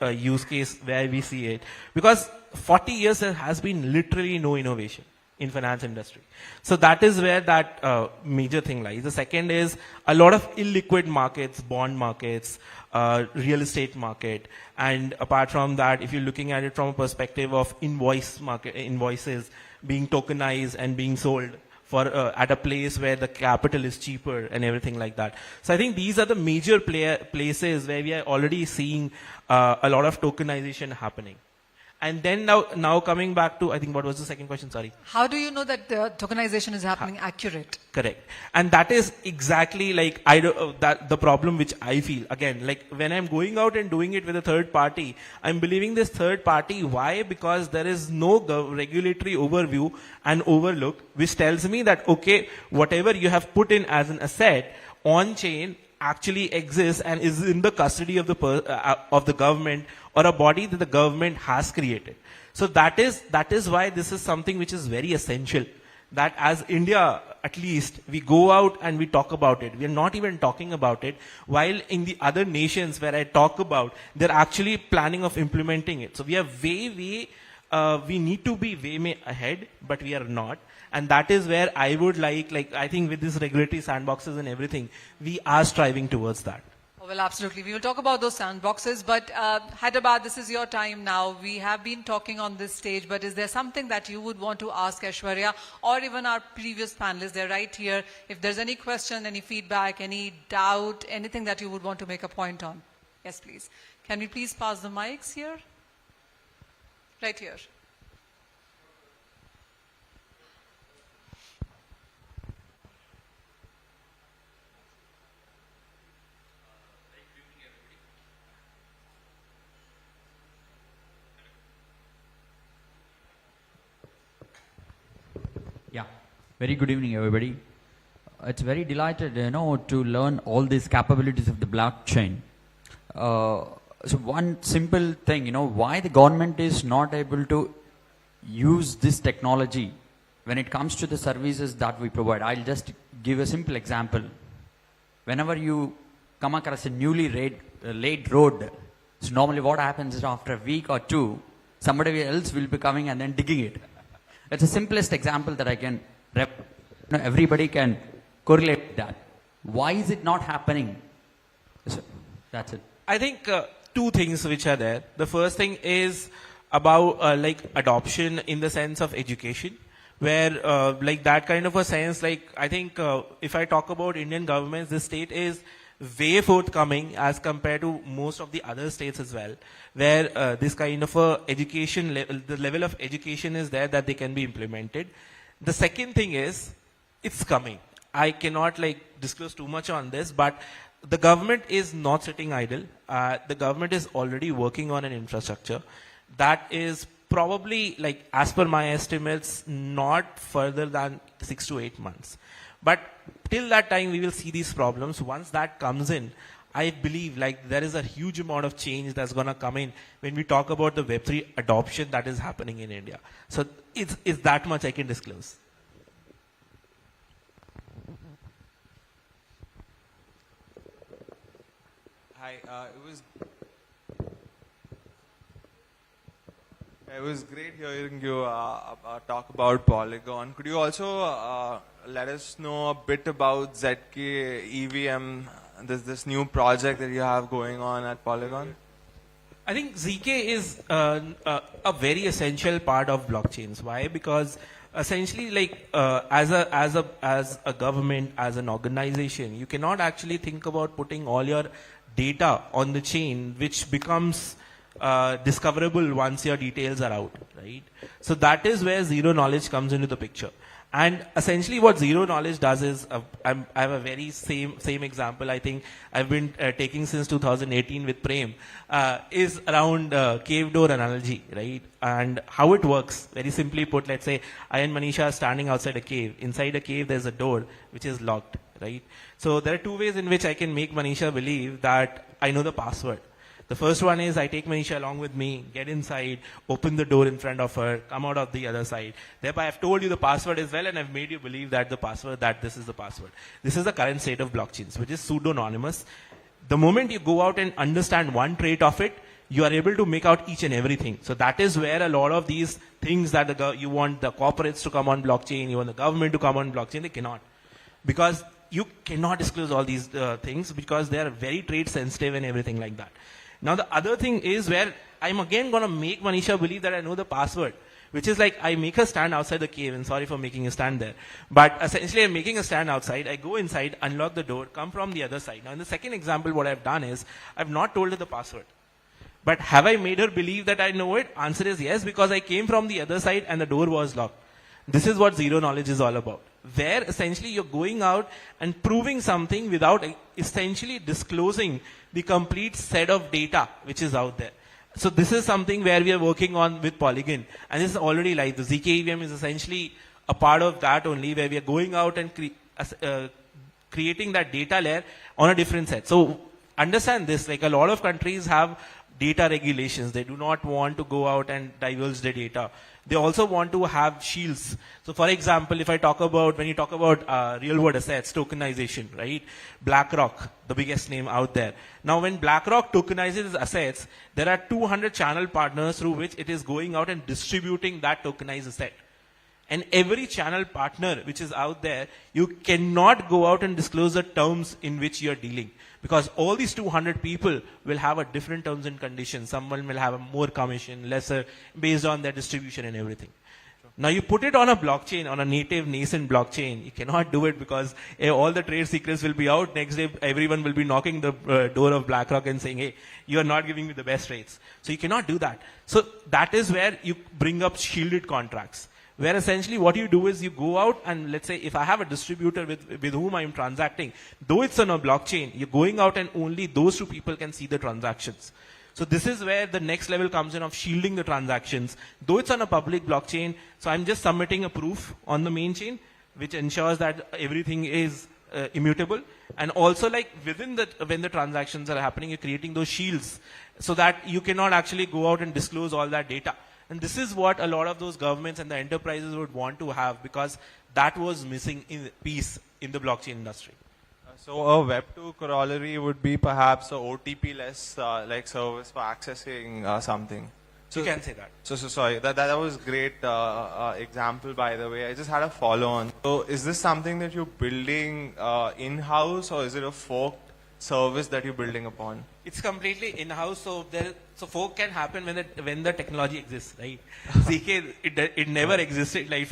use case where we see it. Because 40 years there has been literally no innovation in finance industry. So that is where that major thing lies. The second is a lot of illiquid markets, bond markets, real estate market. And apart from that, if you're looking at it from a perspective of invoices being tokenized and being sold for at a place where the capital is cheaper and everything like that. So I think these are the major places where we are already seeing a lot of tokenization happening. And then now coming back to, I think, what was the second question? Sorry. How do you know that the tokenization is happening accurate? Correct. And that is exactly like the problem which I feel. Again, like when I'm going out and doing it with a third party, I'm believing this third party. Why? Because there is no regulatory overview and overlook, which tells me that, okay, whatever you have put in as an asset on chain actually exists and is in the custody of the government or a body that the government has created. So that is why this is something which is very essential. That as India, at least, we go out and we talk about it. We are not even talking about it. While in the other nations where I talk about, they're actually planning of implementing it. So we are we need to be way ahead, but we are not. And that is where I would like I think with these regulatory sandboxes and everything, we are striving towards that. Well, absolutely. We will talk about those sandboxes, but Hyderabad, this is your time now. We have been talking on this stage, but is there something that you would want to ask Aishwarya or even our previous panelists? They're right here. If there's any question, any feedback, any doubt, anything that you would want to make a point on. Yes, please. Can we please pass the mics here? Right here. Yeah, very good evening, everybody. It's very delighted, to learn all these capabilities of the blockchain. So one simple thing, why the government is not able to use this technology when it comes to the services that we provide. I'll just give a simple example. Whenever you come across a newly laid road, so normally what happens is after a week or two, somebody else will be coming and then digging it. It's the simplest example that I can everybody can correlate that. Why is it not happening? So that's it. I think two things which are there. The first thing is about adoption in the sense of education, where that kind of a sense, I think if I talk about Indian governments, the state is way forthcoming as compared to most of the other states as well, where this kind of a education the level of education is there that they can be implemented. The second thing is, it's coming. I cannot disclose too much on this, but the government is not sitting idle. The government is already working on an infrastructure that is probably, as per my estimates, not further than 6 to 8 months. But till that time, we will see these problems. Once that comes in, I believe there is a huge amount of change that's going to come in when we talk about the Web3 adoption that is happening in India. So it's that much I can disclose. Hi, it was great hearing you talk about Polygon. Could you also let us know a bit about ZK EVM, this new project that you have going on at Polygon? I think ZK is a very essential part of blockchains. Why? Because essentially, like as a government, as an organization, you cannot actually think about putting all your data on the chain, which becomes discoverable once your details are out, right? So that is where zero knowledge comes into the picture. And essentially what zero knowledge does is, I have a very same example I think I've been taking since 2018 with Prem, is around cave door analogy, right? And how it works, very simply put, let's say I and Manisha are standing outside a cave. Inside a cave there's a door which is locked, right? So there are two ways in which I can make Manisha believe that I know the password. The first one is I take Manisha along with me, get inside, open the door in front of her, come out of the other side. Thereby I've told you the password as well, and I've made you believe that this is the password. This is the current state of blockchains, which is pseudo-anonymous. The moment you go out and understand one trait of it, you are able to make out each and everything. So that is where a lot of these things that you want the corporates to come on blockchain, you want the government to come on blockchain, they cannot. Because you cannot disclose all these things because they are very trait sensitive and everything like that. Now the other thing is where I'm again going to make Manisha believe that I know the password, which is like I make her stand outside the cave, and sorry for making a stand there. But essentially I'm making a stand outside, I go inside, unlock the door, come from the other side. Now in the second example what I've done is, I've not told her the password. But have I made her believe that I know it? Answer is yes, because I came from the other side and the door was locked. This is what zero knowledge is all about. Where essentially you're going out and proving something without essentially disclosing the complete set of data which is out there. So this is something where we are working on with Polygon, and this is already live. The ZK EVM is essentially a part of that only, where we are going out and creating that data layer on a different set. So understand this, like a lot of countries have data regulations. They do not want to go out and divulge their data. They also want to have shields. So for example, if I talk about, when you talk about real world assets, tokenization, right? BlackRock, the biggest name out there. Now when BlackRock tokenizes its assets, there are 200 channel partners through which it is going out and distributing that tokenized asset. And every channel partner which is out there, you cannot go out and disclose the terms in which you are dealing. Because all these 200 people will have a different terms and conditions. Someone will have a more commission, lesser, based on their distribution and everything. Sure. Now you put it on a blockchain, on a native nascent blockchain, you cannot do it because all the trade secrets will be out. Next day, everyone will be knocking the door of BlackRock and saying, hey, you are not giving me the best rates. So you cannot do that. So that is where you bring up shielded contracts. Where essentially what you do is you go out and let's say if I have a distributor with whom I am transacting, though it's on a blockchain, you're going out and only those two people can see the transactions. So this is where the next level comes in of shielding the transactions. Though it's on a public blockchain, so I'm just submitting a proof on the main chain, which ensures that everything is immutable. And also like within when the transactions are happening, you're creating those shields so that you cannot actually go out and disclose all that data. And this is what a lot of those governments and the enterprises would want to have, because that was missing in piece in the blockchain industry. So a Web2 corollary would be perhaps a OTP-less like service for accessing something. So you can say that. So sorry, that was a great example, by the way. I just had a follow-on. So is this something that you're building in-house, or is it a forked service that you're building upon? It's completely in-house, so fork can happen when the technology exists, right? ZK, it never existed like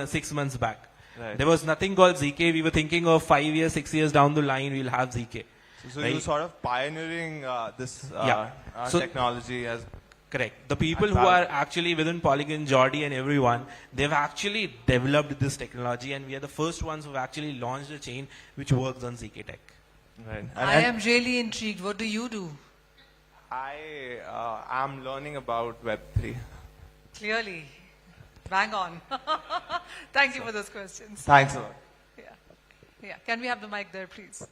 6 months back. Right. There was nothing called ZK. We were thinking of 5 years, 6 years down the line, we'll have ZK. So right? you're sort of pioneering this technology as... Correct. The people who are actually within Polygon, Jordi and everyone, they've actually developed this technology, and we are the first ones who've actually launched a chain which works on ZK tech. Right. I am really intrigued. What do you do? I am learning about Web3. Clearly. Bang on. Thank you for those questions. Thanks a lot. Yeah. Can we have the mic there, please?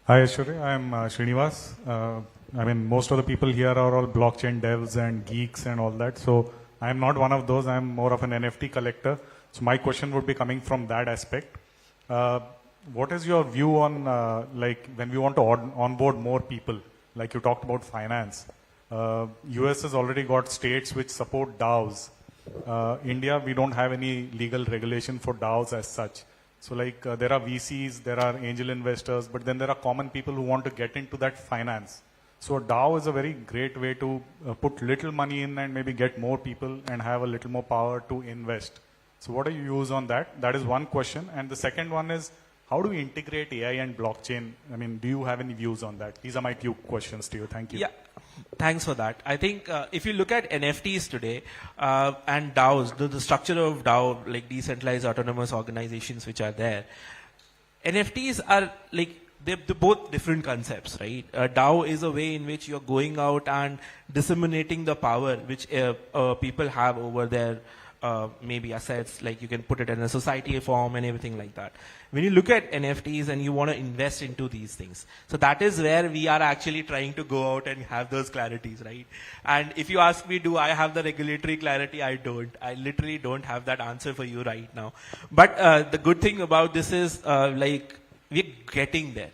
Hi, Ashwari. I am Srinivas. I mean, most of the people here are all blockchain devs and geeks and all that. So I am not one of those. I am more of an NFT collector. So my question would be coming from that aspect. what is your view on like when we want to onboard more people? Like you talked about finance. US has already got states which support DAOs. India, we don't have any legal regulation for DAOs as such. So like there are VCs, there are angel investors, but then there are common people who want to get into that finance. So a DAO is a very great way to put little money in and maybe get more people and have a little more power to invest. So what are your views on that? That is one question. And the second one is, how do we integrate AI and blockchain? I mean, do you have any views on that? These are my two questions to you. Thank you. Yeah, thanks for that. I think if you look at NFTs today and DAOs, the structure of DAO, like decentralized autonomous organizations which are there, NFTs are like, they're both different concepts, right? DAO is a way in which you're going out and disseminating the power which people have over their maybe assets, like you can put it in a society form and everything like that. When you look at NFTs and you want to invest into these things, so that is where we are actually trying to go out and have those clarities, right? And if you ask me, do I have the regulatory clarity? I don't. I literally don't have that answer for you right now. But the good thing about this is like we're getting there.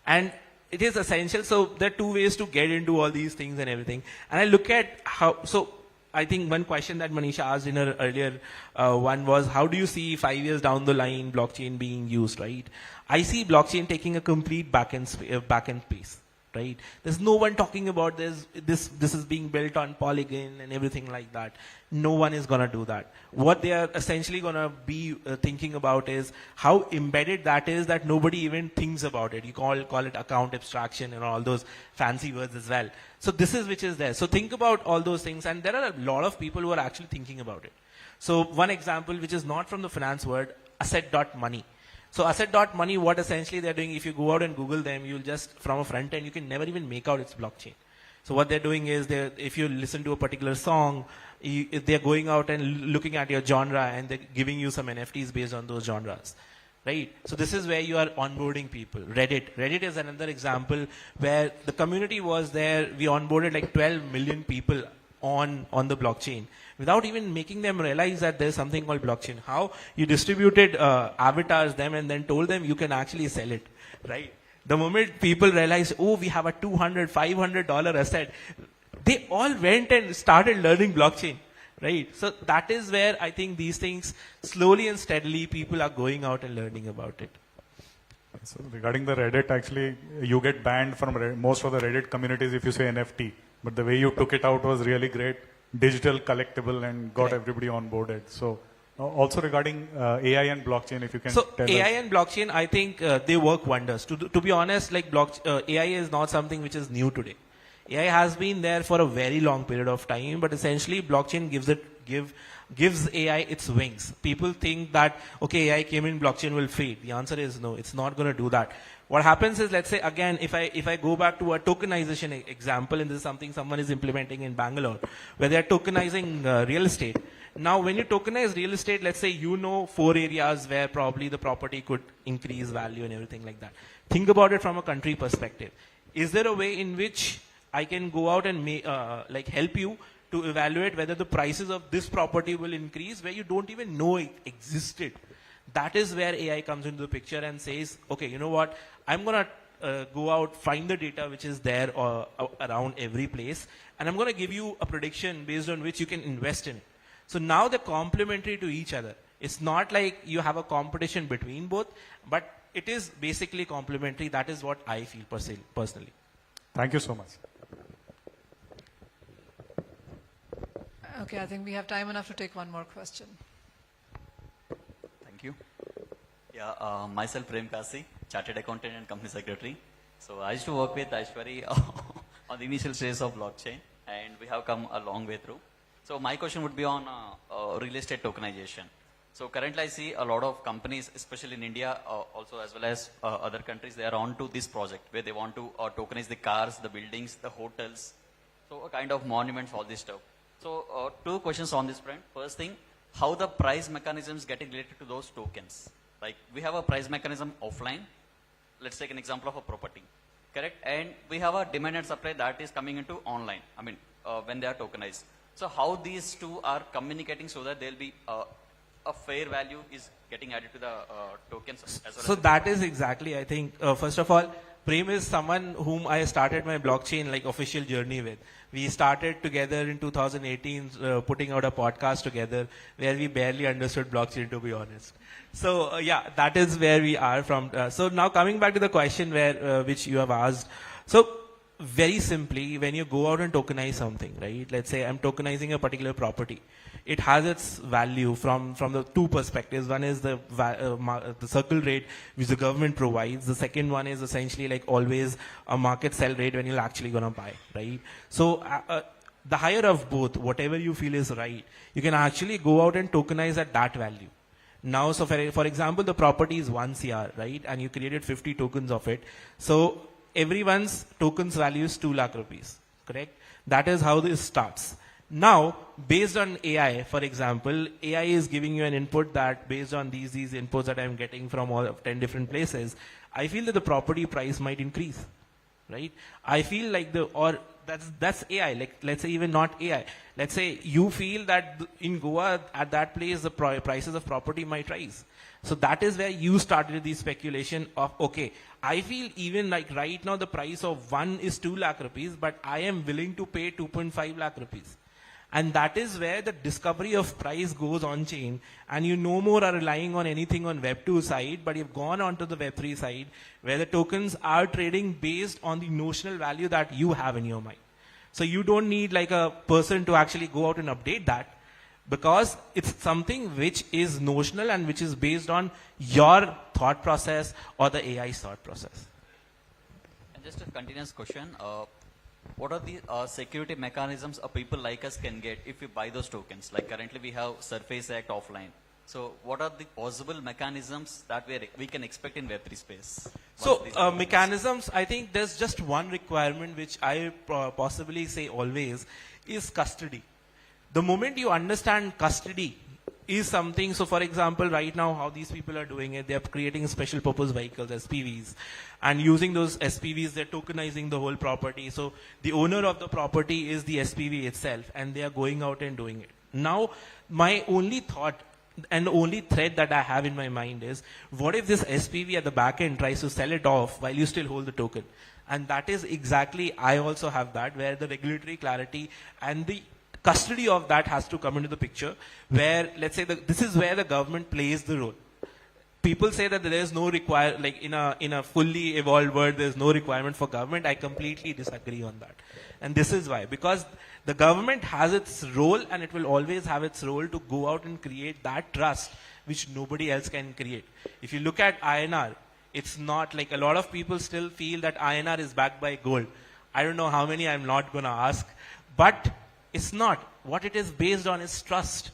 And it is essential. So there are two ways to get into all these things and everything. And I look at how, so I think one question that Manisha asked in her earlier one was, how do you see 5 years down the line blockchain being used, right? I see blockchain taking a complete backend space, right? There's no one talking about this is being built on Polygon and everything like that. No one is going to do that. What they are essentially going to be thinking about is how embedded that is that nobody even thinks about it. You call it account abstraction and all those fancy words as well. So this is which is there. So think about all those things, and there are a lot of people who are actually thinking about it. So one example which is not from the finance world, asset.money. So asset.money, what essentially they're doing, if you go out and Google them, you'll just, from a front end, you can never even make out it's blockchain. So what they're doing is, if you listen to a particular song, they're going out and looking at your genre and they're giving you some NFTs based on those genres. Right? So this is where you are onboarding people. Reddit is another example where the community was there. We onboarded like 12 million people on the blockchain without even making them realize that there's something called blockchain. How you distributed avatars them and then told them you can actually sell it, right? The moment people realized, oh, we have a $200, $500 asset, they all went and started learning blockchain, right? So that is where I think these things slowly and steadily people are going out and learning about it. So regarding the Reddit, actually, you get banned from most of the Reddit communities if you say NFT. But the way you took it out was really great. Digital collectible and got everybody onboarded. So also regarding AI and blockchain, if you can tell AI us. and blockchain, I think they work wonders. To be honest, like AI is not something which is new today. AI has been there for a very long period of time, but essentially blockchain gives AI its wings. People think that, okay, AI came in, blockchain will fade. The answer is no, it's not going to do that. What happens is, let's say again, if I go back to a tokenization example, and this is something someone is implementing in Bangalore, where they're tokenizing real estate. Now, when you tokenize real estate, let's say you know 4 areas where probably the property could increase value and everything like that. Think about it from a country perspective. Is there a way in which I can go out and like help you to evaluate whether the prices of this property will increase where you don't even know it existed? That is where AI comes into the picture and says, okay, you know what, I'm going to go out, find the data which is there around every place, and I'm going to give you a prediction based on which you can invest in it. So now they're complementary to each other. It's not like you have a competition between both, but it is basically complementary. That is what I feel personally. Thank you so much. Okay, I think we have time enough to take one more question. Thank you. Yeah, myself Prem Kasi, Chartered Accountant and Company Secretary. So I used to work with Aishwari on the initial stage of blockchain, and we have come a long way through. So my question would be on real estate tokenization. So currently I see a lot of companies, especially in India, also as well as other countries, they are on to this project where they want to tokenize the cars, the buildings, the hotels, so a kind of monuments, all this stuff. So 2 questions on this front. First thing, how the price mechanisms getting related to those tokens. Like we have a price mechanism offline. Let's take an example of a property, correct? And we have a demand and supply that is coming into online. I mean, when they are tokenized. So how these two are communicating so that they'll be a fair value is getting added to the tokens as well? So that is exactly, I think, first of all, Prem is someone whom I started my blockchain like official journey with. We started together in 2018, putting out a podcast together where we barely understood blockchain, to be honest. So yeah, that is where we are from. So now coming back to the question where which you have asked. So very simply, when you go out and tokenize something, right? Let's say I'm tokenizing a particular property. It has its value from the two perspectives. One is the circle rate which the government provides. The second one is essentially like always a market sell rate when you're actually going to buy, right? So the higher of both, whatever you feel is right, you can actually go out and tokenize at that value. Now, so for example, the property is 1 CR, right? And you created 50 tokens of it. So everyone's tokens value is 2 lakh rupees, correct? That is how this starts. Now, based on AI, for example, AI is giving you an input that based on these inputs that I'm getting from all of 10 different places, I feel that the property price might increase, right? I feel like that's AI. Like, let's say even not AI. Let's say you feel that in Goa, at that place, the prices of property might rise. So that is where you started the speculation of, okay, I feel even like right now the price of one is 2 lakh rupees, but I am willing to pay 2.5 lakh rupees. And that is where the discovery of price goes on chain, and you no more are relying on anything on Web2 side, but you've gone on to the Web3 side, where the tokens are trading based on the notional value that you have in your mind. So you don't need like a person to actually go out and update that, because it's something which is notional and which is based on your thought process or the AI's thought process. And just a continuous question. What are the security mechanisms people like us can get if we buy those tokens? Like currently we have Surface Act offline. So what are the possible mechanisms that we can expect in Web3 space? So mechanisms, I think there's just one requirement which I possibly say always is custody. The moment you understand custody is something, so for example, right now how these people are doing it, they're creating special purpose vehicles, SPVs, and using those SPVs, they're tokenizing the whole property. So the owner of the property is the SPV itself, and they are going out and doing it. Now, my only thought and the only thread that I have in my mind is, what if this SPV at the back end tries to sell it off while you still hold the token? And that is exactly, I also have that, where the regulatory clarity and the custody of that has to come into the picture, where let's say this is where the government plays the role. People say that there is no like in a fully evolved world, there is no requirement for government. I completely disagree on that. And this is why, because the government has its role, and it will always have its role to go out and create that trust which nobody else can create. If you look at INR, it's not like, a lot of people still feel that INR is backed by gold. I don't know how many, I'm not going to ask, but it's not. What it is based on is trust.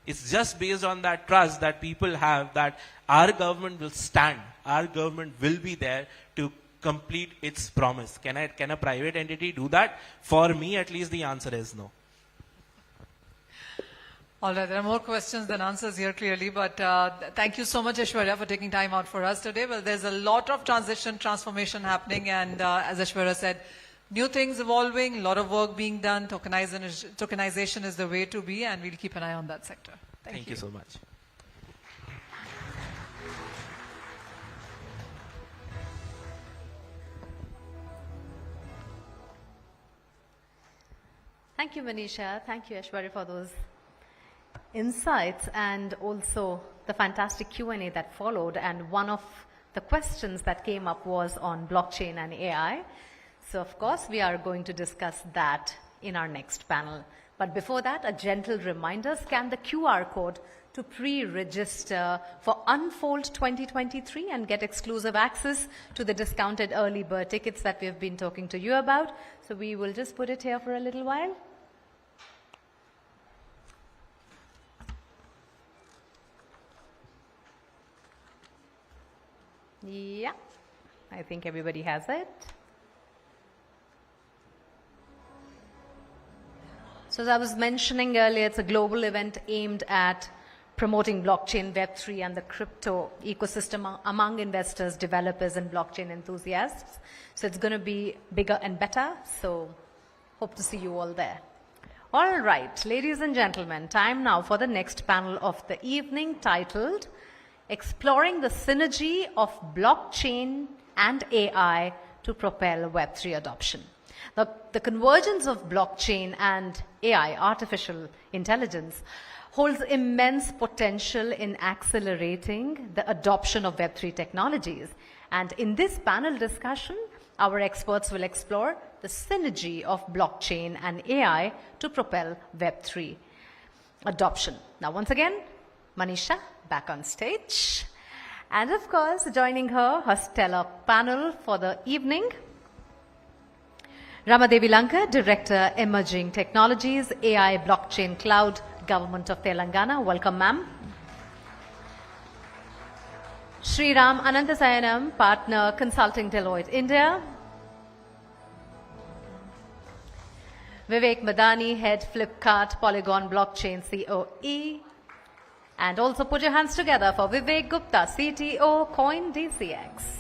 It's just based on that trust that people have that our government will stand. Our government will be there to complete its promise. Can a private entity do that? For me, at least, the answer is no. All right, there are more questions than answers here clearly, but thank you so much, Aishwarya, for taking time out for us today. Well, there's a lot of transformation happening, and as Aishwarya said, new things evolving, a lot of work being done. Tokenization is the way to be, and we'll keep an eye on that sector. Thank you so much. Thank you, Manisha. Thank you, Aishwarya, for those insights and also the fantastic Q&A that followed. And one of the questions that came up was on blockchain and AI. So, of course, we are going to discuss that in our next panel. But before that, a gentle reminder, scan the QR code to pre-register for Unfold 2023 and get exclusive access to the discounted early bird tickets that we have been talking to you about. So we will just put it here for a little while. Yeah, I think everybody has it. So as I was mentioning earlier, it's a global event aimed at promoting blockchain, Web3, and the crypto ecosystem among investors, developers, and blockchain enthusiasts. So it's going to be bigger and better. So hope to see you all there. All right, ladies and gentlemen, time now for the next panel of the evening titled Exploring the Synergy of Blockchain and AI to Propel Web3 Adoption. The convergence of blockchain and AI, artificial intelligence, holds immense potential in accelerating the adoption of Web3 technologies. And in this panel discussion, our experts will explore the synergy of blockchain and AI to propel Web3 adoption. Now, once again, Manisha back on stage. And of course, joining her stellar panel for the evening, Ramadevi Lanka, Director, Emerging Technologies, AI, Blockchain, Cloud, Government of Telangana. Welcome, ma'am. Sriram Ananthasayanam, Partner, Consulting, Deloitte, India. Vivek Madani, Head, Flipkart, Polygon, Blockchain, COE. And also put your hands together for Vivek Gupta, CTO, Coindcx.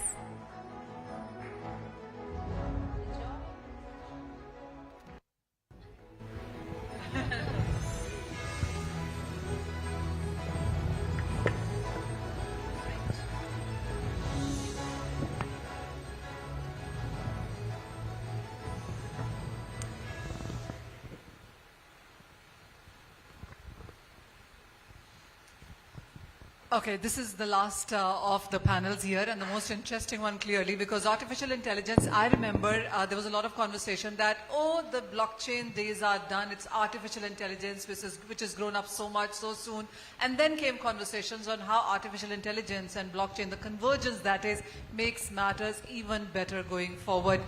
Okay, this is the last of the panels here and the most interesting one clearly, because artificial intelligence, I remember there was a lot of conversation that, oh, the blockchain days are done, it's artificial intelligence which has grown up so much so soon. And then came conversations on how artificial intelligence and blockchain, the convergence that is, makes matters even better going forward.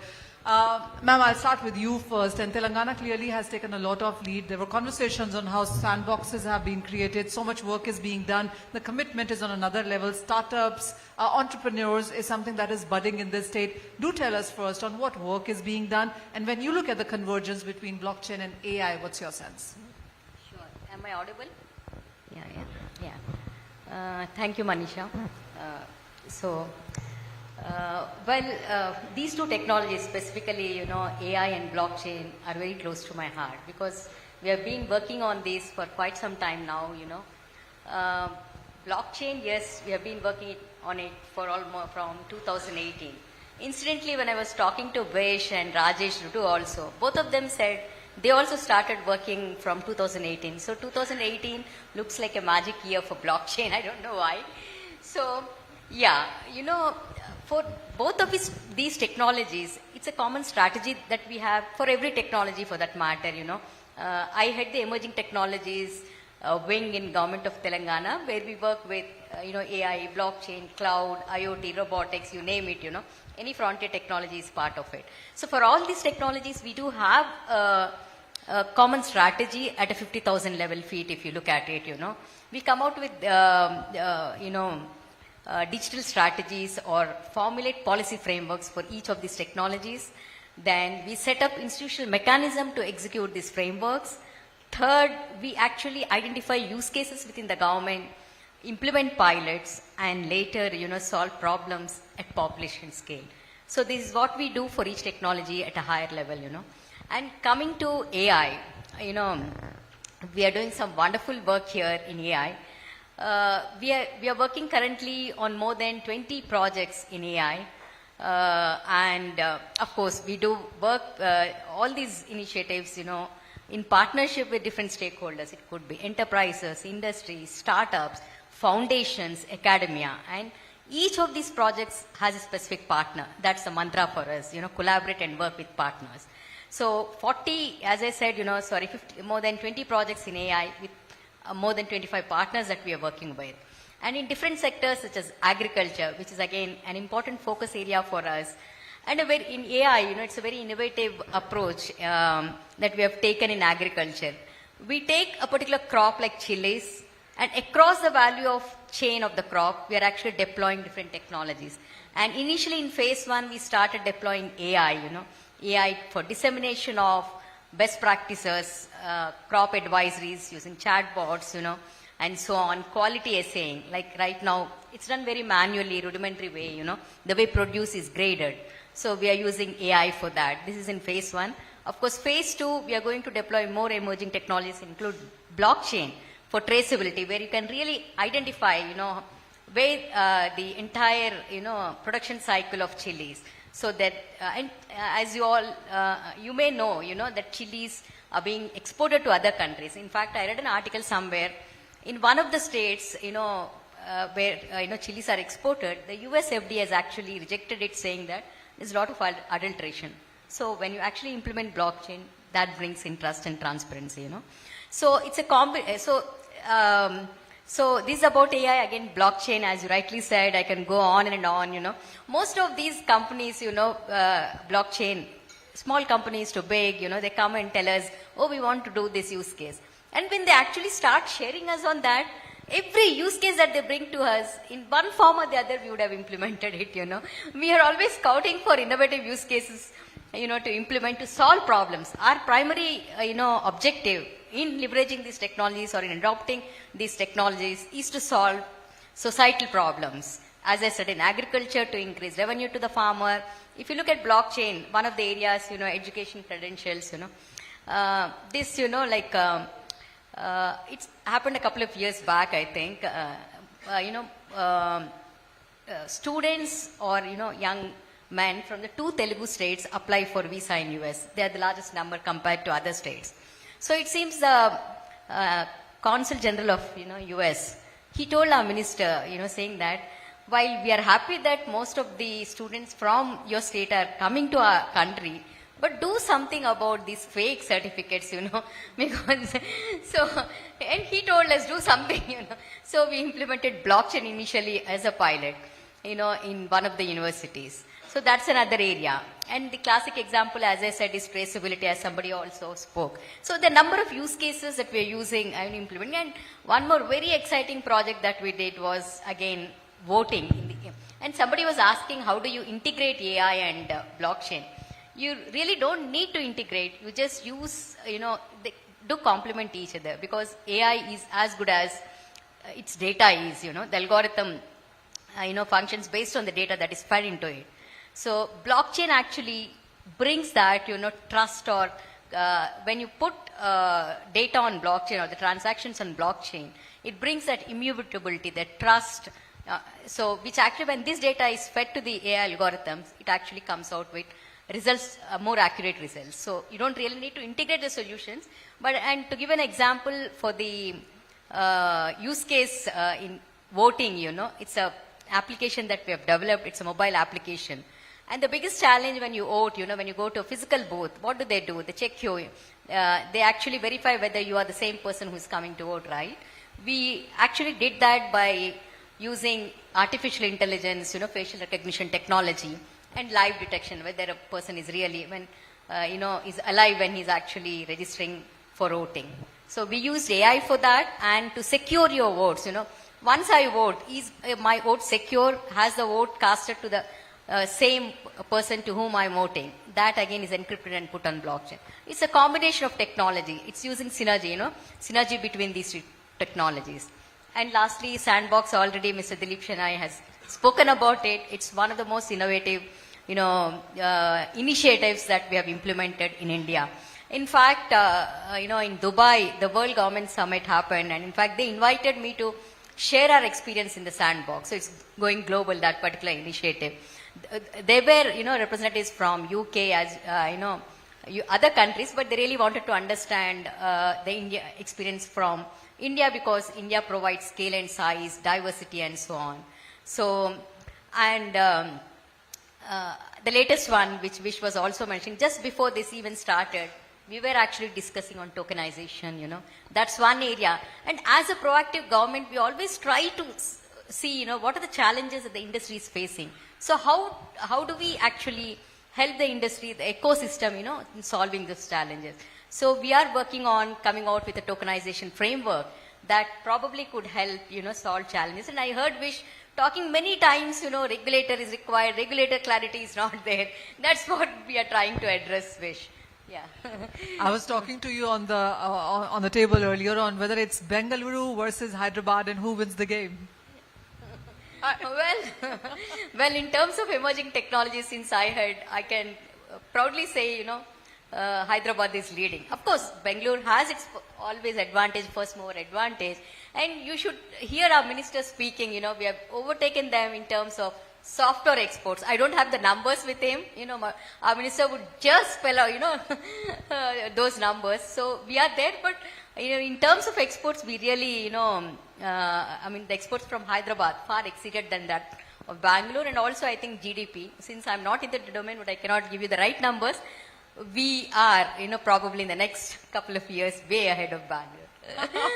Ma'am, I'll start with you first. And Telangana clearly has taken a lot of lead. There were conversations on how sandboxes have been created. So much work is being done. The commitment is on another level. Startups, entrepreneurs is something that is budding in this state. Do tell us first on what work is being done. And when you look at the convergence between blockchain and AI, what's your sense? Sure. Am I audible? Yeah. Thank you, Manisha. These two technologies, specifically, AI and blockchain, are very close to my heart because we have been working on this for quite some time now, Blockchain, yes, we have been working on it for almost from 2018. Incidentally, when I was talking to Vesh and Rajesh Rudu also, both of them said they also started working from 2018. So 2018 looks like a magic year for blockchain. I don't know why. So, yeah, for both of these technologies, it's a common strategy that we have for every technology for that matter, I head the emerging technologies wing in Government of Telangana, where we work with, AI, blockchain, cloud, IoT, robotics, you name it, any frontier technology is part of it. So for all these technologies, we do have a common strategy at a 50,000 level feet, if you look at it, We come out with, digital strategies or formulate policy frameworks for each of these technologies. Then we set up institutional mechanism to execute these frameworks. Third, we actually identify use cases within the government, implement pilots, and later, solve problems at population scale. So this is what we do for each technology at a higher level, And coming to AI, we are doing some wonderful work here in AI. We are working currently on more than 20 projects in AI. Of course, we do work, all these initiatives, in partnership with different stakeholders. It could be enterprises, industries, startups, foundations, academia. And each of these projects has a specific partner. That's the mantra for us, collaborate and work with partners. So 40, as I said, 50, more than 20 projects in AI with more than 25 partners that we are working with. And in different sectors such as agriculture, which is again an important focus area for us. And in AI, it's a very innovative approach that we have taken in agriculture. We take a particular crop like chilies, and across the value of chain of the crop, we are actually deploying different technologies. And initially in phase 1, we started deploying AI, AI for dissemination of best practices, crop advisories using chatbots, and so on, quality assaying. Like right now, it's done very manually, rudimentary way, the way produce is graded. So we are using AI for that. This is in phase 1. Of course, phase 2, we are going to deploy more emerging technologies, include blockchain for traceability, where you can really identify, where the entire, production cycle of chilies. So that, as you all, you may know, that chilies are being exported to other countries. In fact, I read an article somewhere, in one of the states, where, chilies are exported, the US FDA has actually rejected it, saying that there's a lot of adulteration. So when you actually implement blockchain, that brings in trust and transparency, So it's a so this is about AI, again, blockchain, as you rightly said. I can go on and on, Most of these companies, blockchain, small companies to big, they come and tell us, oh, we want to do this use case. And when they actually start sharing us on that, every use case that they bring to us, in one form or the other, we would have implemented it, We are always scouting for innovative use cases, to implement, to solve problems. Our primary, objective in leveraging these technologies or in adopting these technologies is to solve societal problems. As I said, in agriculture, to increase revenue to the farmer. If you look at blockchain, one of the areas, education credentials, this, it's happened a couple of years back, I think. Students or, young men from the 2 Telugu states apply for visa in US. They are the largest number compared to other states. So it seems the Consul General of, US, he told our minister, saying that while we are happy that most of the students from your state are coming to our country, but do something about these fake certificates, because, so, and he told us do something, So we implemented blockchain initially as a pilot, in one of the universities. So that's another area. And the classic example, as I said, is traceability, as somebody also spoke. So the number of use cases that we're using and implementing. And one more very exciting project that we did was, again, voting. And somebody was asking, how do you integrate AI and blockchain? You really don't need to integrate. You just use, they do complement each other, because AI is as good as its data is, the algorithm, functions based on the data that is fed into it. So blockchain actually brings that, trust, or when you put data on blockchain or the transactions on blockchain, it brings that immutability, that trust. So which actually, when this data is fed to the AI algorithms, it actually comes out with results, more accurate results. So you don't really need to integrate the solutions. But, and to give an example for the use case in voting, it's a application that we have developed. It's a mobile application. And the biggest challenge when you vote, when you go to a physical booth, what do? They check you. They actually verify whether you are the same person who is coming to vote, right? We actually did that by using artificial intelligence, facial recognition technology, and live detection, whether a person is really, when, is alive when he's actually registering for voting. So we used AI for that, and to secure your votes, once I vote, is my vote secure? Has the vote casted to the same person to whom I'm voting? That again is encrypted and put on blockchain. It's a combination of technology. It's using synergy, synergy between these 2 technologies. And lastly, sandbox, already Mr. Dilip Shanai has spoken about it. It's one of the most innovative, initiatives that we have implemented in India. In fact, in Dubai, the World Government Summit happened, and in fact, they invited me to share our experience in the sandbox. So it's going global, that particular initiative. They were, representatives from UK, as other countries, but they really wanted to understand the India experience from India, because India provides scale and size, diversity, and so on. So, and the latest one, which Vish was also mentioning, just before this even started, we were actually discussing on tokenization, That's one area. And as a proactive government, we always try to see, what are the challenges that the industry is facing. So how do we actually help the industry, the ecosystem, in solving these challenges? So we are working on coming out with a tokenization framework that probably could help, solve challenges. And I heard Vish talking many times, regulator is required, regulator clarity is not there. That's what we are trying to address, Vish. Yeah. I was talking to you on the table earlier on whether it's Bengaluru versus Hyderabad and who wins the game. Well, in terms of emerging technologies, since I can proudly say, Hyderabad is leading. Of course, Bangalore has its always advantage, first mover advantage. And you should hear our minister speaking, we have overtaken them in terms of software exports. I don't have the numbers with him. Our minister would just spell out, those numbers. So we are there, but in terms of exports, we really, the exports from Hyderabad far exceeded than that of Bangalore, and also I think GDP. Since I'm not in the domain, but I cannot give you the right numbers, we are, probably in the next couple of years, way ahead of Bangalore.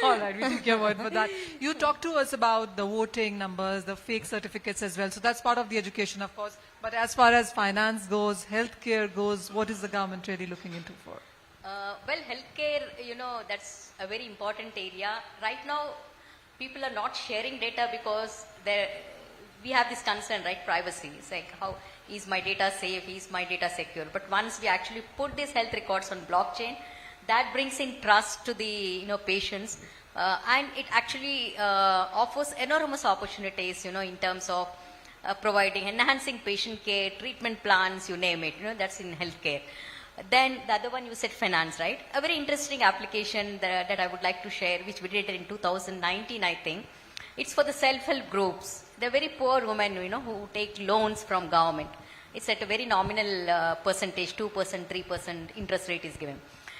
All right, we take your word for that. You talked to us about the voting numbers, the fake certificates as well. So that's part of the education, of course. But as far as finance goes, healthcare goes, what is the government really looking into for? Well, healthcare, that's a very important area. Right now, people are not sharing data because we have this concern, right? Privacy. It's like, how is my data safe? Is my data secure? But once we actually put these health records on blockchain, that brings in trust to the patients, and it actually offers enormous opportunities, in terms of enhancing patient care, treatment plans, you name it. That's in healthcare. Then the other one you said finance, right? A very interesting application that I would like to share, which we did in 2019, I think. It's for the self-help groups. They're very poor women, who take loans from government. It's at a very nominal percentage, 2%, 3% interest rate is given.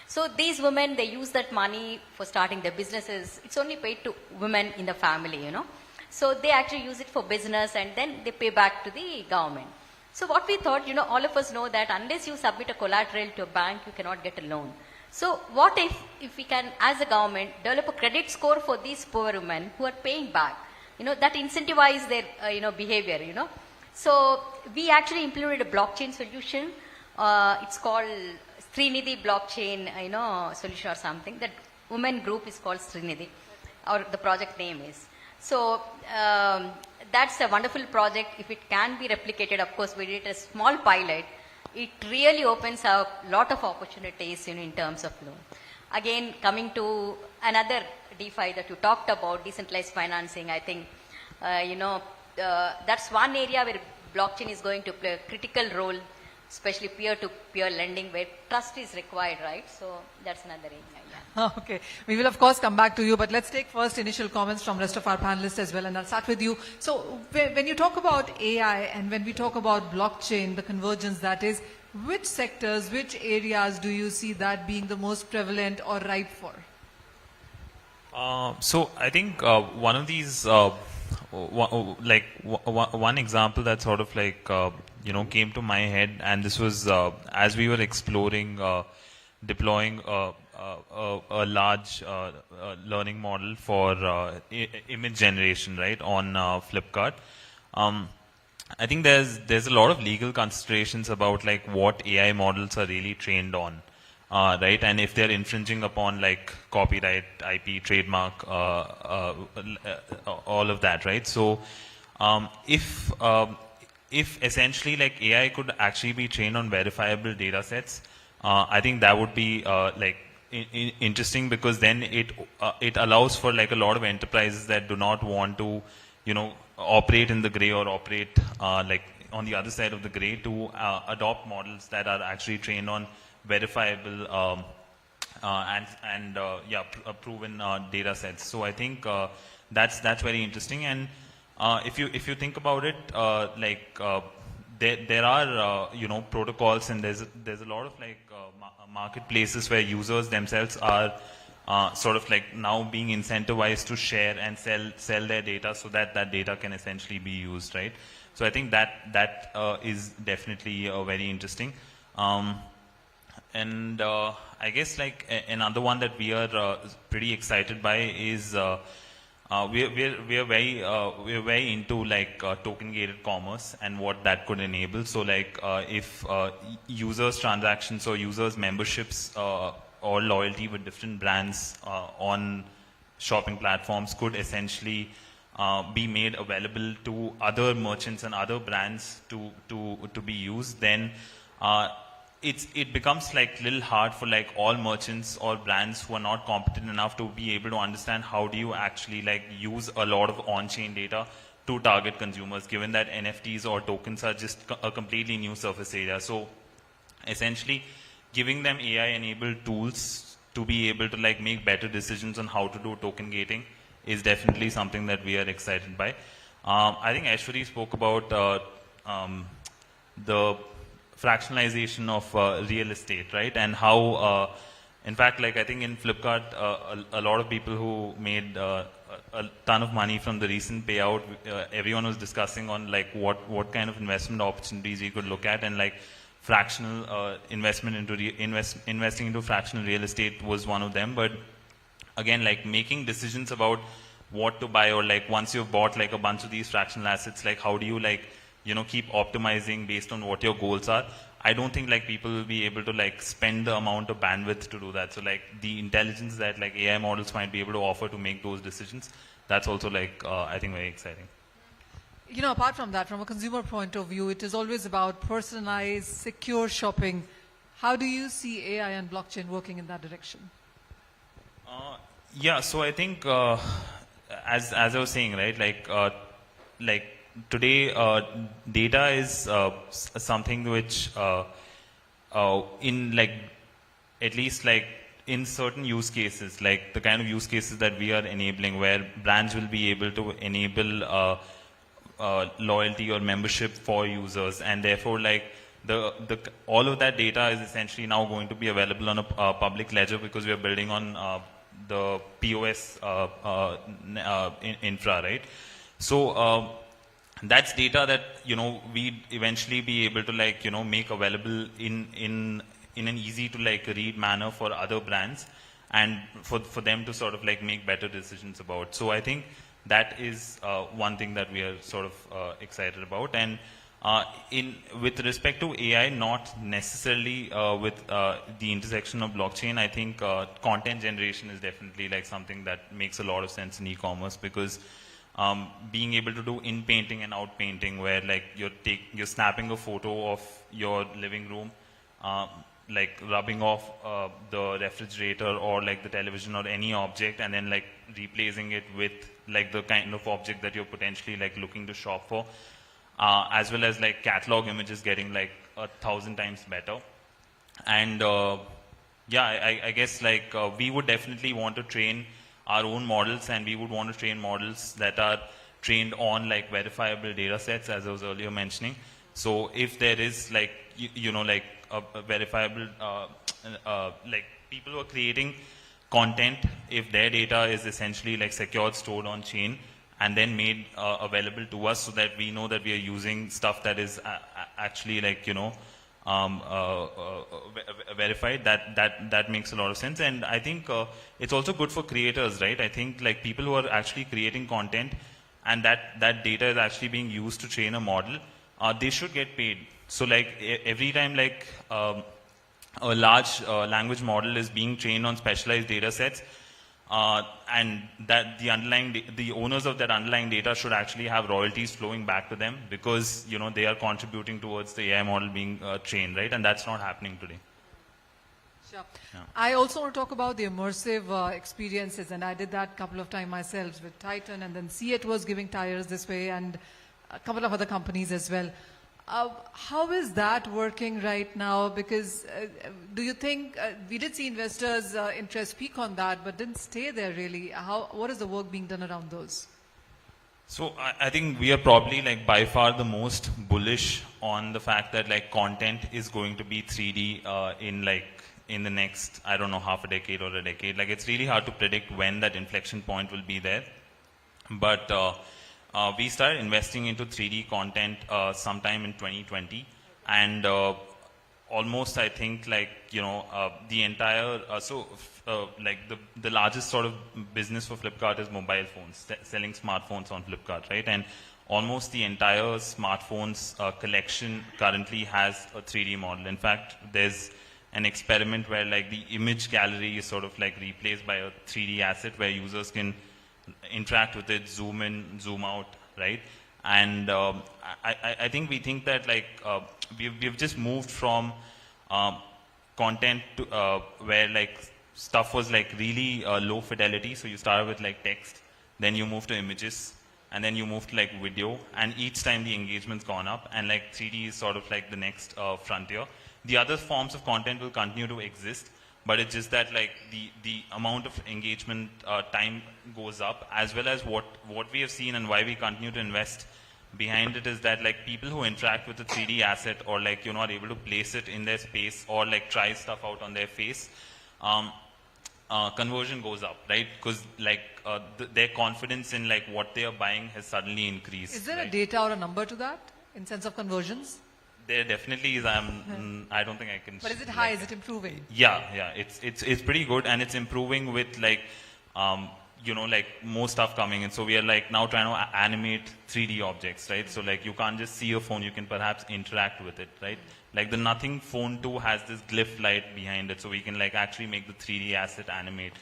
So these women, they use that money for starting their businesses. It's only paid to women in the family, So they actually use it for business, and then they pay back to the government. So what we thought, all of us know that unless you submit a collateral to a bank, you cannot get a loan. So what if we can, as a government, develop a credit score for these poor women who are paying back, that incentivize their, behavior, So we actually implemented a blockchain solution. It's called Srinidhi blockchain, solution or something. That women group is called Srinidhi, or the project name is. So that's a wonderful project. If it can be replicated, of course, we did a small pilot. It really opens up a lot of opportunities, in terms of loan. Again, coming to another DeFi that you talked about, decentralized financing, I think, that's one area where blockchain is going to play a critical role, especially peer-to-peer lending, where trust is required, right? So that's another area. Yeah. Okay. We will, of course, come back to you, but let's take first initial comments from rest of our panelists as well, and I'll start with you. So when you talk about AI and when we talk about blockchain, the convergence that is, which sectors, which areas do you see that being the most prevalent or ripe for? So I think one of these, one example that sort of came to my head, and this was as we were exploring deploying a large learning model for image generation, right, on Flipkart. I think there's a lot of legal considerations about what AI models are really trained on, right, and if they're infringing upon copyright, IP, trademark, all of that, right. So if essentially AI could actually be trained on verifiable data sets, I think that would be interesting, because then it allows for a lot of enterprises that do not want to operate in the gray or operate on the other side of the gray to adopt models that are actually trained on verifiable proven data sets. So I think that's very interesting. And if you think about it, there are protocols, and there's a lot of marketplaces where users themselves are sort of now being incentivized to share and sell their data, so that data can essentially be used, right? So I think that is definitely very interesting. And I guess another one that we are pretty excited by is we're very into token gated commerce and what that could enable. So if users transactions or users memberships or loyalty with different brands on shopping platforms could essentially be made available to other merchants and other brands to be used, then it becomes little hard for all merchants or brands who are not competent enough to be able to understand how do you actually use a lot of on-chain data to target consumers, given that NFTs or tokens are just a completely new surface area. So essentially giving them AI-enabled tools to be able to like make better decisions on how to do token gating is definitely something that we are excited by. I think Aishwari spoke about the fractionalization of real estate, right? And how, in fact, like I think in Flipkart, a lot of people who made a ton of money from the recent payout, everyone was discussing on like what kind of investment opportunities we could look at, and like fractional investment into investing into fractional real estate was one of them. But again, like making decisions about what to buy, or like once you've bought like a bunch of these fractional assets, like how do you like, you know, keep optimizing based on what your goals are. I don't think like people will be able to like spend the amount of bandwidth to do that. So like the intelligence that like AI models might be able to offer to make those decisions, that's also like I think very exciting. You know, apart from that, from a consumer point of view, it is always about personalized, secure shopping. How do you see AI and blockchain working in that direction? Yeah, so I think as I was saying, right, like today data is something which in like at least like in certain use cases, like the kind of use cases that we are enabling, where brands will be able to enable loyalty or membership for users, and therefore like all of that data is essentially now going to be available on a public ledger, because we are building on the POS infra, right? So that's data that, you know, we'd eventually be able to like, you know, make available in an easy to like read manner for other brands, and for them to sort of like make better decisions about. So I think that is one thing that we are sort of excited about. And with respect to AI, not necessarily with the intersection of blockchain, I think content generation is definitely like something that makes a lot of sense in e-commerce, because being able to do in-painting and out-painting, where like you're snapping a photo of your living room, like rubbing off the refrigerator or like the television or any object, and then like replacing it with like the kind of object that you're potentially like looking to shop for, as well as like catalog images getting like 1,000 times better. And yeah, I guess like we would definitely want to train our own models, and we would want to train models that are trained on like verifiable data sets, as I was earlier mentioning. So if there is like, you know, like a verifiable, like people who are creating content, if their data is essentially like secured, stored on chain, and then made available to us, so that we know that we are using stuff that is actually like, you know, verified, that makes a lot of sense. And I think it's also good for creators, right? I think like people who are actually creating content, and that data is actually being used to train a model, they should get paid. So like every time like a large language model is being trained on specialized data sets, and that the owners of that underlying data should actually have royalties flowing back to them, because, you know, they are contributing towards the AI model being trained, right? And that's not happening today. Sure. Yeah. I also want to talk about the immersive experiences, and I did that a couple of times myself with Titan, and then Seat was giving tires this way, and a couple of other companies as well. How is that working right now? Because do you think, we did see investors' interest peak on that, but didn't stay there really. What is the work being done around those? So I think we are probably like by far the most bullish on the fact that like content is going to be 3D in the next, I don't know, half a decade or a decade. Like it's really hard to predict when that inflection point will be there. But we started investing into 3D content sometime in 2020, and almost I think like, you know, the entire, like the largest sort of business for Flipkart is mobile phones, selling smartphones on Flipkart, right? And almost the entire smartphones collection currently has a 3D model. In fact, there's an experiment where like the image gallery is sort of like replaced by a 3D asset where users can interact with it, zoom in, zoom out, right? And I think we think that like we've just moved from content to where like stuff was like really low fidelity. So you started with like text, then you move to images, and then you move to like video, and each time the engagement's gone up, and like 3D is sort of like the next frontier. The other forms of content will continue to exist, but it's just that like the amount of engagement time goes up, as well as what we have seen and why we continue to invest behind it is that like people who interact with a 3D asset or like you're not able to place it in their space or like try stuff out on their face, conversion goes up, right? Because like their confidence in like what they are buying has suddenly increased. Is there right? a data or a number to that in sense of conversions? There definitely is. I don't think I can. But is it high? Is it improving? Yeah. It's pretty good, and it's improving with like you know, like more stuff coming in. So we are like now trying to animate 3D objects, right? So like you can't just see a phone, you can perhaps interact with it, right? Like the Nothing Phone 2 has this glyph light behind it, so we can like actually make the 3D asset animate.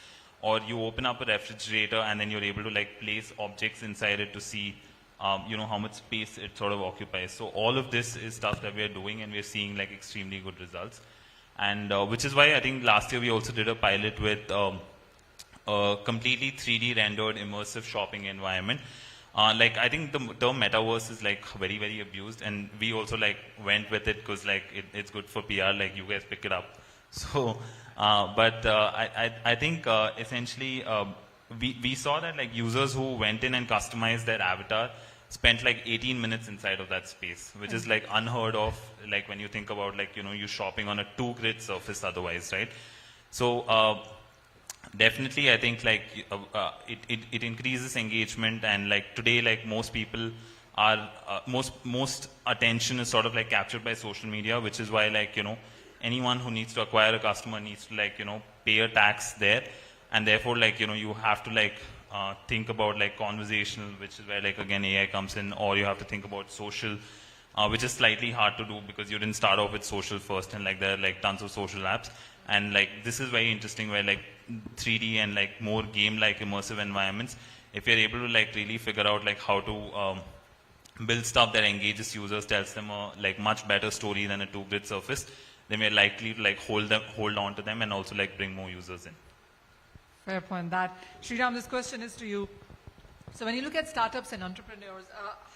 Or you open up a refrigerator and then you're able to like place objects inside it to see you know, how much space it sort of occupies. So all of this is stuff that we are doing, and we're seeing like extremely good results. And which is why I think last year we also did a pilot with a completely 3D rendered immersive shopping environment. Like I think the term metaverse is like very, very abused, and we also like went with it because like it's good for PR, like you guys pick it up. So, I think essentially we saw that like users who went in and customized their avatar spent like 18 minutes inside of that space, which is like unheard of, like when you think about like, you know, you shopping on a 2-grid surface otherwise, right? So definitely I think like it increases engagement, and like today like most people are most attention is sort of like captured by social media, which is why like, you know, anyone who needs to acquire a customer needs to like, you know, pay a tax there, and therefore like, you know, you have to like think about like conversational, which is where like again AI comes in, or you have to think about social, which is slightly hard to do because you didn't start off with social first, and like there are like tons of social apps. And like this is very interesting where like 3D and like more game-like immersive environments, if you're able to like really figure out like how to build stuff that engages users, tells them a like much better story than a 2-grid surface, then we're likely to like hold on to them and also like bring more users in. Fair point. That Sriram, this question is to you. So when you look at startups and entrepreneurs,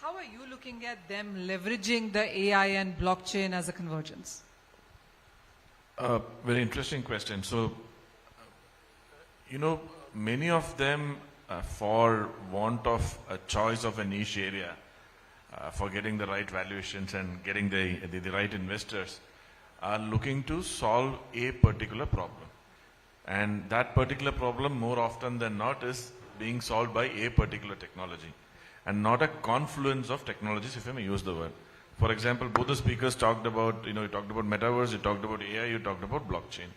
how are you looking at them leveraging the AI and blockchain as a convergence? Very interesting question. So, you know, many of them, for want of a choice of a niche area, for getting the right valuations and getting the right investors, are looking to solve a particular problem. And that particular problem, more often than not, is being solved by a particular technology, and not a confluence of technologies, if I may use the word. For example, both the speakers talked about, you talked about metaverse, you talked about AI, you talked about blockchain.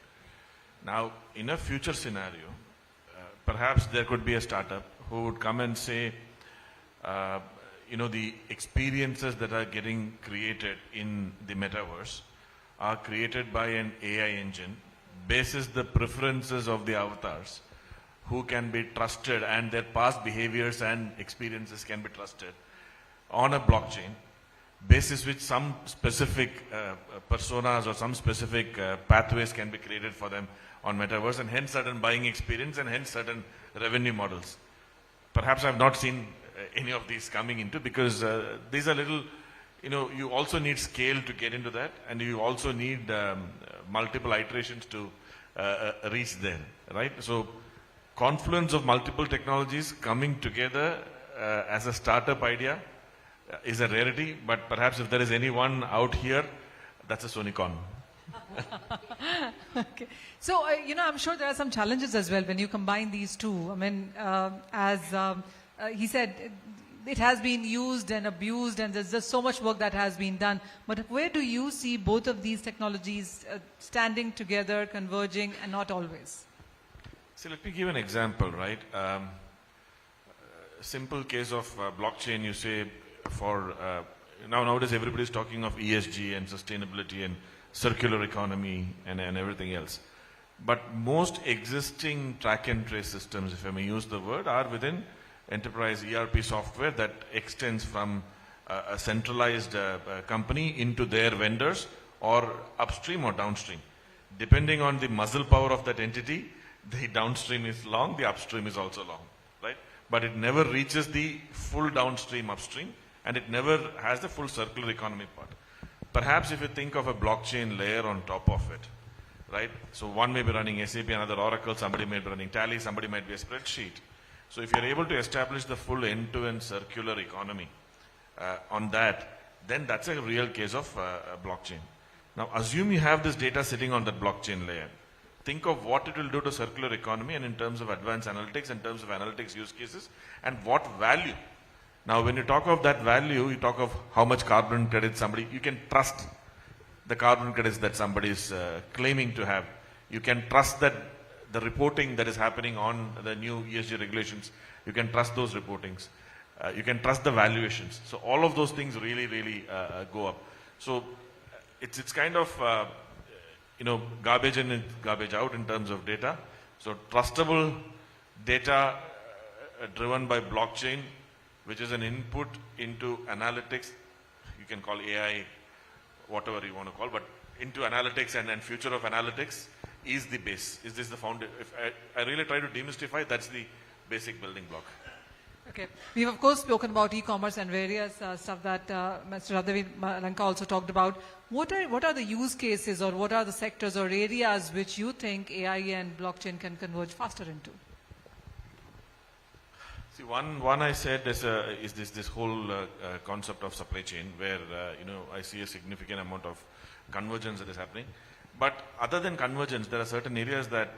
Now, in a future scenario, perhaps there could be a startup who would come and say, the experiences that are getting created in the metaverse are created by an AI engine, basis the preferences of the avatars, who can be trusted, and their past behaviors and experiences can be trusted on a blockchain, basis which some specific personas or some specific pathways can be created for them on metaverse, and hence certain buying experience and hence certain revenue models. Perhaps I've not seen any of these coming into, because these are little, you also need scale to get into that, and you also need multiple iterations to reach there, right? So confluence of multiple technologies coming together as a startup idea is a rarity, but perhaps if there is anyone out here, that's a Sonicon. Okay. So, I'm sure there are some challenges as well when you combine these two. I mean, as he said, it has been used and abused, and there's just so much work that has been done. But where do you see both of these technologies standing together, converging, and not always? So let me give an example, right? Simple case of blockchain, you say, for nowadays everybody is talking of ESG and sustainability and circular economy and everything else. But most existing track and trace systems, if I may use the word, are within enterprise ERP software that extends from a centralized company into their vendors, or upstream or downstream. Depending on the muscle power of that entity, the downstream is long, the upstream is also long, right? But it never reaches the full downstream upstream, and it never has the full circular economy part. Perhaps if you think of a blockchain layer on top of it, right? So one may be running SAP, another Oracle, somebody may be running Tally, somebody might be a spreadsheet. So if you're able to establish the full end-to-end circular economy on that, then that's a real case of blockchain. Now assume you have this data sitting on that blockchain layer. Think of what it will do to circular economy and in terms of advanced analytics, in terms of analytics use cases, and what value. Now when you talk of that value, you talk of how much carbon credit somebody, you can trust the carbon credits that somebody is claiming to have. You can trust that the reporting that is happening on the new ESG regulations, you can trust those reportings. You can trust the valuations. So all of those things really, really go up. So it's kind of, garbage in and garbage out in terms of data. So trustable data driven by blockchain, which is an input into analytics, you can call AI, whatever you want to call, but into analytics and future of analytics is the base. Is this the foundation? If I really try to demystify, that's the basic building block. Okay. We've of course spoken about e-commerce and various stuff that Mr. Radhavi Malanka also talked about. What are the use cases or what are the sectors or areas which you think AI and blockchain can converge faster into? See, one I said is this whole concept of supply chain where I see a significant amount of convergence that is happening. But other than convergence, there are certain areas that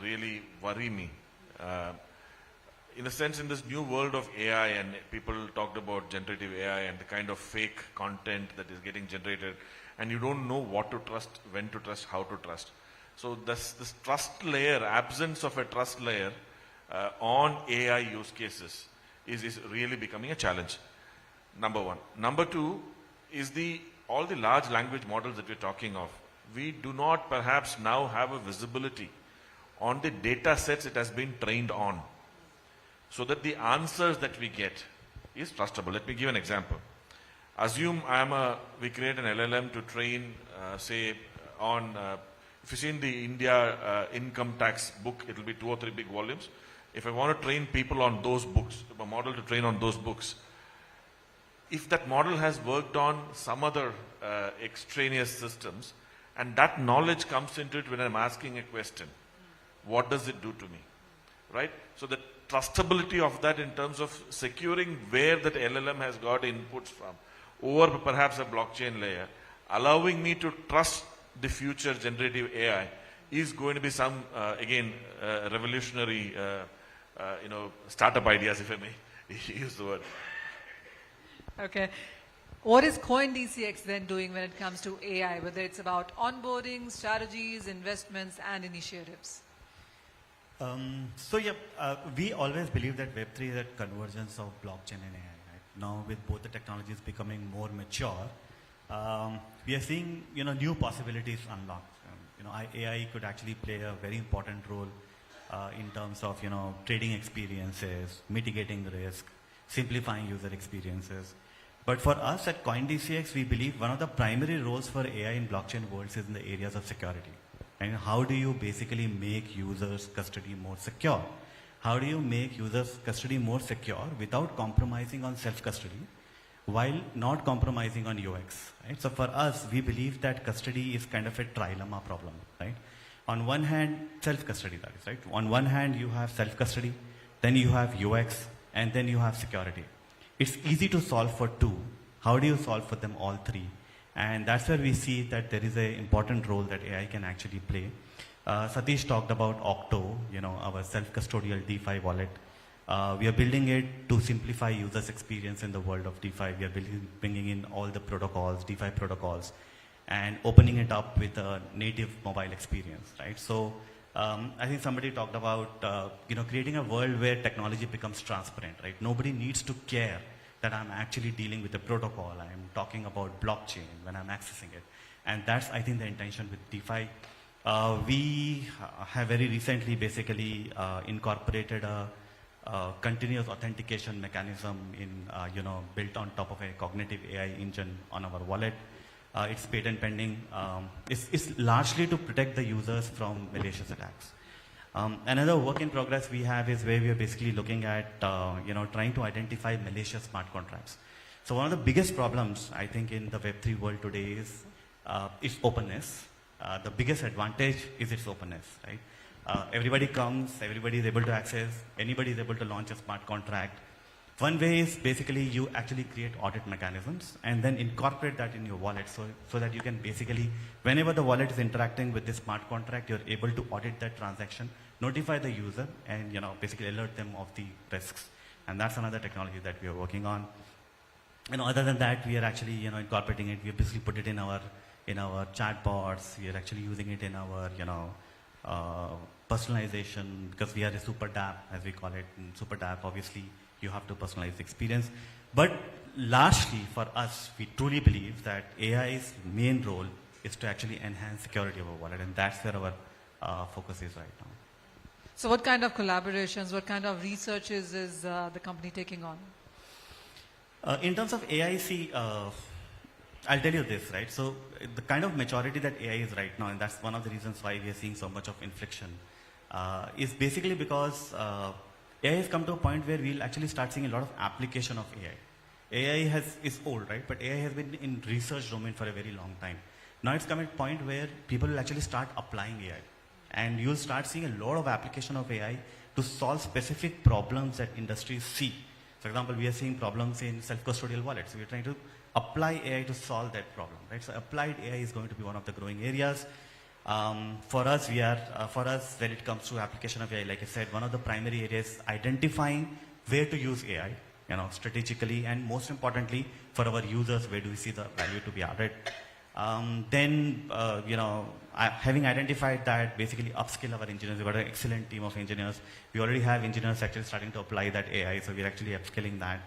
really worry me. In a sense, in this new world of AI, and people talked about generative AI and the kind of fake content that is getting generated, and you don't know what to trust, when to trust, how to trust. So this trust layer, absence of a trust layer on AI use cases is really becoming a challenge. Number one. Number two is all the large language models that we're talking of. We do not perhaps now have a visibility on the data sets it has been trained on, so that the answers that we get is trustable. Let me give an example. Assume we create an LLM to train, say, on, if you've seen the India income tax book, it will be 2 or 3 big volumes. If I want to train people on those books, a model to train on those books, if that model has worked on some other extraneous systems, and that knowledge comes into it when I'm asking a question, what does it do to me? Right? So the trustability of that in terms of securing where that LLM has got inputs from, over perhaps a blockchain layer, allowing me to trust the future generative AI is going to be some, revolutionary, startup ideas, if I may use the word. Okay. What is Coindcx then doing when it comes to AI, whether it's about onboarding, strategies, investments, and initiatives? We always believe that Web3 is a convergence of blockchain and AI. Right? Now, with both the technologies becoming more mature, we are seeing new possibilities unlocked. AI could actually play a very important role in terms of trading experiences, mitigating risk, simplifying user experiences. But for us at Coindcx, we believe one of the primary roles for AI in blockchain worlds is in the areas of security. And how do you basically make users' custody more secure? How do you make users' custody more secure without compromising on self-custody, while not compromising on UX? Right? So for us, we believe that custody is kind of a trilemma problem. Right? On one hand, self-custody, that is right. On one hand, you have self-custody, then you have UX, and then you have security. It's easy to solve for two. How do you solve for them all three? And that's where we see that there is an important role that AI can actually play. Satish talked about Octo, our self-custodial DeFi wallet. We are building it to simplify users' experience in the world of DeFi. We are bringing in all the protocols, DeFi protocols, and opening it up with a native mobile experience, right? So I think somebody talked about, creating a world where technology becomes transparent, right? Nobody needs to care that I'm actually dealing with a protocol. I'm talking about blockchain when I'm accessing it. And that's, I think, the intention with DeFi. We have very recently basically incorporated a continuous authentication mechanism built on top of a cognitive AI engine on our wallet. It's patent pending. It's largely to protect the users from malicious attacks. Another work in progress we have is where we are basically looking at, trying to identify malicious smart contracts. So one of the biggest problems, I think, in the Web3 world today is openness. The biggest advantage is its openness, right? Everybody comes, everybody is able to access, anybody is able to launch a smart contract. One way is basically you actually create audit mechanisms and then incorporate that in your wallet so that you can basically, whenever the wallet is interacting with this smart contract, you're able to audit that transaction, notify the user, and basically alert them of the risks. And that's another technology that we are working on. Other than that, we are actually incorporating it. We basically put it in our chatbots. We are actually using it in our personalization, because we are a super dApp, as we call it. And super dApp, obviously, you have to personalize the experience. But largely, for us, we truly believe that AI's main role is to actually enhance security of our wallet, and that's where our focus is right now. So what kind of collaborations, what kind of researches is the company taking on? In terms of AIC, I'll tell you this, right? So the kind of maturity that AI is right now, and that's one of the reasons why we are seeing so much of inflection, is basically because AI has come to a point where we'll actually start seeing a lot of application of AI. AI is old, right? But AI has been in research domain for a very long time. Now it's come at a point where people will actually start applying AI. And you'll start seeing a lot of application of AI to solve specific problems that industries see. For example, we are seeing problems in self-custodial wallets. We are trying to apply AI to solve that problem, right? So applied AI is going to be one of the growing areas. For us, when it comes to application of AI, like I said, one of the primary areas identifying where to use AI, strategically, and most importantly, for our users, where do we see the value to be added? Having identified that, basically upskill our engineers. We've got an excellent team of engineers. We already have engineers actually starting to apply that AI, so we're actually upskilling that.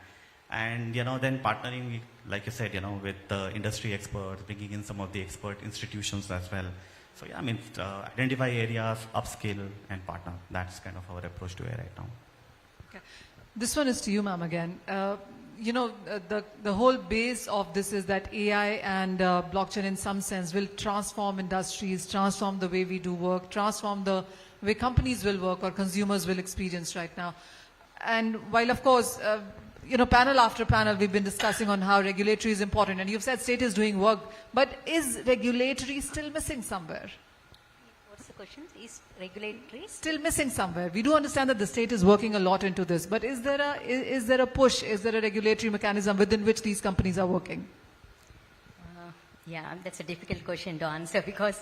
And then partnering, like you said, with the industry experts, bringing in some of the expert institutions as well. So identify areas, upskill, and partner. That's kind of our approach to AI right now. Okay. This one is to you, ma'am, again. The whole base of this is that AI and blockchain in some sense will transform industries, transform the way we do work, transform the way companies will work or consumers will experience right now. And while, of course, panel after panel, we've been discussing on how regulatory is important, and you've said state is doing work, but is regulatory still missing somewhere? What's the question? Is regulatory still missing somewhere? We do understand that the state is working a lot into this, but is there a push? Is there a regulatory mechanism within which these companies are working? Yeah, that's a difficult question to answer because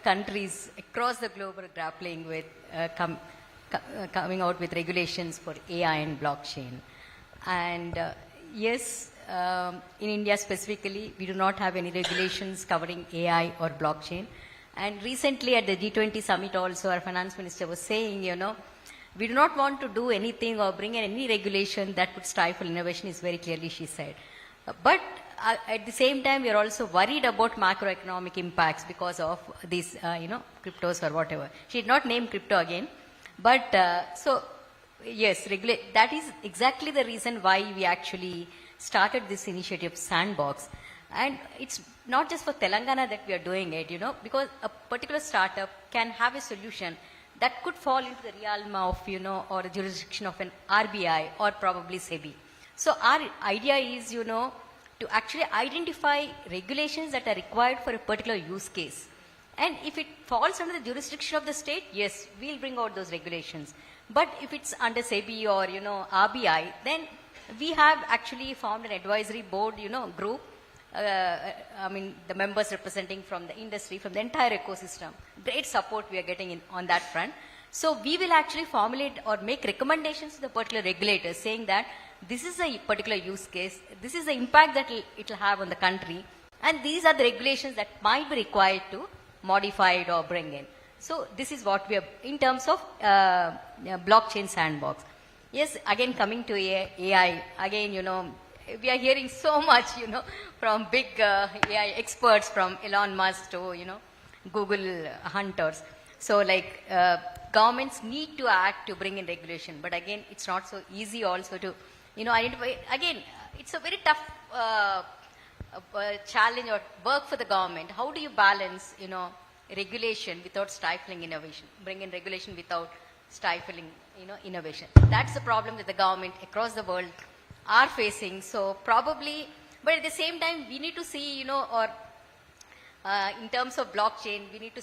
countries across the globe are grappling with coming out with regulations for AI and blockchain. And yes, in India specifically, we do not have any regulations covering AI or blockchain. And recently at the G20 summit also, our finance minister was saying, we do not want to do anything or bring in any regulation that would stifle innovation, is very clearly she said. But at the same time, we are also worried about macroeconomic impacts because of these, cryptos or whatever. She did not name crypto again. But so, yes, that is exactly the reason why we actually started this initiative, Sandbox. And it's not just for Telangana that we are doing it, because a particular startup can have a solution that could fall into the realm of, or the jurisdiction of an RBI or probably SEBI. So our idea is, to actually identify regulations that are required for a particular use case. And if it falls under the jurisdiction of the state, yes, we'll bring out those regulations. But if it's under SEBI or, RBI, then we have actually formed an advisory board, group. The members representing from the industry, from the entire ecosystem. Great support we are getting on that front. So we will actually formulate or make recommendations to the particular regulators saying that this is a particular use case, this is the impact that it will have on the country, and these are the regulations that might be required to modify it or bring in. So this is what we are, in terms of blockchain sandbox. Yes, again coming to AI, again, we are hearing so much, from big AI experts, from Elon Musk to, Google hunters. So governments need to act to bring in regulation. But again, it's not so easy also to, identify. Again, it's a very tough challenge or work for the government. How do you balance, regulation without stifling innovation? Bring in regulation without stifling, innovation. That's the problem that the government across the world are facing. So probably, but at the same time, we need to see, or in terms of blockchain, we need to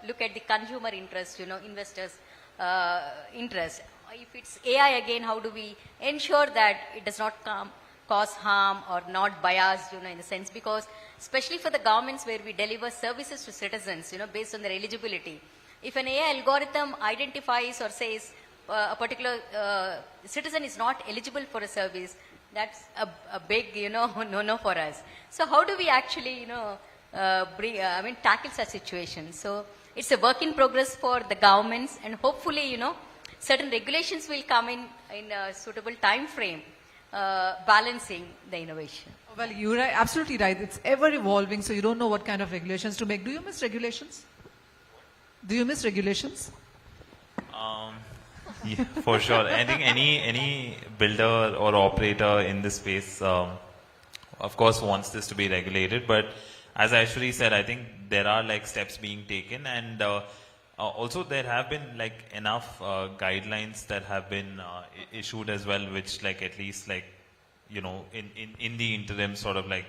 look at the consumer interest, investors' interest. If it's AI again, how do we ensure that it does not cause harm or not biased, in the sense, because especially for the governments where we deliver services to citizens, based on their eligibility. If an AI algorithm identifies or says a particular citizen is not eligible for a service, that's a big, no for us. So how do we actually, tackle such situations? So it's a work in progress for the governments, and hopefully, certain regulations will come in a suitable time frame, balancing the innovation. Well, you're right, absolutely right. It's ever evolving, so you don't know what kind of regulations to make. Do you miss regulations? Do you miss regulations? Yeah, for sure. I think any builder or operator in this space, of course, wants this to be regulated. But as Aishwari said, I think there are like steps being taken, and also there have been like enough guidelines that have been issued as well, which like at least like in the interim sort of like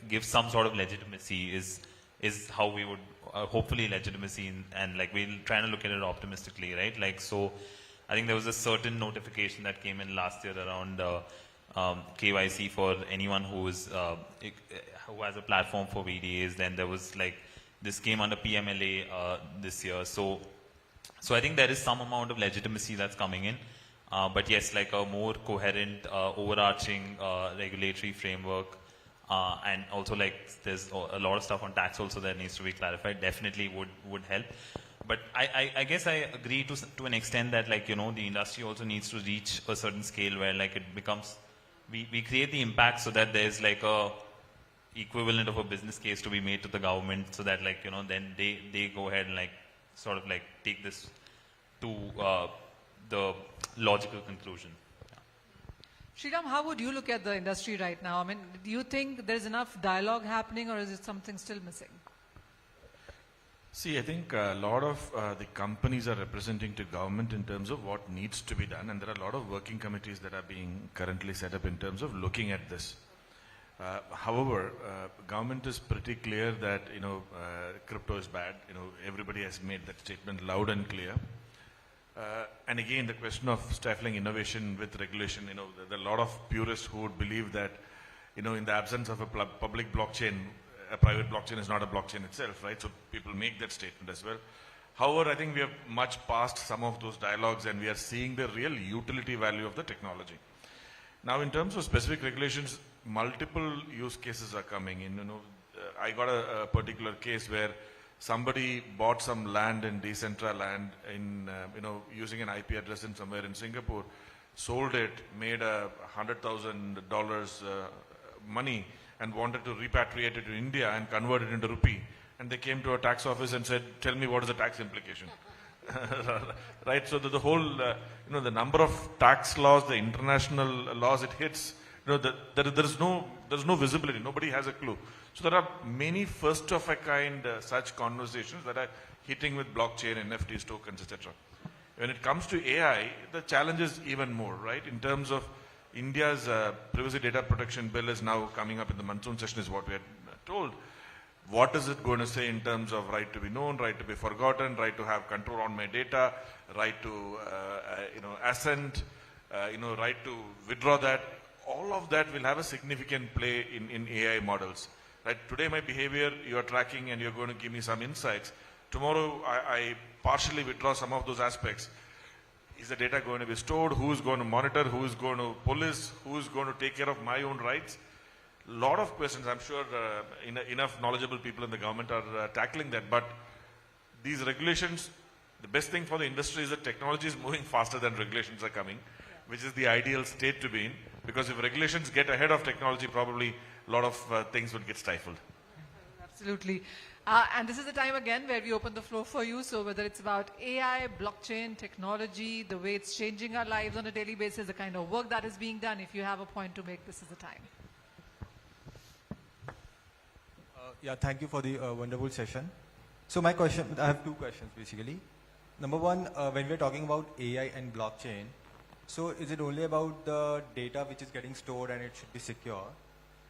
give some sort of legitimacy is how we would hopefully legitimacy, and like we'll try to look at it optimistically, right? Like so. I think there was a certain notification that came in last year around KYC for anyone who has a platform for VDAs. Then there was like, this came under PMLA this year. So I think there is some amount of legitimacy that's coming in. But yes, like a more coherent, overarching regulatory framework. And also like there's a lot of stuff on tax also that needs to be clarified, definitely would help. But I guess I agree to an extent that like, the industry also needs to reach a certain scale where like it becomes, we create the impact so that there's like a equivalent of a business case to be made to the government, so that like, then they go ahead and like sort of like take this to the logical conclusion. Sriram, how would you look at the industry right now? I mean, do you think there's enough dialogue happening, or is it something still missing? See, I think a lot of the companies are representing to government in terms of what needs to be done, and there are a lot of working committees that are being currently set up in terms of looking at this. However, government is pretty clear that crypto is bad. Everybody has made that statement loud and clear. And again, the question of stifling innovation with regulation. There are a lot of purists who would believe that in the absence of a public blockchain, a private blockchain is not a blockchain itself, right? So people make that statement as well. However, I think we have much past some of those dialogues, and we are seeing the real utility value of the technology. Now, in terms of specific regulations, multiple use cases are coming in. I got a particular case where somebody bought some land in decentralized land in, using an IP address in somewhere in Singapore, sold it, made $100,000 money, and wanted to repatriate it to India and convert it into rupee. And they came to a tax office and said, tell me what is the tax implication. Right, so the whole, the number of tax laws, the international laws it hits, there's no visibility, nobody has a clue. So there are many first of a kind such conversations that are hitting with blockchain, NFTs, tokens, etc. When it comes to AI, the challenge is even more, right? In terms of India's privacy data protection bill is now coming up in the monsoon session, is what we had told. What is it going to say in terms of right to be known, right to be forgotten, right to have control on my data, right to assent, right to withdraw that? All of that will have a significant play in AI models. Right? Today my behavior you are tracking and you're going to give me some insights. Tomorrow I partially withdraw some of those aspects. Is the data going to be stored? Who is going to monitor? Who is going to police? Who is going to take care of my own rights? A lot of questions. I'm sure enough knowledgeable people in the government are tackling that. But these regulations, the best thing for the industry is that technology is moving faster than regulations are coming, which is the ideal state to be in. Because if regulations get ahead of technology, probably a lot of things would get stifled. Absolutely. And this is the time again where we open the floor for you. So whether it's about AI, blockchain, technology, the way it's changing our lives on a daily basis, the kind of work that is being done, if you have a point to make, this is the time. Yeah, thank you for the wonderful session. So my question, I have two questions basically. Number one, when we're talking about AI and blockchain, So is it only about the data which is getting stored and it should be secure?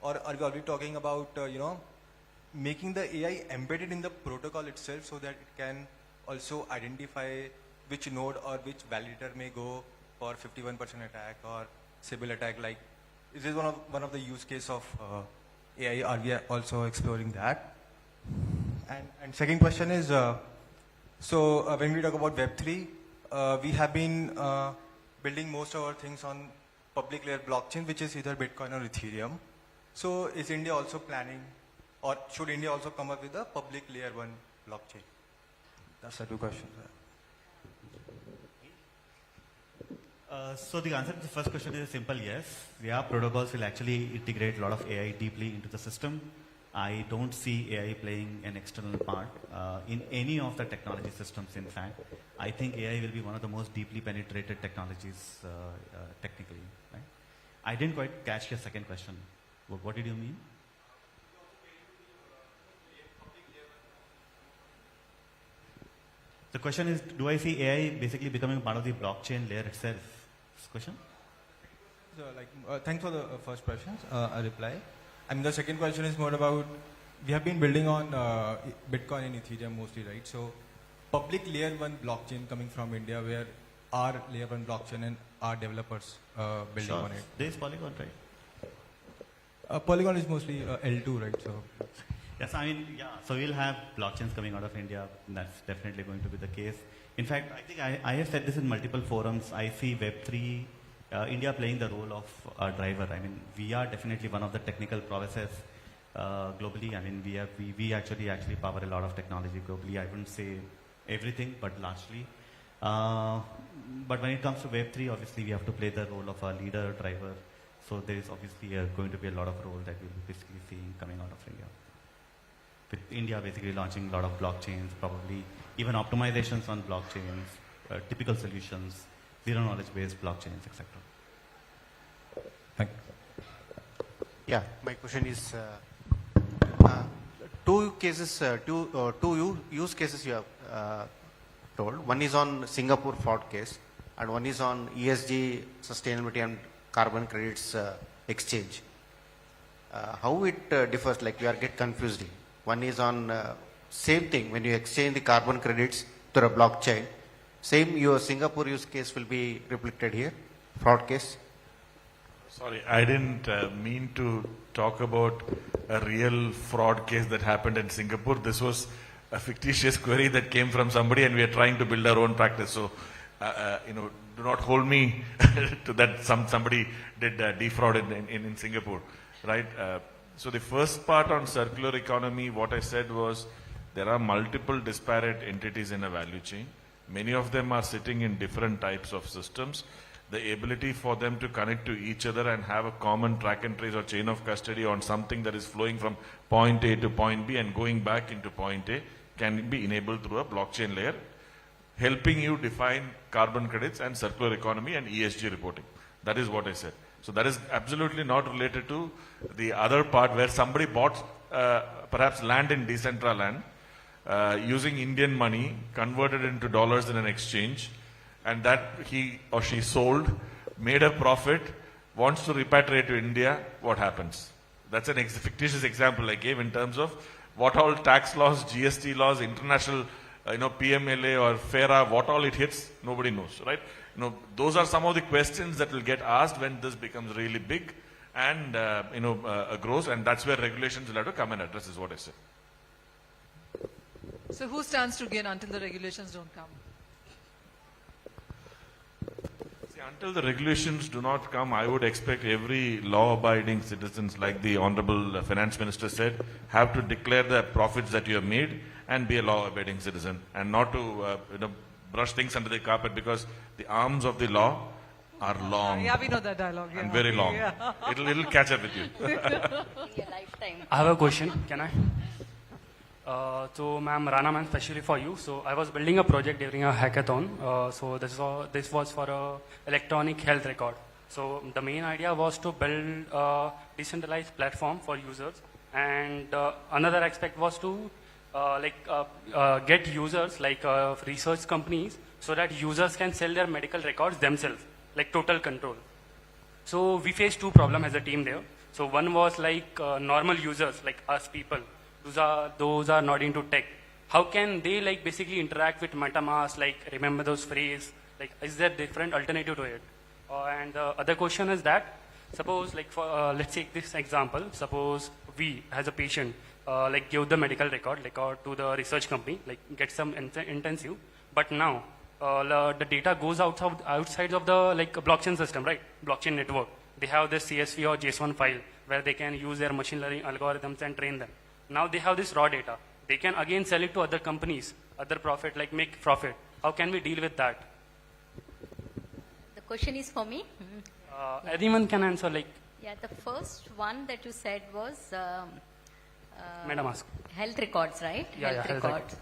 Or are we already talking about, making the AI embedded in the protocol itself so that it can also identify which node or which validator may go for 51% attack or Sybil attack? Like, is this one of the use case of AI? Are we also exploring that? And second question is, when we talk about Web3, we have been building most of our things on public layer blockchain, which is either Bitcoin or Ethereum. So is India also planning, or should India also come up with a public layer 1 blockchain? That's the two questions. So the answer to the first question is a simple yes. Yeah, protocols will actually integrate a lot of AI deeply into the system. I don't see AI playing an external part in any of the technology systems, in fact. I think AI will be one of the most deeply penetrated technologies technically. Right? I didn't quite catch your second question. What did you mean? The question is, do I see AI basically becoming part of the blockchain layer itself? This question? So, thanks for the first question. A reply. And the second question is more about, we have been building on Bitcoin and Ethereum mostly, right? So public layer 1 blockchain coming from India, where our layer 1 blockchain and our developers building on it. There is Polygon, right? Polygon is mostly L2, right? So yes, I mean, yeah. So we'll have blockchains coming out of India. That's definitely going to be the case. In fact, I think I have said this in multiple forums. I see Web3, India playing the role of a driver. I mean, we are definitely one of the technical prowesses globally. I mean, we actually power a lot of technology globally. I wouldn't say everything, but largely. But when it comes to Web3, obviously we have to play the role of a leader, driver. So there is obviously going to be a lot of role that we'll be basically seeing coming out of India. With India basically launching a lot of blockchains, probably even optimizations on blockchains, typical solutions, zero knowledge based blockchains, etc. Thank you. Yeah, my question is two use cases you have told. One is on Singapore fraud case, and one is on ESG sustainability and carbon credits exchange. How it differs? Like, we are get confused. One is on same thing, when you exchange the carbon credits to a blockchain, same your Singapore use case will be replicated here, fraud case. Sorry, I didn't mean to talk about a real fraud case that happened in Singapore. This was a fictitious query that came from somebody, and we are trying to build our own practice. So, do not hold me to that somebody did defraud in Singapore, right? So the first part on circular economy, what I said was, there are multiple disparate entities in a value chain. Many of them are sitting in different types of systems. The ability for them to connect to each other and have a common track and trace or chain of custody on something that is flowing from point A to point B and going back into point A can be enabled through a blockchain layer, helping you define carbon credits and circular economy and ESG reporting. That is what I said. So that is absolutely not related to the other part where somebody bought perhaps land in Decentraland using Indian money, converted into dollars in an exchange, and that he or she sold, made a profit, wants to repatriate to India. What happens? That's an fictitious example I gave in terms of what all tax laws, GST laws, international PMLA or FERA, what all it hits, nobody knows, right? Those are some of the questions that will get asked when this becomes really big and grows, and that's where regulations will have to come and address, is what I said. So who stands to gain until the regulations don't come? See, until the regulations do not come, I would expect every law-abiding citizens, like the Honorable Finance Minister said, have to declare the profits that you have made and be a law-abiding citizen, and not to brush things under the carpet, because the arms of the law are long. Yeah, we know that dialogue. And very long. Yeah. It'll catch up with you. In your lifetime. I have a question. Can I? So, ma'am, Rana ma'am, especially for you. So, I was building a project during a hackathon. So, this was for a electronic health record. So, the main idea was to build a decentralized platform for users, and another aspect was to get users like research companies, so that users can sell their medical records themselves. like total control. So we faced two problems as a team there. So one was like normal users, like us people. Those are not into tech. How can they like basically interact with MetaMask, like remember those phrases? Like, is there different alternative to it? And the other question is that, suppose like for, let's take this example. Suppose we as a patient, like give the medical record to the research company, like get some intensive. But now the data goes outside of the like blockchain system, right? Blockchain network. They have this CSV or JSON file where they can use their machine learning algorithms and train them. Now they have this raw data. They can again sell it to other companies, other profit, like make profit. How can we deal with that? The question is for me? Anyone can answer, like. Yeah, the first one that you said was MetaMask. Health records, right? Yeah, health records.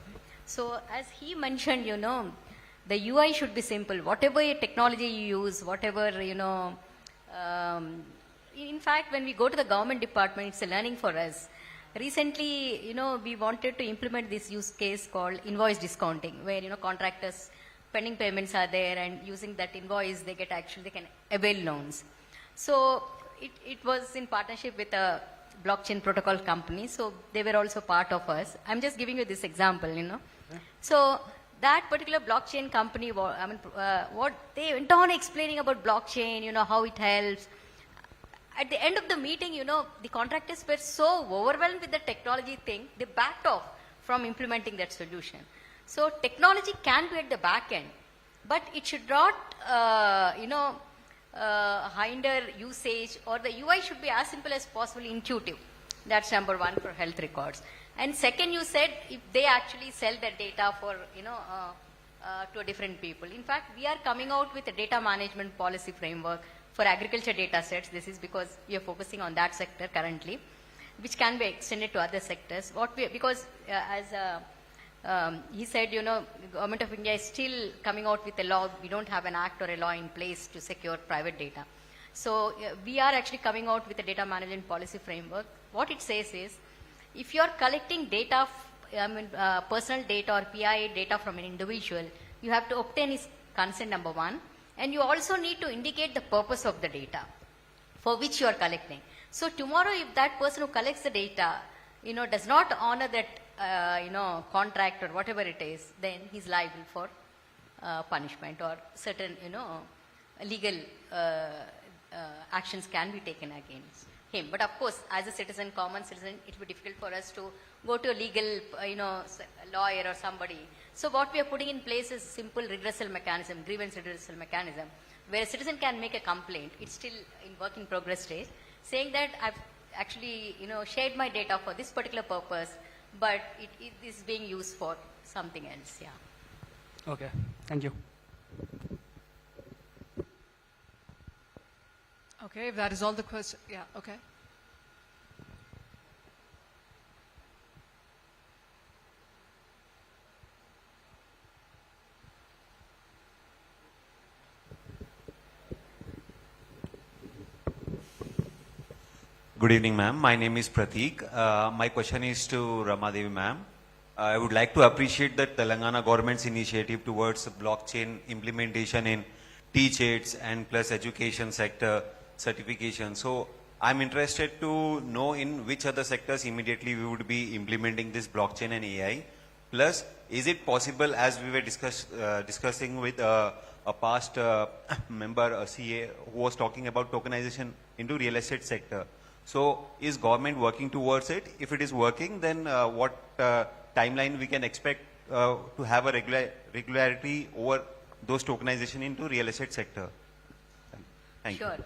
So as he mentioned, you know, the UI should be simple. Whatever technology you use, whatever, you know, in fact, when we go to the government department, it's a learning for us. Recently, you know, we wanted to implement this use case called invoice discounting, where, you know, contractors pending payments are there, and using that invoice, they can avail loans. So it was in partnership with a blockchain protocol company, so they were also part of us. I'm just giving you this example, you know. So that particular blockchain company, what they went on explaining about blockchain, you know, how it helps. At the end of the meeting, you know, the contractors were so overwhelmed with the technology thing, they backed off from implementing that solution. So technology can be at the back end, but it should not, hinder usage, or the UI should be as simple as possible, intuitive. That's number one for health records. And second, you said if they actually sell their data for, you know, to different people. In fact, we are coming out with a data management policy framework for agriculture data sets. This is because we are focusing on that sector currently, which can be extended to other sectors. He said, you know, Government of India is still coming out with a law. We don't have an act or a law in place to secure private data. So we are actually coming out with a data management policy framework. What it says is, if you are collecting data, personal data or PII data from an individual, you have to obtain his consent, number one. And you also need to indicate the purpose of the data for which you are collecting. So tomorrow, if that person who collects the data, you know, does not honor that, contract or whatever it is, then he's liable for punishment, or certain, you know, legal actions can be taken against him. But of course, as a citizen, common citizen, it will be difficult for us to go to a legal, lawyer or somebody. So what we are putting in place is simple redressal mechanism, grievance redressal mechanism, where a citizen can make a complaint. It's still in work in progress stage, saying that I've actually, you know, shared my data for this particular purpose, but it is being used for something else. Yeah. Okay. Thank you. Okay, if that is all the questions. Yeah, okay. Good evening, ma'am. My name is Prateek. My question is to Ramadevi, ma'am. I would like to appreciate the Telangana government's initiative towards blockchain implementation in teach-aids and plus education sector certification. So I'm interested to know in which other sectors immediately we would be implementing this blockchain and AI. Plus, is it possible, as we were discussing with a past member, a CA, who was talking about tokenization into real estate sector. So is government working towards it? If it is working, then what timeline we can expect to have a regularity over those tokenization into real estate sector? Thank you. Sure.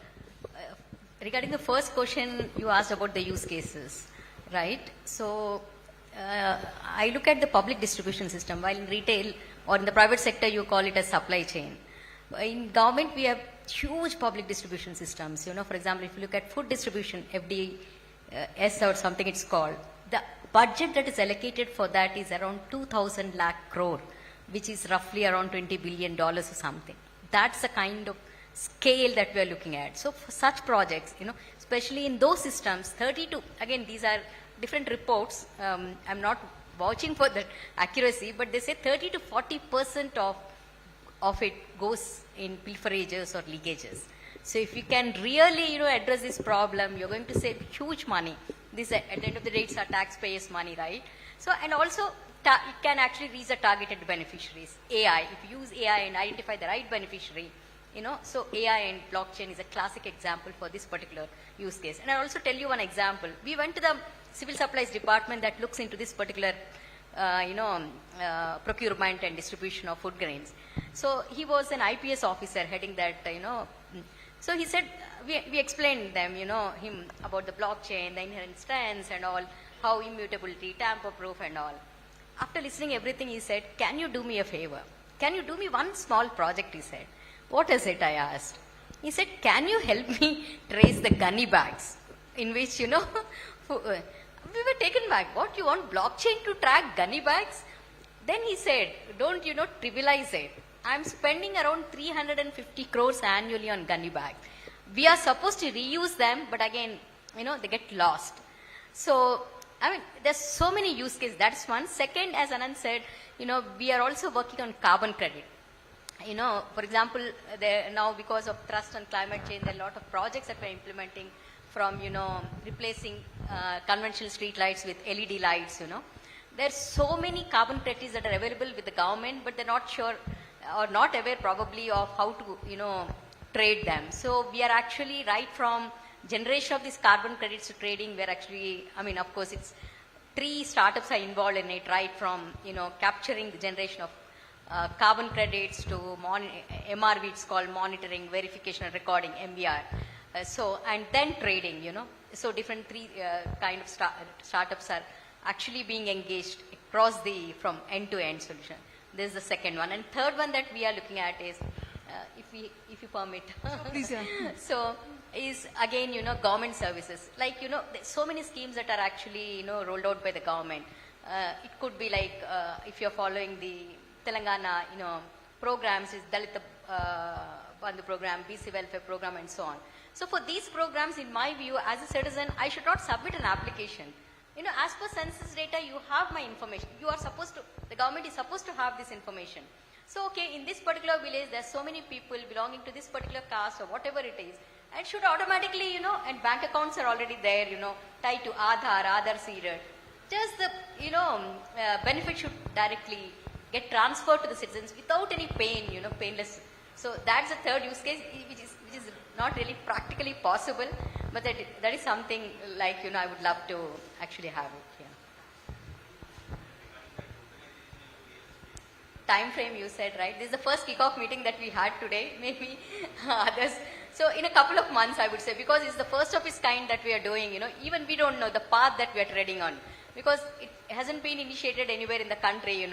Regarding the first question you asked about the use cases, right? So I look at the public distribution system, while in retail or in the private sector you call it a supply chain. In government we have huge public distribution systems. You know, for example, if you look at food distribution, FDS or something it's called, the budget that is allocated for that is around 2,000 lakh crore, which is roughly around $20 billion or something. That's the kind of scale that we are looking at. So for such projects, you know, especially in those systems, again, these are different reports. I'm not vouching for that accuracy, but they say 30 to 40% of it goes in pilferages or leakages. So if you can really, address this problem, you're going to save huge money. This, at the end of the day, it's our taxpayers' money, right? So, and also, it can actually reach the targeted beneficiaries. AI, if you use AI and identify the right beneficiary, so AI and blockchain is a classic example for this particular use case. And I'll also tell you one example. We went to the civil supplies department that looks into this particular, procurement and distribution of food grains. So he was an IPS officer heading that, So he said, we explained them, him about the blockchain, the inherent strengths and all, how immutability, tamper-proof and all. After listening everything, he said, can you do me a favor? Can you do me one small project, he said. What is it, I asked. He said, can you help me trace the gunny bags? In which, we were taken back. What, you want blockchain to track gunny bags? Then he said, don't, trivialize it. I'm spending around 350 crores annually on gunny bags. We are supposed to reuse them, but again, they get lost. So, there's so many use cases. That's one. Second, as Anand said, we are also working on carbon credit. For example, now because of trust and climate change, there are a lot of projects that we're implementing from, replacing conventional street lights with LED lights, There's so many carbon credits that are available with the government, but they're not sure or not aware probably of how to, trade them. So we are actually right from generation of these carbon credits to trading. We're actually, of course, it's 3 startups are involved in it, right from, capturing the generation of carbon credits to MRV, it's called monitoring, verification and recording, MVR. And then trading, So different 3 kind of startups are actually being engaged across from end-to-end solution. This is the second one. And third one that we are looking at is, if you permit. Please, yeah. So, is again, government services. Like, there's so many schemes that are actually, rolled out by the government. It could be like, if you're following the Telangana, programs, is Dalita Bandhu program, BC welfare program, and so on. So for these programs, in my view, as a citizen, I should not submit an application. As per census data, you have my information. The government is supposed to have this information. So, okay, in this particular village, there's so many people belonging to this particular caste or whatever it is, and should automatically, and bank accounts are already there, tied to Aadhaar seeded. Just the, benefit should directly get transferred to the citizens without any pain, painless. So that's the third use case, which is not really practically possible, but that is something like, I would love to actually have it here. Time frame you said, right? This is the first kickoff meeting that we had today, maybe others. So in a couple of months, I would say, because it's the first of its kind that we are doing, even we don't know the path that we are treading on, because it hasn't been initiated anywhere in the country,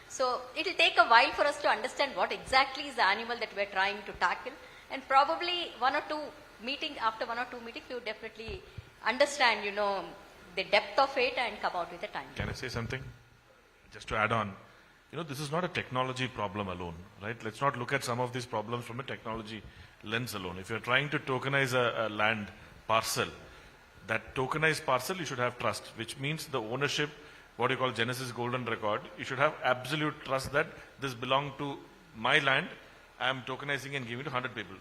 So it will take a while for us to understand what exactly is the animal that we are trying to tackle. And probably after 1 or 2 meetings, we will definitely understand, the depth of it and come out with a time. Can I say something? Just to add on. This is not a technology problem alone, right? Let's not look at some of these problems from a technology lens alone. If you're trying to tokenize a land parcel, that tokenized parcel, you should have trust, which means the ownership, what you call Genesis Golden Record, you should have absolute trust that this belongs to my land, I am tokenizing and giving it to 100 people.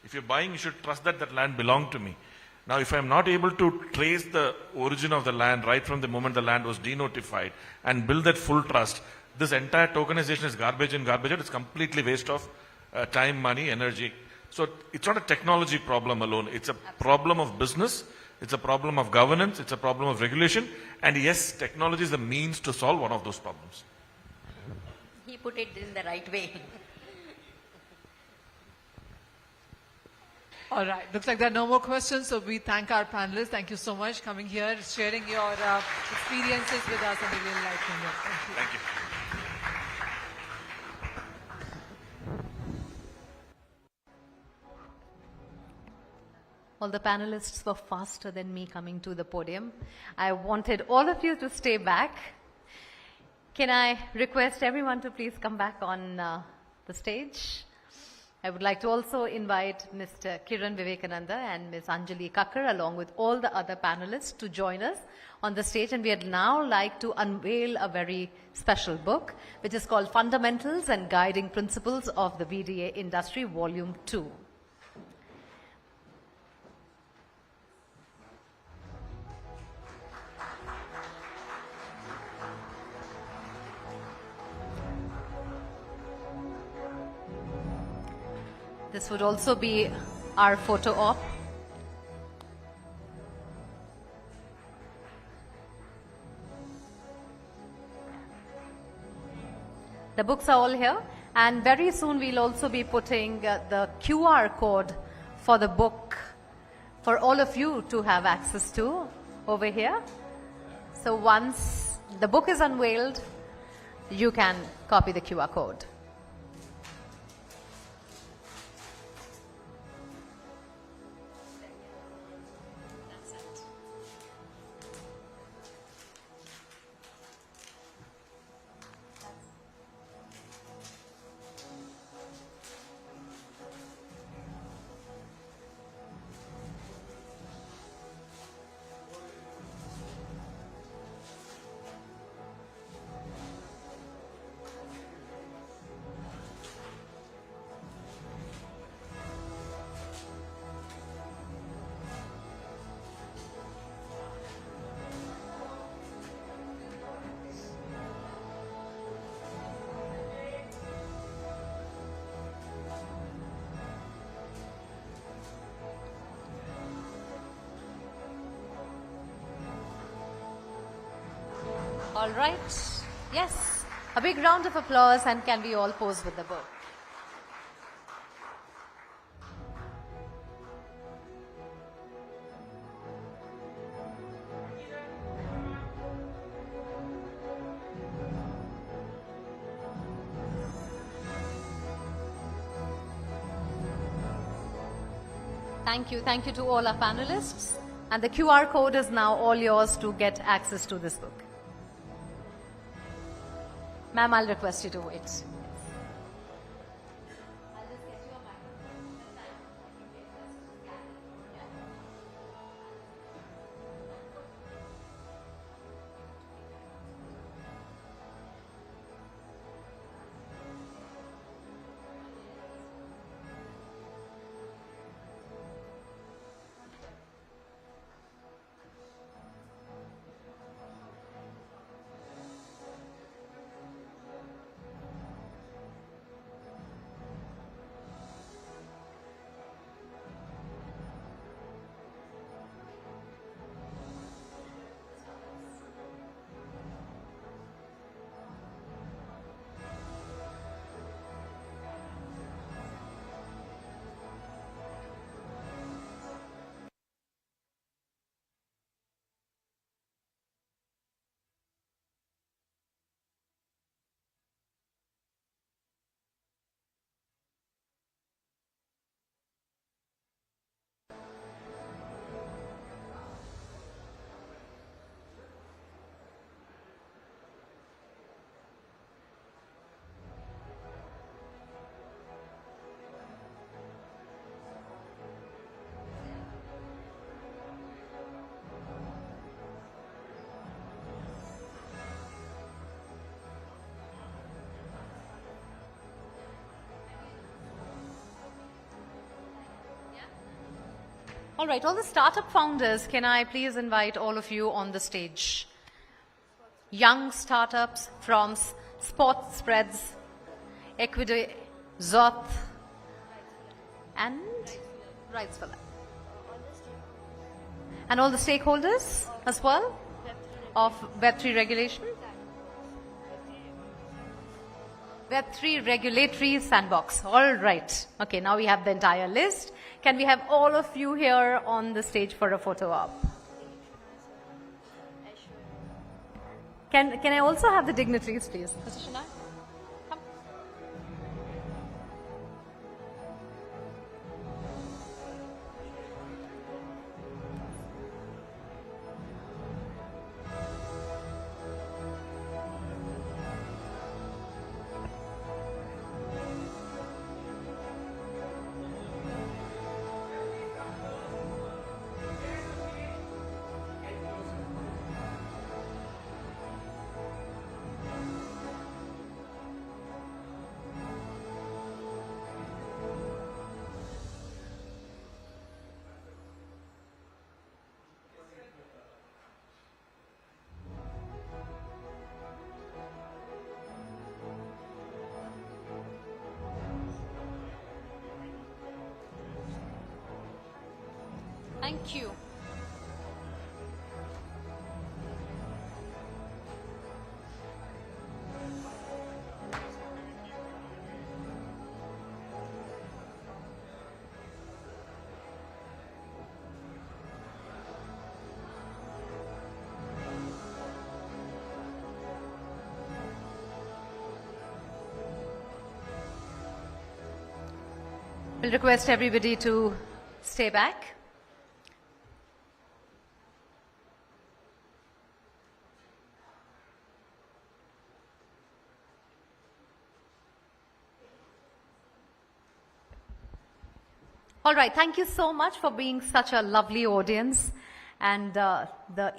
If you're buying, you should trust that that land belongs to me. Now, if I'm not able to trace the origin of the land right from the moment the land was denotified and build that full trust, this entire tokenization is garbage in, garbage out. It's completely waste of time, money, energy. So it's not a technology problem alone. It's a problem of business. It's a problem of governance. It's a problem of regulation. And yes, technology is the means to solve one of those problems. He put it in the right way. All right. Looks like there are no more questions. So we thank our panelists. Thank you so much coming here, sharing your experiences with us and really enlightening us. Thank you. Thank you. All the panelists were faster than me coming to the podium. I wanted all of you to stay back. Can I request everyone to please come back on the stage? I would like to also invite Mr. Kiran Vivekananda and Ms. Anjali Kakkar along with all the other panelists to join us on the stage, and we would now like to unveil a very special book which is called Fundamentals and Guiding Principles of the VDA Industry Volume 2. This would also be our photo op. The books are all here, and very soon we'll also be putting the QR code for the book for all of you to have access to over here. So once the book is unveiled, you can copy the QR code. All right. Yes. A big round of applause, and can we all pose with the book? Thank you. Thank you to all our panelists. And the QR code is now all yours to get access to this book. Ma'am, I'll request you to wait. All right, all the startup founders, can I please invite all of you on the stage? Young startups from Spot Spreads, Equity, Zoth, and Rights for Life. And all the stakeholders as well of Web3 regulation. Web3 regulatory sandbox. All right. Okay, now we have the entire list. Can we have all of you here on the stage for a photo op? Can I also have the dignitaries, please? Mr. Shana, come. Thank you. We'll request everybody to stay back. All right, thank you so much for being such a lovely audience. And the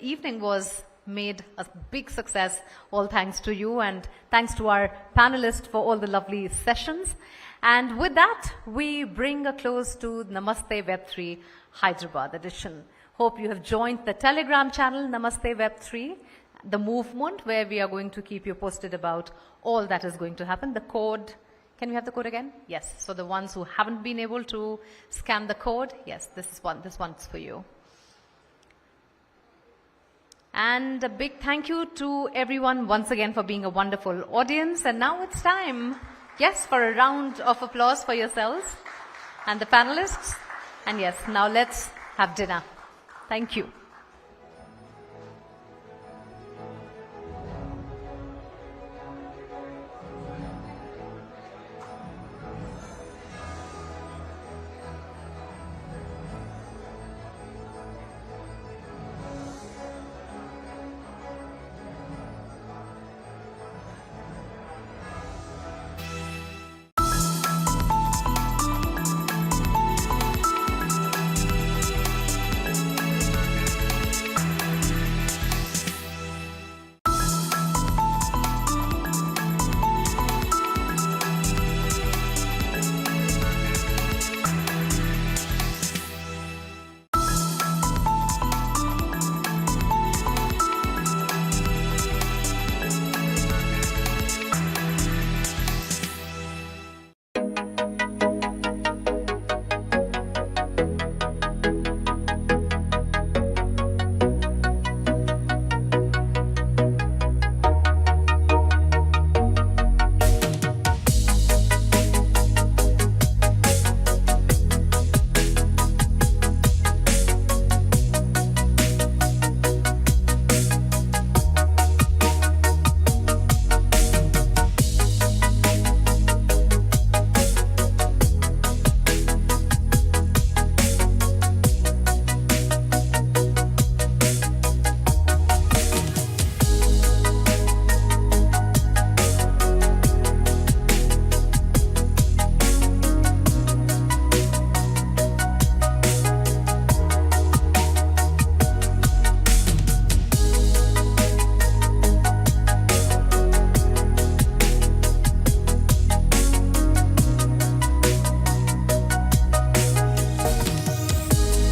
evening was made a big success, all thanks to you and thanks to our panelists for all the lovely sessions. And with that, we bring a close to Namaste Web3 Hyderabad edition. Hope you have joined the Telegram channel Namaste Web3, the movement where we are going to keep you posted about all that is going to happen. The code, can we have the code again? Yes, so the ones who haven't been able to scan the code, yes, this one's for you. And a big thank you to everyone once again for being a wonderful audience. And now it's time, yes, for a round of applause for yourselves and the panelists. And yes, now let's have dinner. Thank you.